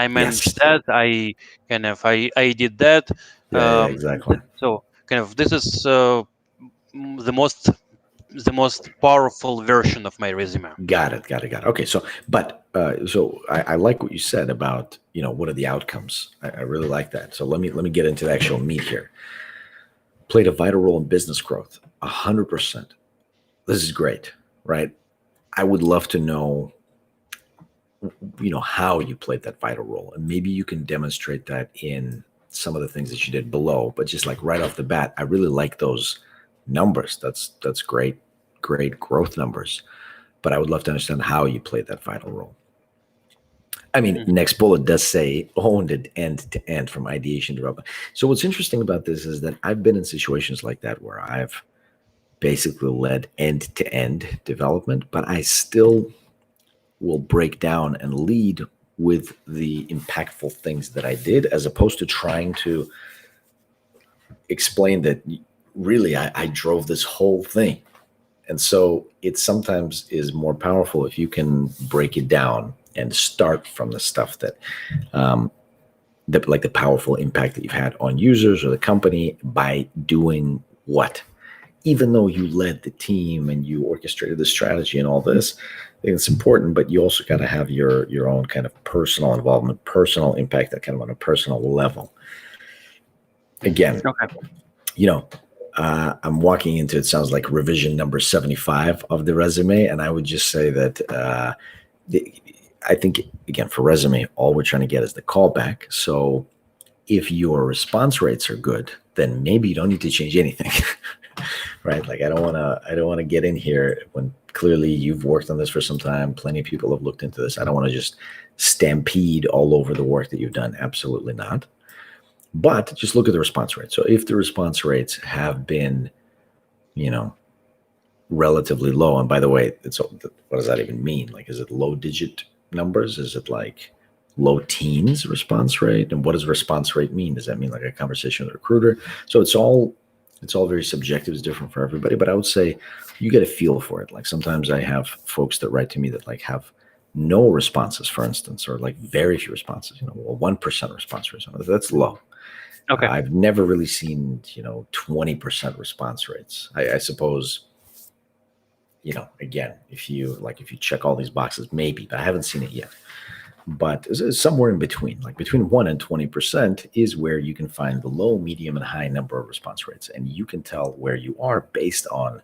managed that, I did that. Exactly. So kind of this is the most powerful version of my resume. Got it. Okay, so I like what you said about what are the outcomes. I really like that. So let me get into the actual meat here. Played a vital role in business growth, 100%. This is great, right? I would love to know how you played that vital role, and maybe you can demonstrate that in some of the things that you did below. But just like right off the bat, I really like those numbers. That's great growth numbers. But I would love to understand how you played that vital role. I mean, next bullet does say owned it end to end from ideation to development. So what's interesting about this is that I've been in situations like that where I've basically led end to end development, but I still will break down and lead with the impactful things that I did, as opposed to trying to explain that really I drove this whole thing. And so it sometimes is more powerful if you can break it down and start from the stuff that like the powerful impact that you've had on users or the company by doing what? even though you led the team and you orchestrated the strategy and all this, I think it's important, but you also got to have your own kind of personal involvement, personal impact, that kind of on a personal level. Again, I'm walking into, it sounds like revision number 75 of the resume. And I would just say that I think, again, for resume, all we're trying to get is the callback. So if your response rates are good, then maybe you don't need to change anything, right? Like I don't want to get in here when clearly you've worked on this for some time. Plenty of people have looked into this. I don't want to just stampede all over the work that you've done. Absolutely not. But just look at the response rate. So if the response rates have been, relatively low, and by the way, what does that even mean? Like, is it low digit numbers? Is it like low teens response rate? And what does response rate mean? Does that mean like a conversation with a recruiter? So it's all very subjective. It's different for everybody. But I would say you get a feel for it. Like sometimes I have folks that write to me that like have no responses, for instance, or like very few responses. 1% response rate. That's low. Okay. I've never really seen 20% response rates. I suppose. Again, if you check all these boxes, maybe, but I haven't seen it yet. But it's somewhere in between, like between 1 and 20% is where you can find the low, medium, and high number of response rates. And you can tell where you are based on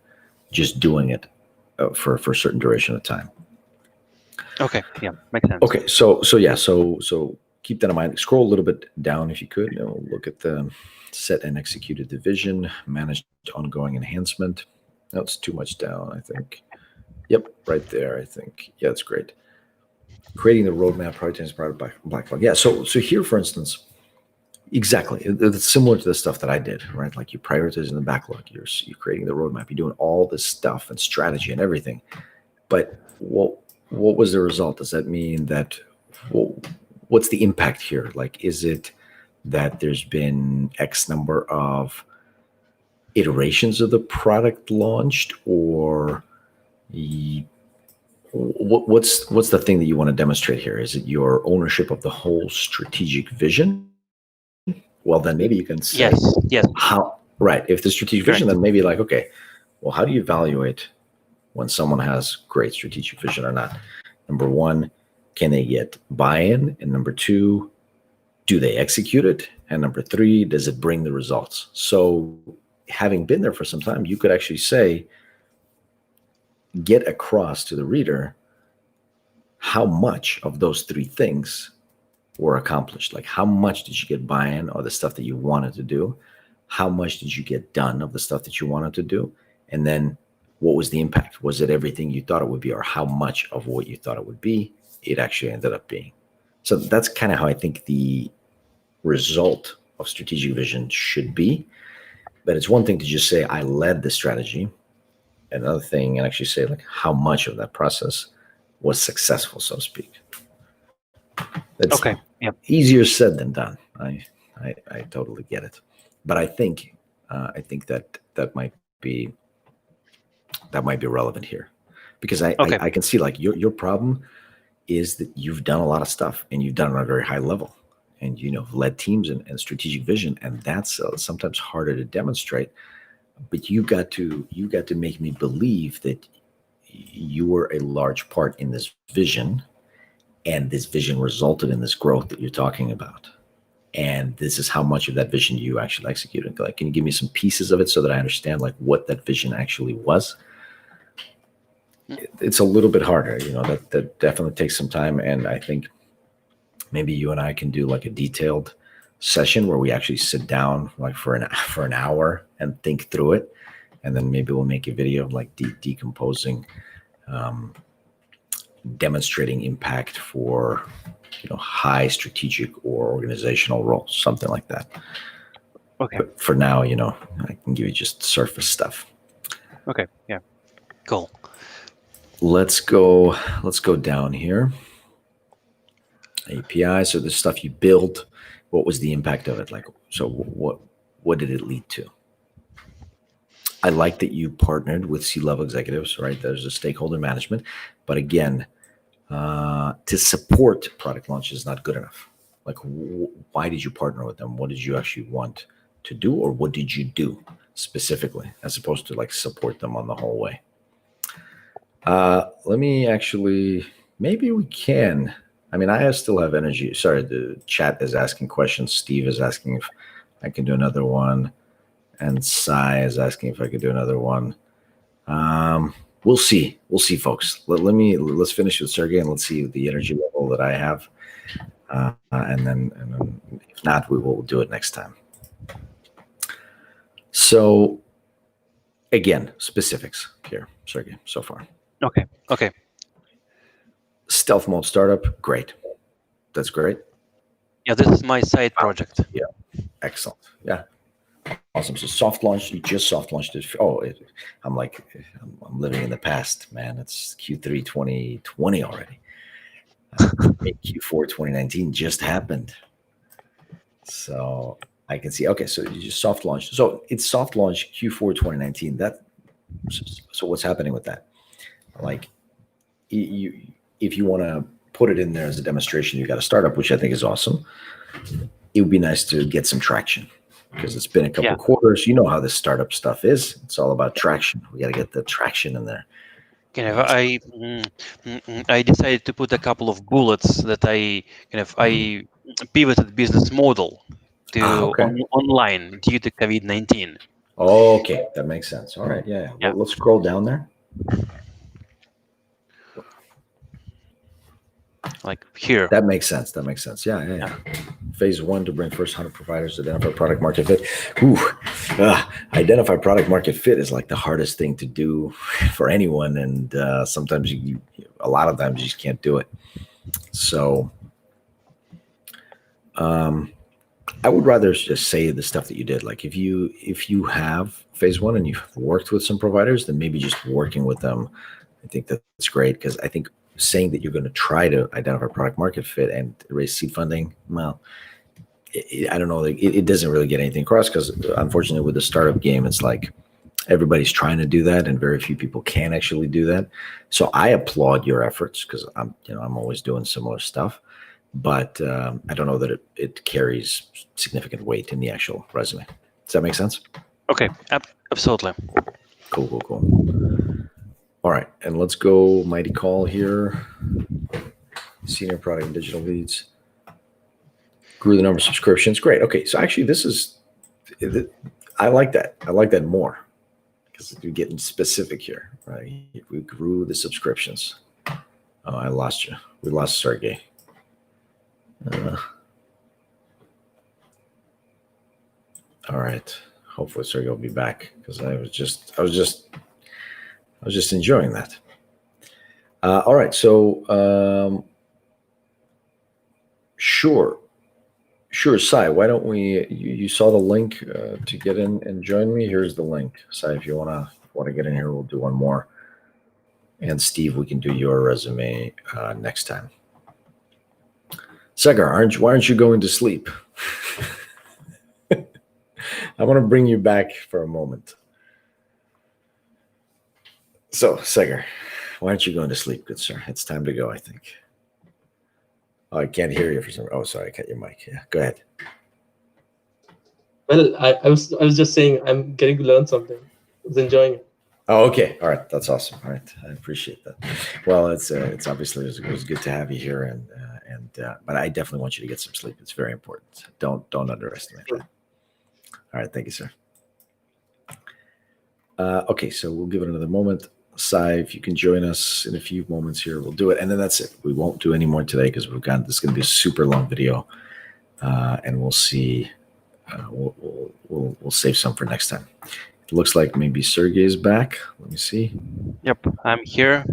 just doing it for a certain duration of time. Okay. Yeah, makes sense. Okay. So keep that in mind. Scroll a little bit down if you could. Look at the set and executed division, managed ongoing enhancement. No, it's too much down, I think. Yep, right there, I think. Yeah, that's great. Creating the roadmap, prioritizing product backlog. Yeah, so here, for instance, exactly. It's similar to the stuff that I did, right? Like you're prioritizing the backlog. You're creating the roadmap. You're doing all this stuff and strategy and everything. But what was the result? Does that mean that, what's the impact here? Like, is it that there's been X number of iterations of the product launched, or what's the thing that you want to demonstrate here? Is it your ownership of the whole strategic vision? Well, then maybe you can say yes. How, right? If the strategic vision, then maybe like, okay, well, how do you evaluate when someone has great strategic vision or not? Number one, can they get buy-in? And number two, do they execute it? And number three, does it bring the results? So having been there for some time, you could actually say, get across to the reader how much of those three things were accomplished. Like how much did you get buy-in or the stuff that you wanted to do? How much did you get done of the stuff that you wanted to do? And then what was the impact? Was it everything you thought it would be, or how much of what you thought it would be, it actually ended up being? So that's kind of how I think the result of strategic vision should be. But it's one thing to just say, I led the strategy. Another thing, and actually say like how much of that process was successful, so to speak. That's okay. Yeah. Easier said than done. I totally get it. But I think that might be relevant here, because I can see like your problem is that you've done a lot of stuff and you've done it on a very high level, and led teams and strategic vision, and that's sometimes harder to demonstrate. But you got to make me believe that you were a large part in this vision, and this vision resulted in this growth that you're talking about. And this is how much of that vision you actually executed. Like, can you give me some pieces of it so that I understand like what that vision actually was? It's a little bit harder, that definitely takes some time. And I think maybe you and I can do like a detailed session where we actually sit down like for an hour and think through it. And then maybe we'll make a video of like decomposing, demonstrating impact for, high strategic or organizational roles, something like that. Okay. But for now, I can give you just surface stuff. Okay. Yeah. Cool. Let's go down here. API. So the stuff you built, what was the impact of it? Like, so what did it lead to? I like that you partnered with C-level executives, right? There's a stakeholder management, but again, to support product launch is not good enough. Like, why did you partner with them? What did you actually want to do, or what did you do? specifically, as opposed to like support them on the whole way. Let me actually, maybe we can. I mean, I still have energy. Sorry, the chat is asking questions. Steve is asking if I can do another one. And Sai is asking if I could do another one. We'll see. We'll see, folks. Let's finish with Sergey and let's see the energy level that I have. And then if not, we will do it next time. So again, specifics here, Sergey, so far. Okay. Stealth mode startup, great. That's great. Yeah, this is my side project. Yeah, excellent. Yeah, awesome. So soft launch, you just soft launched it. I'm living in the past, man. It's Q3 2020 already. Q4 2019 just happened. So I can see, okay, so you just soft launched. So it's soft launch Q4 2019. So what's happening with that? Like, if you want to put it in there as a demonstration, you got a startup, which I think is awesome. It would be nice to get some traction because it's been a couple of quarters. You know how this startup stuff is. It's all about traction. We got to get the traction in there. I decided to put a couple of bullets that I pivoted business model to online due to COVID-19. Okay, that makes sense. All right, yeah. Well, let's scroll down there. Like here. That makes sense. Yeah. Phase 1 to bring first 100 providers to identify product market fit. Identify product market fit is like the hardest thing to do for anyone, and sometimes a lot of times you just can't do it. So I would rather just say the stuff that you did. Like if you have phase 1 and you've worked with some providers, then maybe just working with them, I think that's great, because I think saying that you're going to try to identify product market fit and raise seed funding, well, I don't know, it doesn't really get anything across, because unfortunately with the startup game, it's like everybody's trying to do that and very few people can actually do that. So I applaud your efforts, because I'm always doing similar stuff, but I don't know that it carries significant weight in the actual resume. Does that make sense? Okay, absolutely. Cool. All right, and let's go Mighty Call here. Senior product and digital leads. Grew the number of subscriptions. Great. Okay, so actually I like that. I like that more, because we're getting specific here, right? We grew the subscriptions. Oh, I lost you. We lost Sergey. All right. Hopefully Sergey will be back, because I was just enjoying that. All right. So, sure. Sai, why don't you saw the link to get in and join me. Here's the link. Sai, if you want to get in here, we'll do one more. And Steve, we can do your resume next time. Segar, why aren't you going to sleep? I want to bring you back for a moment. So, Segar, why aren't you going to sleep, good sir? It's time to go, I think. Oh, I can't hear you for some. Oh, sorry, I cut your mic. Yeah, go ahead. Well, I was just saying I'm getting to learn something. I was enjoying it. Oh, okay. All right, that's awesome. All right, I appreciate that. Well, it's obviously it was good to have you here, but I definitely want you to get some sleep. It's very important. Don't underestimate that. All right, thank you, sir. Okay, so we'll give it another moment. Sai, if you can join us in a few moments here, we'll do it, and then that's it. We won't do any more today, because this is going to be a super long video, and we'll see. We'll save some for next time. It looks like maybe Sergey's back. Let me see. Yep, I'm here.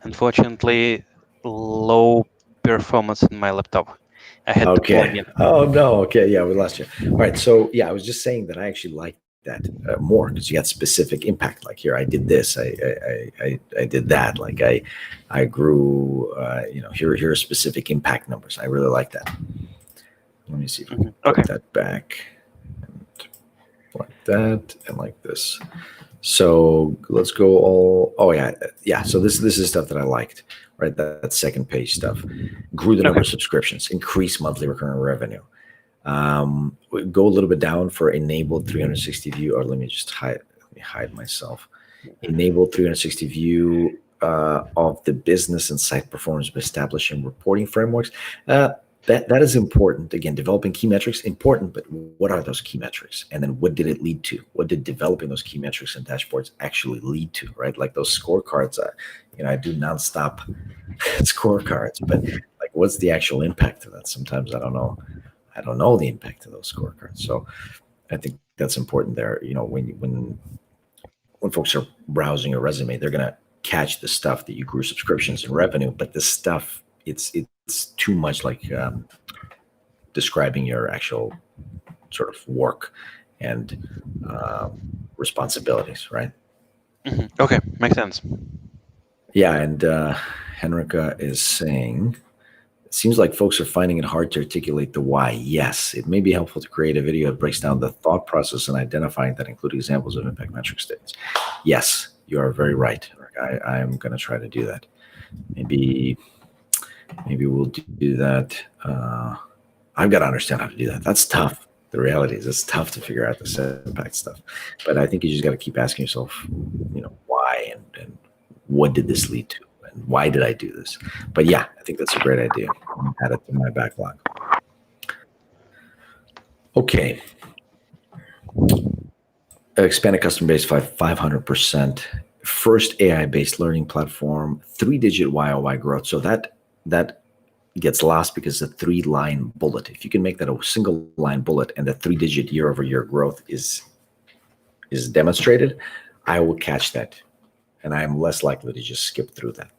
Unfortunately, low performance in my laptop. I had to plug in. Oh no. Okay, yeah, we lost you. All right, so yeah, I was just saying that I actually like that more, because you got specific impact. Like here, I did this, I did that. Like I grew. Here are specific impact numbers. I really like that. Let me see if we can put that back, and like that, and like this. So let's go all. Oh yeah. So this is stuff that I liked, right? That second page stuff. Grew the number of subscriptions, increased monthly recurring revenue. Go a little bit down for enabled 360 view, or let me hide myself. Enabled 360 view of the business and site performance by establishing reporting frameworks. That is important. Again, developing key metrics, important, but what are those key metrics? And then what did it lead to? What did developing those key metrics and dashboards actually lead to, right? Like those scorecards, I do nonstop scorecards, but like what's the actual impact of that? Sometimes I don't know the impact of those scorecards. So I think that's important there. When folks are browsing your resume, they're going to catch the stuff that you grew subscriptions and revenue, but the stuff, it's too much like describing your actual sort of work and responsibilities, right? Okay, makes sense. Yeah, and Henrika is saying, it seems like folks are finding it hard to articulate the why. Yes, it may be helpful to create a video that breaks down the thought process and identifying that, include examples of impact metric statements. Yes, you are very right. I'm going to try to do that. Maybe we'll do that. I've got to understand how to do that. That's tough. The reality is it's tough to figure out the impact stuff. But I think you just got to keep asking yourself, why and what did this lead to? And why did I do this? But yeah, I think that's a great idea. I'll add it to my backlog. Okay. Expanded customer base by 500%. First AI-based learning platform, 3-digit YOY growth. So that gets lost because the 3-line bullet. If you can make that a single line bullet and the 3-digit year-over-year growth is demonstrated, I will catch that. And I am less likely to just skip through that.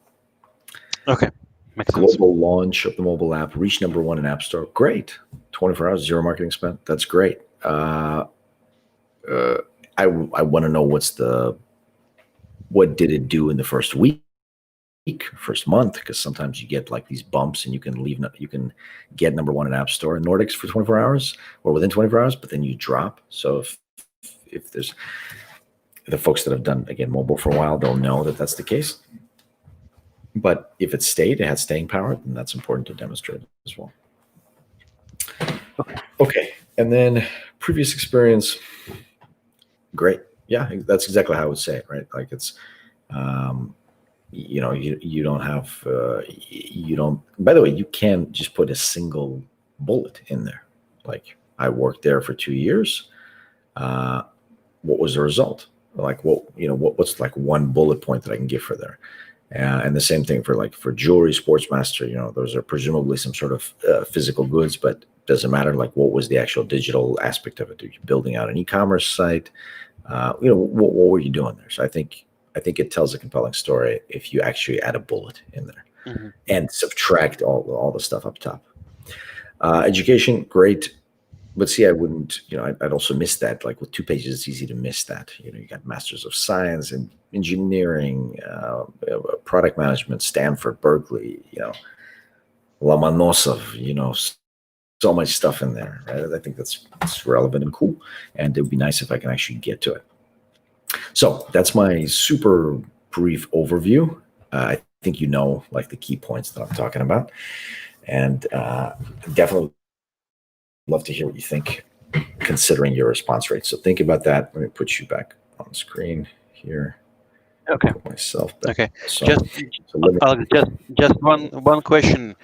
Okay, makes sense. Global launch of the mobile app, reach #1 in App Store. Great. 24 hours, zero marketing spent. That's great. I want to know what did it do in the first week, first month, because sometimes you get like these bumps and you can get #1 in App Store in Nordics for 24 hours or within 24 hours, but then you drop. So if there's the folks that have done, again, mobile for a while, they'll know that that's the case. But if it had staying power, then that's important to demonstrate as well. Okay. And then previous experience, great. Yeah, that's exactly how I would say it, right? Like it's, you don't have, by the way, you can just put a single bullet in there. Like I worked there for 2 years. What was the result? Like what's like one bullet point that I can give for there? And the same thing for jewelry, Sportsmaster, those are presumably some sort of physical goods, but doesn't matter. Like what was the actual digital aspect of it? Are you building out an e-commerce site? What were you doing there? So I think it tells a compelling story if you actually add a bullet in there and subtract all the stuff up top. Education, great. But see, I wouldn't, I'd also miss that. Like with 2 pages, it's easy to miss that. You got Masters of Science and Engineering, Product Management, Stanford, Berkeley, Lomonosov, so much stuff in there. Right? I think that's relevant and cool. And it would be nice if I can actually get to it. So that's my super brief overview. I think like the key points that I'm talking about. And definitely love to hear what you think, considering your response rate. So think about that. Let me put you back on the screen here. Okay. Put myself back. Okay. So, Just one question.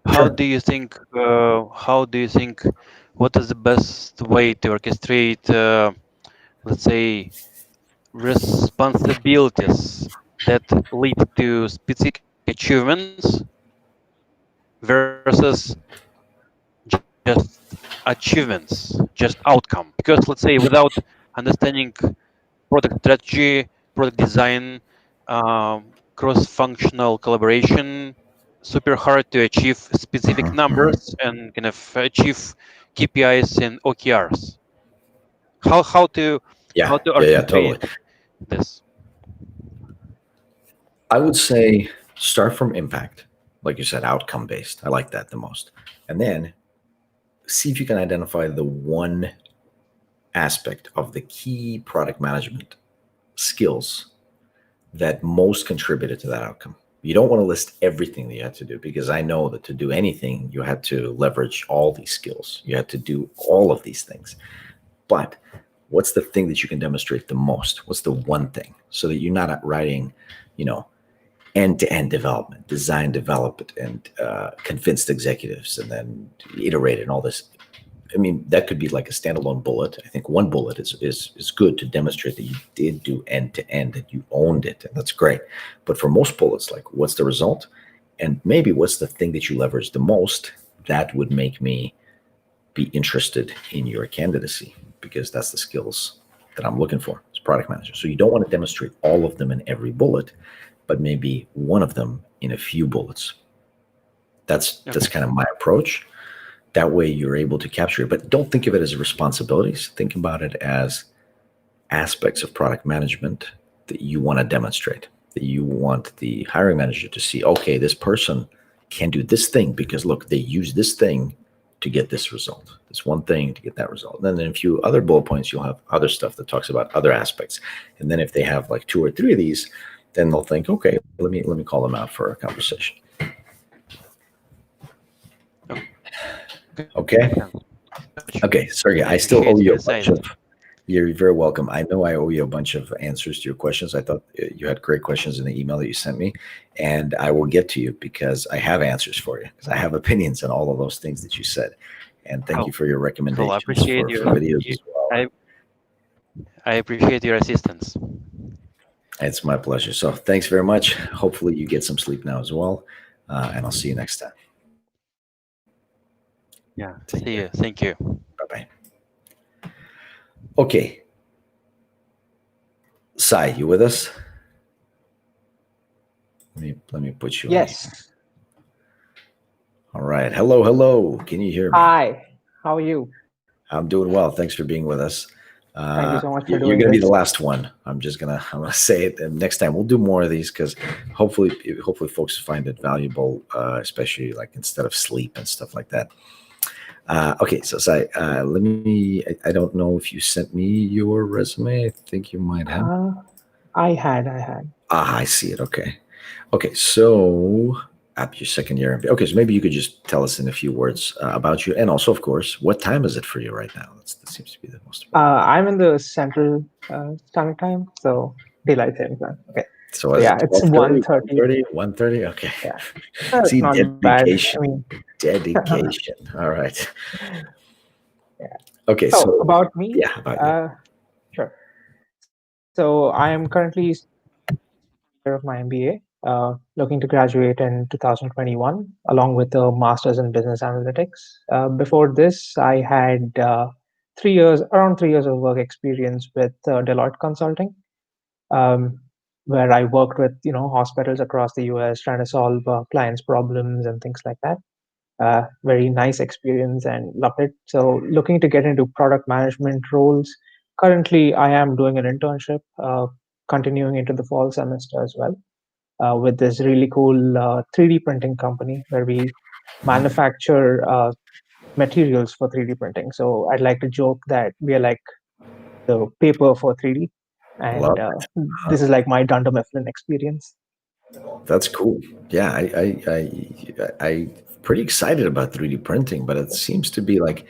How do you think? What is the best way to orchestrate, let's say, responsibilities that lead to specific achievements versus just achievements, just outcome? Because let's say without understanding product strategy, product design, cross-functional collaboration, super hard to achieve specific numbers and kind of achieve KPIs and OKRs. How to articulate totally. this? I would say start from impact, like you said, outcome based. I like that the most. And then see if you can identify the one aspect of the key product management skills that most contributed to that outcome. You don't want to list everything that you had to do, because I know that to do anything, you had to leverage all these skills. You had to do all of these things. But what's the thing that you can demonstrate the most? What's the one thing, so that you're not writing, end-to-end development, design, develop it, and convinced executives, and then iterate and all this. I mean, that could be like a standalone bullet. I think one bullet is good to demonstrate that you did do end-to-end, that you owned it, and that's great. But for most bullets, like, what's the result? And maybe what's the thing that you leverage the most? That would make me be interested in your candidacy, because that's the skills that I'm looking for as product manager. So you don't want to demonstrate all of them in every bullet, but maybe one of them in a few bullets. That's kind of my approach. That way you're able to capture it, but don't think of it as responsibilities. Think about it as aspects of product management that you want to demonstrate, that you want the hiring manager to see, okay, this person can do this thing because look, they use this thing to get this result, this one thing to get that result. And then in a few other bullet points, you'll have other stuff that talks about other aspects. And then if they have like 2 or 3 of these, then they'll think, okay, let me call them out for a conversation. Okay, Sergey, I still owe you a bunch of, you're very welcome. I know I owe you a bunch of answers to your questions. I thought you had great questions in the email that you sent me, and I will get to you because I have answers for you, because I have opinions on all of those things that you said. And thank you for your recommendations. I appreciate for videos as well. I appreciate your assistance. It's my pleasure. So thanks very much. Hopefully you get some sleep now as well, and I'll see you next time. Yeah, see you. Thank you. Bye-bye. Okay. Sai, you with us? Let me put you Yes. on. All right. Hello. Can you hear me? Hi. How are you? I'm doing well. Thanks for being with us. Thank you so much for You're doing going to be this. the last one. I'm gonna say it, and next time we'll do more of these, because hopefully folks find it valuable, especially like instead of sleep and stuff like that. Okay, so Sai, I don't know if you sent me your resume. I think you might have. I had. I see it. Okay, so at your second year. Okay, so maybe you could just tell us in a few words about you, and also, of course, what time is it for you right now? That seems to be the most important. I'm in the Central Standard Time, so daylight saving time. Okay. So yeah, it's 1:30. 1:30. Okay. Yeah. See, not dedication. bad. I mean, dedication. All right. Yeah. Okay. So about me. Yeah. About you. Sure. So I am currently of my MBA, looking to graduate in 2021, along with a master's in business analytics. Before this, I had around 3 years of work experience with Deloitte Consulting, where I worked with hospitals across the US trying to solve clients' problems and things like that. Very nice experience and loved it. So looking to get into product management roles. Currently, I am doing an internship, continuing into the fall semester as well, with this really cool 3D printing company where we manufacture materials for 3D printing. So I'd like to joke that we are like the paper for 3D. And this is like my Dunder Mifflin experience. That's cool. Yeah, I pretty excited about 3D printing, but it seems to be like,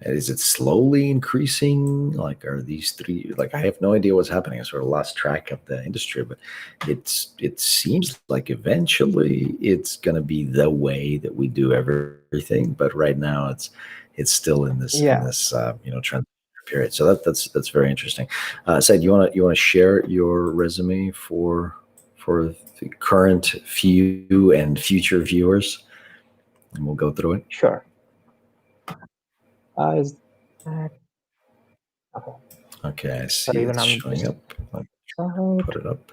is it slowly increasing? Like, are these three, like, I have no idea what's happening. I sort of lost track of the industry, but it seems like eventually it's going to be the way that we do everything. But right now it's still in this trend period. So that's very interesting. Said, you want to share your resume for the current few and future viewers, and we'll go through it. Sure. Is that okay? Okay, I see it's showing up. Put it up.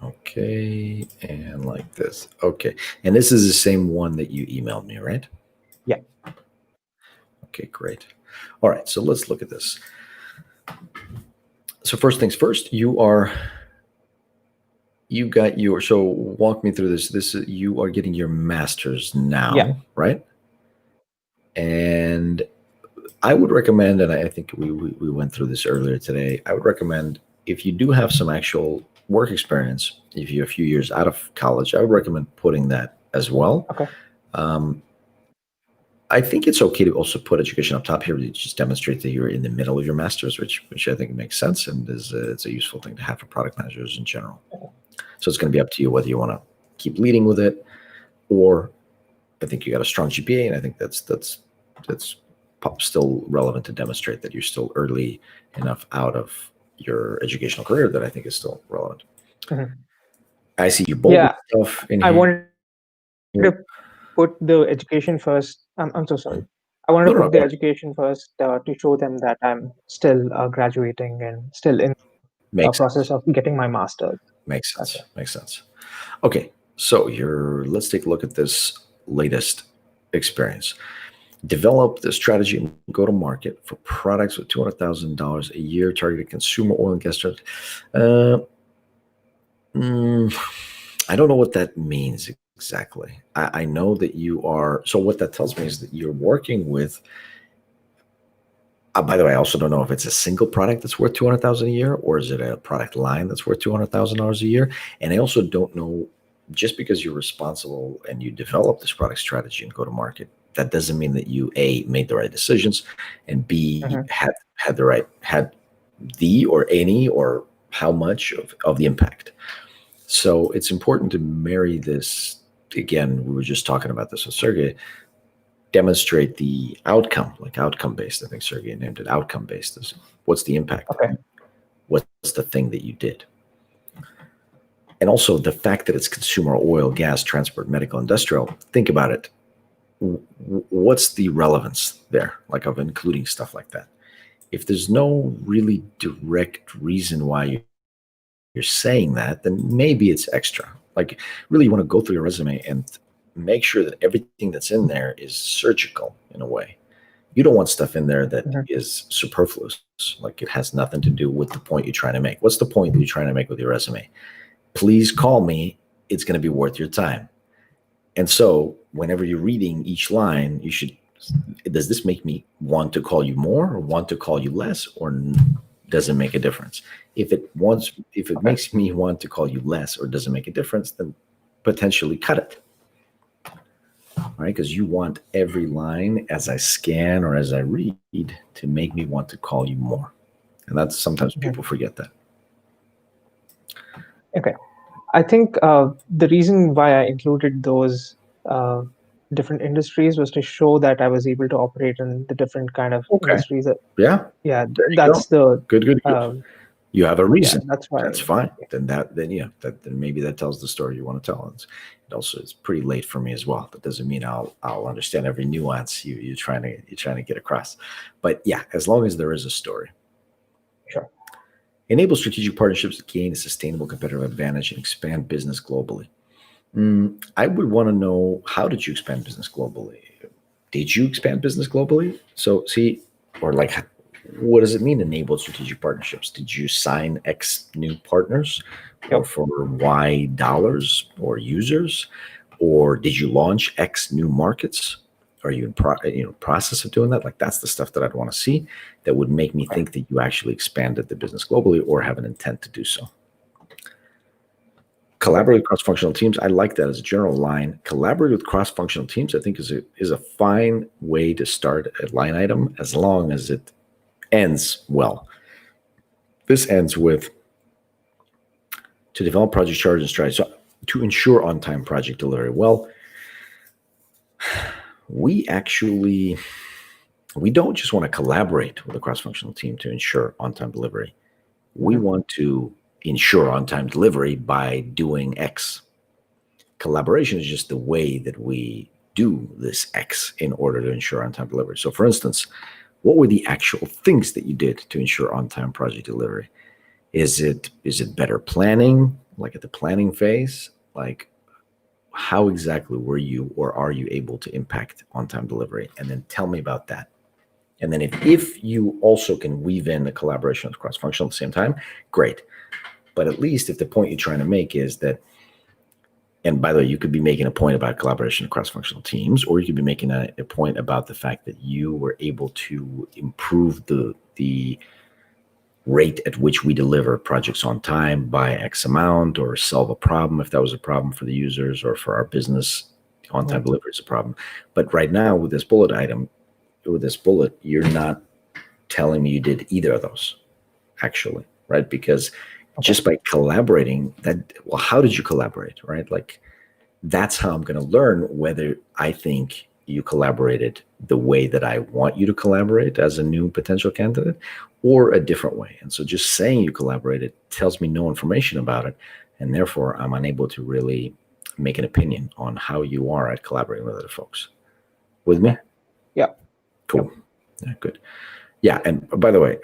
Okay, and like this. Okay, and this is the same one that you emailed me, right? Yeah. Okay, great. All right, so let's look at this. So first things first, so walk me through this. You are getting your master's now, right? And I would recommend, and I think we went through this earlier today, I would recommend, if you do have some actual work experience, if you're a few years out of college, I would recommend putting that as well. Okay. I think it's okay to also put education up top here to just demonstrate that you're in the middle of your master's, which I think makes sense and it's a useful thing to have for product managers in general. So it's going to be up to you whether you want to keep leading with it, or I think you got a strong GPA, and I think that's still relevant to demonstrate that you're still early enough out of your educational career that I think is still relevant. Mhm. I see you bold Yeah, stuff in I here. wanted to put the education first. I'm so sorry. I wanted to No, put the no. education first to show them that I'm still graduating and still in the Makes process sense. of getting my master's. Makes That's sense. it. Makes sense. Okay, so let's take a look at this latest experience. Develop the strategy and go to market for products with $200,000 a year, targeted consumer oil and gas. I don't know what that means exactly. I know that you are. So what that tells me is that you're working with. By the way, I also don't know if it's a single product that's worth $200,000 a year, or is it a product line that's worth $200,000 a year. And I also don't know, just because you're responsible and you develop this product strategy and go to market, that doesn't mean that you A, made the right decisions, and B, had the or any or how much of the impact. So it's important to marry this. Again, we were just talking about this with Sergey. Demonstrate the outcome, like outcome-based. I think Sergey named it outcome-based. What's the impact? Okay. What's the thing that you did? And also the fact that it's consumer oil, gas, transport, medical, industrial. Think about it. What's the relevance there, like of including stuff like that? If there's no really direct reason why you're saying that, then maybe it's extra. Like, really, you want to go through your resume and make sure that everything that's in there is surgical in a way. You don't want stuff in there that is superfluous, like it has nothing to do with the point you're trying to make. What's the point that you're trying to make with your resume? Please call me. It's going to be worth your time. And so whenever you're reading each line, you should, does this make me want to call you more or want to call you less, or does it make a difference? If it makes me want to call you less or doesn't make a difference, then potentially cut it. Right? Because you want every line as I scan or as I read to make me want to call you more. And that's sometimes people forget that. Okay. I think the reason why I included those different industries was to show that I was able to operate in the different kind of industries. Yeah. Yeah, There you that's go. Good. You have a reason. Yeah, that's why. That's fine. Then maybe that tells the story you want to tell. It also, it's pretty late for me as well. That doesn't mean I'll understand every nuance you're trying to get across. But yeah, as long as there is a story. Sure. Enable strategic partnerships to gain a sustainable competitive advantage and expand business globally. I would want to know, how did you expand business globally? Did you expand business globally? So what does it mean, enable strategic partnerships? Did you sign X new partners, or for Y dollars or users? Or did you launch X new markets? Are you in process of doing that? Like, that's the stuff that I'd want to see that would make me think that you actually expanded the business globally or have an intent to do so. Collaborate with cross-functional teams. I like that as a general line. Collaborate with cross-functional teams, I think, is a fine way to start a line item, as long as it ends well. This ends with, to develop project charge and strategy. So to ensure on-time project delivery. Well, we don't just want to collaborate with a cross-functional team to ensure on-time delivery. We want to ensure on-time delivery by doing X. Collaboration is just the way that we do this X in order to ensure on-time delivery. So for instance, what were the actual things that you did to ensure on-time project delivery? Is it better planning, like at the planning phase? Like, how exactly were you or are you able to impact on-time delivery? And then tell me about that. And then if you also can weave in a collaboration with cross-functional at the same time, great. But at least if the point you're trying to make is that, and by the way, you could be making a point about collaboration with cross-functional teams, or you could be making a point about the fact that you were able to improve the rate at which we deliver projects on time by X amount, or solve a problem if that was a problem for the users or for our business. On-time delivery is a problem. But right now with this bullet item, with this bullet, you're not telling me you did either of those, actually, right? Because just by collaborating, well, how did you collaborate, right? Like, that's how I'm going to learn whether I think you collaborated the way that I want you to collaborate as a new potential candidate, or a different way. And so just saying you collaborated tells me no information about it, and therefore I'm unable to really make an opinion on how you are at collaborating with other folks. With me? Yeah. Cool. Yeah, good. Yeah, and by the way,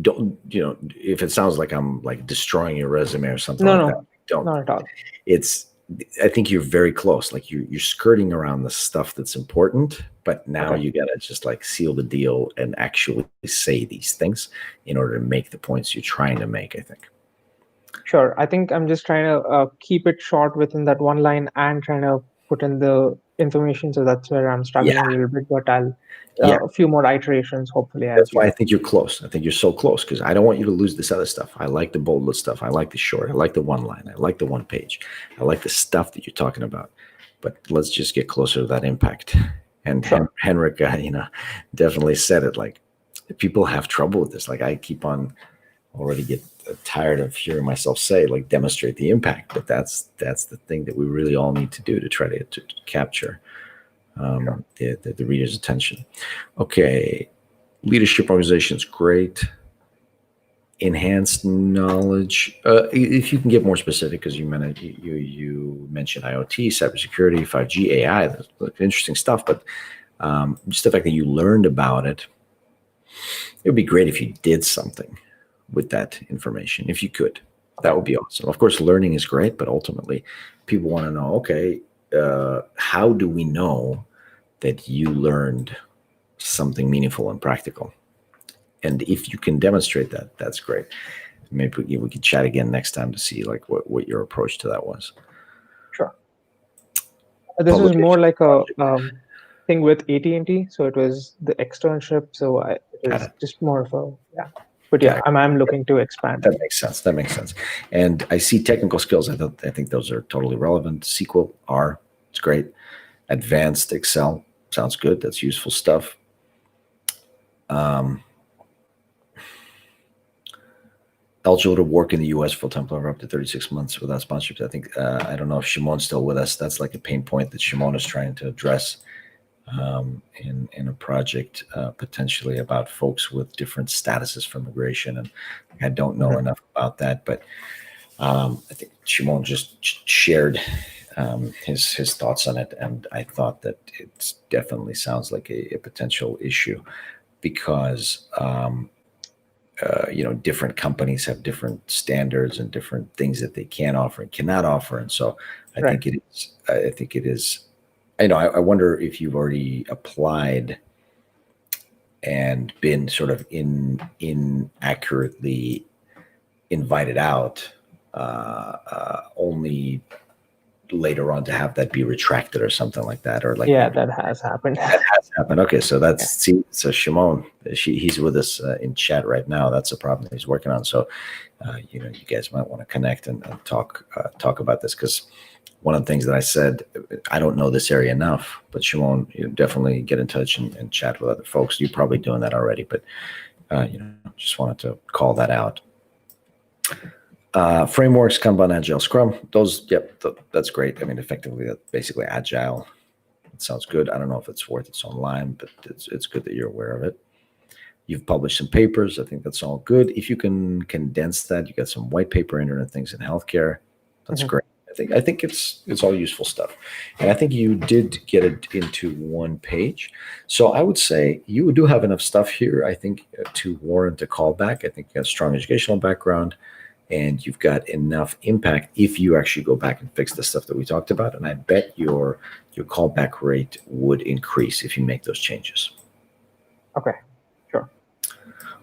don't, if it sounds like I'm like destroying your resume or something like that, don't. Not at all. I think you're very close. Like you're skirting around the stuff that's important, but now you gotta just like seal the deal and actually say these things in order to make the points you're trying to make, I think. Sure. I think I'm just trying to keep it short within that one line and trying to put in the information. So that's where I'm struggling a little bit, but I'll a few more iterations, hopefully. That's why I think you're close. I think you're so close, because I don't want you to lose this other stuff. I like the bolded stuff. I like the short. I like the one line. I like the one page. I like the stuff that you're talking about. But let's just get closer to that impact. And Henrik, definitely said it. Like, people have trouble with this. Like, I keep on already get tired of hearing myself say, like, demonstrate the impact. But that's the thing that we really all need to do to try to capture the reader's attention. Okay, leadership organizations, great. Enhanced knowledge. If you can get more specific, because you mentioned IoT, cybersecurity, 5G, AI, that's interesting stuff. But just the fact that you learned about it, it would be great if you did something with that information. If you could, that would be awesome. Of course, learning is great, but ultimately, people want to know, okay, how do we know that you learned something meaningful and practical? And if you can demonstrate that, that's great. Maybe we can chat again next time to see like what your approach to that was. Sure. This was more like a thing with AT&T, so it was the externship. So it was just more of a But yeah, I'm looking to expand. That makes sense. And I see technical skills. I think those are totally relevant. SQL, R, it's great. Advanced Excel, sounds good. That's useful stuff. Eligible to work in the U.S. full-time for up to 36 months without sponsorship. I think, I don't know if Shimon's still with us. That's like a pain point that Shimon is trying to address in a project potentially about folks with different statuses for immigration. And I don't know enough about that, but I think Shimon just shared his thoughts on it. And I thought that it definitely sounds like a potential issue, because different companies have different standards and different things that they can offer and cannot offer. And so I think it is. I wonder if you've already applied and been sort of inaccurately invited out, only later on to have that be retracted or something like that, or like that has happened. That has happened. Okay, so that's so Shimon, he's with us in chat right now. That's a problem that he's working on. So you guys might want to connect and talk about this, because one of the things that I said, I don't know this area enough, but Shimon, definitely get in touch and chat with other folks. You're probably doing that already, but just wanted to call that out. Frameworks, Kanban, Agile, Scrum, those, that's great. I mean, effectively, that's basically Agile. It sounds good. I don't know if it's worth its own line, but it's good that you're aware of it. You've published some papers. I think that's all good. If you can condense that, you got some white paper, internet things in healthcare. That's great. I think it's all useful stuff. And I think you did get it into one page. So I would say you do have enough stuff here, I think, to warrant a callback. I think you have a strong educational background, and you've got enough impact if you actually go back and fix the stuff that we talked about. And I bet your callback rate would increase if you make those changes. Okay, sure.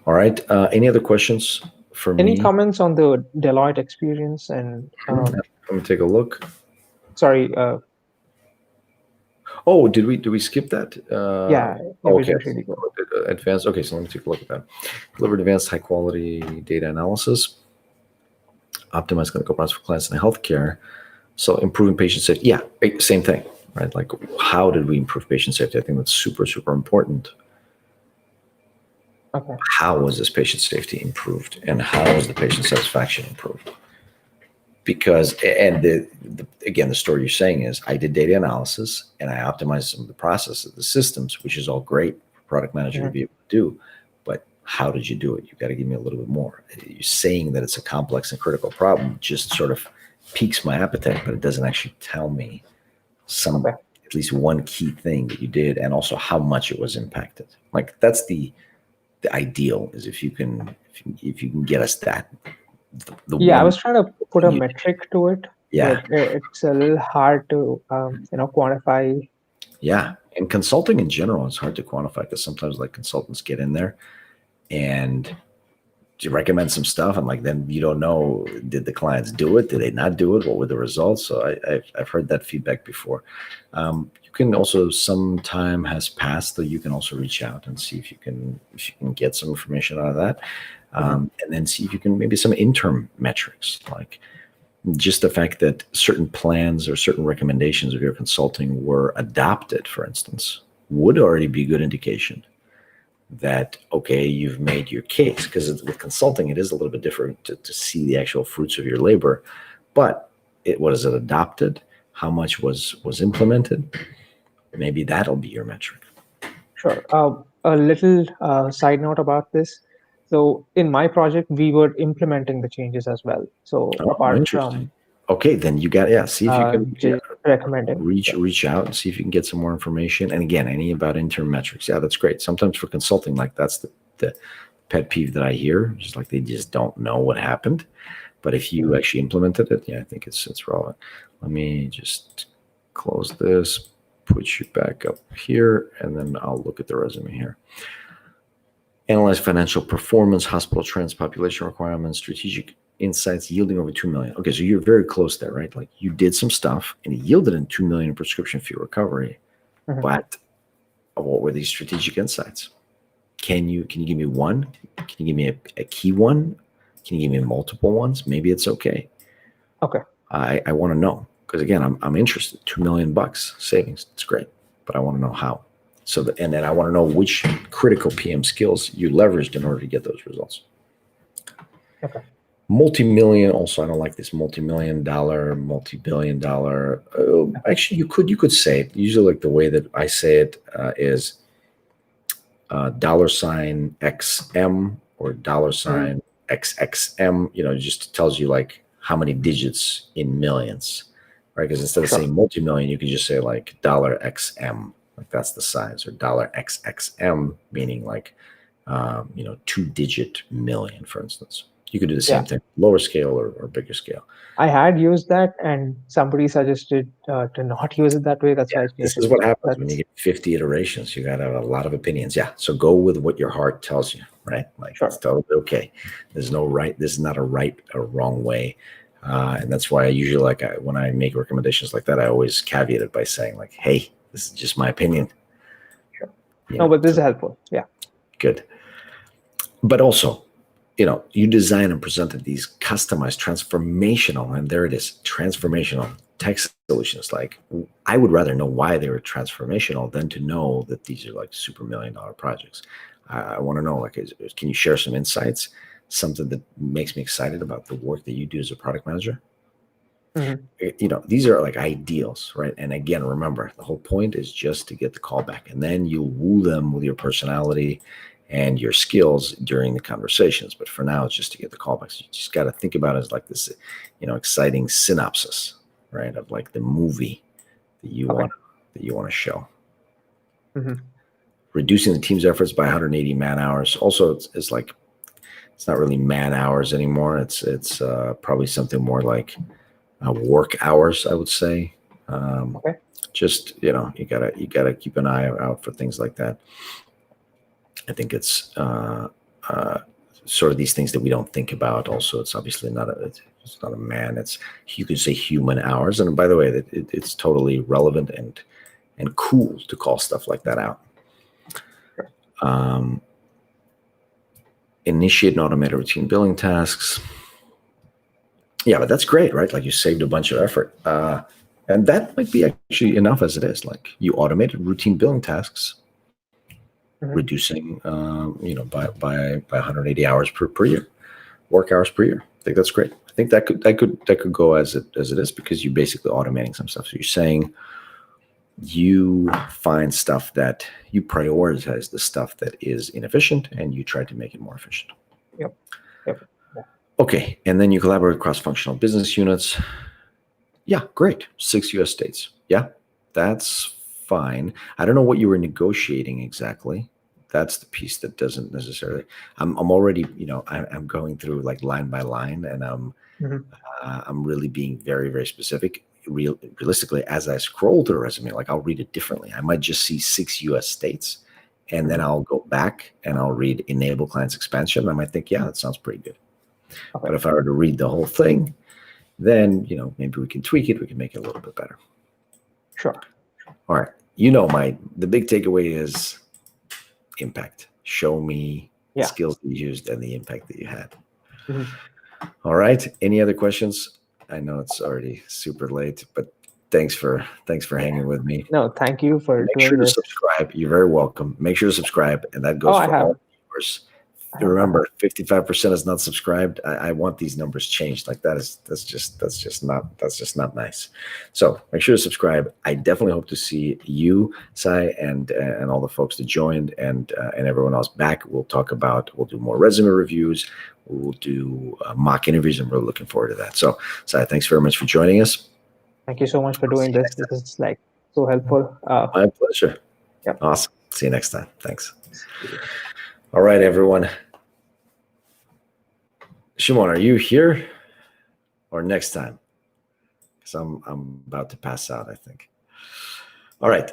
All right. Any other questions for me? Any comments on the Deloitte experience? And let me take a look. Sorry. Oh, did we skip that? Yeah, we Okay. did really good. Advanced. Okay, so let me take a look at that. Delivered advanced high quality data analysis, optimize clinical process for clients in healthcare. So improving patient safety. Yeah, same thing, right? Like, how did we improve patient safety? I think that's super, super important. Okay. How was this patient safety improved, and how was the patient satisfaction improved? Because, and again, the story you're saying is, I did data analysis and I optimized some of the processes, the systems, which is all great for product manager to be able to do. But how did you do it? You got to give me a little bit more. You're saying that it's a complex and critical problem, just sort of piques my appetite, but it doesn't actually tell me some, at least one key thing that you did, and also how much it was impacted. Like, that's the ideal, is if you can get us that. I was trying to put a metric to it. Yeah, but it's a little hard to quantify. Yeah, and consulting in general is hard to quantify, because sometimes like consultants get in there and you recommend some stuff, and like then you don't know, did the clients do it? Did they not do it? What were the results? So I've heard that feedback before. You can also, some time has passed, so you can also reach out and see if you can get some information out of that, and then see if you can maybe some interim metrics, like just the fact that certain plans or certain recommendations of your consulting were adopted, for instance, would already be a good indication that, okay, you've made your case. Because with consulting, it is a little bit different to see the actual fruits of your labor. But was it adopted? How much was implemented? Maybe that'll be your metric. Sure. A little side note about this. So in my project, we were implementing the changes as well. So apart from, okay, then you got, see if you can just recommending, reach out and see if you can get some more information. And again, any about interim metrics, that's great. Sometimes for consulting, like, that's the pet peeve that I hear, just like they just don't know what happened. But if you actually implemented it, I think it's relevant. Let me just close this, put you back up here, and then I'll look at the resume here. Analyze financial performance, hospital trends, population requirements, strategic insights yielding over 2 million. Okay, so you're very close there, right? Like, you did some stuff and it yielded in 2 million in prescription fee recovery. But what were these strategic insights? Can you give me one? Can you give me a key one? Can you give me multiple ones? Maybe it's okay. Okay. I want to know, because again, I'm interested. $2 million savings. It's great, but I want to know how. And then I want to know which critical PM skills you leveraged in order to get those results. Okay. Multi-million, also, I don't like this multi-million dollar, multi-billion dollar. Actually, you could say it. Usually, like, the way that I say it is $XM or $XXM. It just tells you like how many digits in millions, right? Because instead of saying multi-million, you can just say like $XM. Like, that's the size, or $XXM, meaning like 2-digit million, for instance. You could do the same thing, lower scale or bigger scale. I had used that, and somebody suggested to not use it that way. That's why this is what happens when you get 50 iterations. You got to have a lot of opinions. So go with what your heart tells you, right? Like, it's totally okay. There's no right. This is not a right or wrong way. And that's why I usually, when I make recommendations like that, I always caveat it by saying like, hey, this is just my opinion. Sure. But this is helpful. Yeah. Good. But also, you design and presented these customized, transformational, and there it is, transformational tech solutions. Like, I would rather know why they were transformational than to know that these are like super $1 million projects. I want to know, like, can you share some insights, something that makes me excited about the work that you do as a product manager? These are like ideals, right? And again, remember, the whole point is just to get the call back, and then you woo them with your personality and your skills during the conversations. But for now, it's just to get the callbacks. So you just got to think about it as like this, exciting synopsis, right? Of like the movie that you want to show. Reducing the team's efforts by 180 man hours. Also, it's like, it's not really man hours anymore. It's probably something more like work hours, I would say. Just, you gotta keep an eye out for things like that. I think it's sort of these things that we don't think about. Also, it's obviously not a man. You could say human hours. And by the way, it's totally relevant and and cool to call stuff like that out. Initiate and automate routine billing tasks. Yeah, but that's great, right? Like you saved a bunch of effort. And that might be actually enough as it is. Like you automated routine billing tasks, reducing, by 180 hours per year, work hours per year. I think that's great. I think that could go as it is, because you're basically automating some stuff. So you're saying you find stuff that you prioritize the stuff that is inefficient and you try to make it more efficient. Yep. Okay, and then you collaborate with cross-functional business units. Yeah, great. 6 U.S. states. Yeah, that's fine. I don't know what you were negotiating exactly. That's the piece that doesn't necessarily. I'm already, I'm going through like line by line, and I'm really being very, very specific. Realistically, as I scroll through the resume, like I'll read it differently. I might just see 6 U.S. states, and then I'll go back and I'll read enable clients expansion. I might think, yeah, that sounds pretty good. Okay. But if I were to read the whole thing, then, maybe we can tweak it. We can make it a little bit better. Sure. All right. The big takeaway is impact. Show me the skills that you used and the impact that you had. All right. Any other questions? I know it's already super late, but thanks for hanging with me. No, thank you for Make doing sure to this. subscribe. You're very welcome. Make sure to subscribe, and that goes for all viewers. Remember, 55% is not subscribed. I want these numbers changed. Like that's just not nice. So make sure to subscribe. I definitely hope to see you, Sai, and all the folks that joined, and everyone else back. We'll do more resume reviews. We'll do mock interviews, and we're looking forward to that. So, Sai, thanks very much for joining us. Thank you so much for doing this. This is like so helpful. My pleasure. Yep. Awesome. See you next time. Thanks. All right, everyone. Shimon, are you here or next time? Because I'm about to pass out, I think. All right.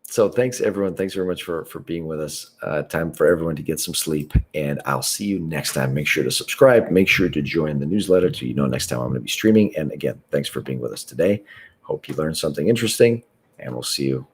So thanks, everyone. Thanks very much for being with us. Time for everyone to get some sleep, and I'll see you next time. Make sure to subscribe. Make sure to join the newsletter so next time I'm going to be streaming. And again, thanks for being with us today. Hope you learned something interesting, and we'll see you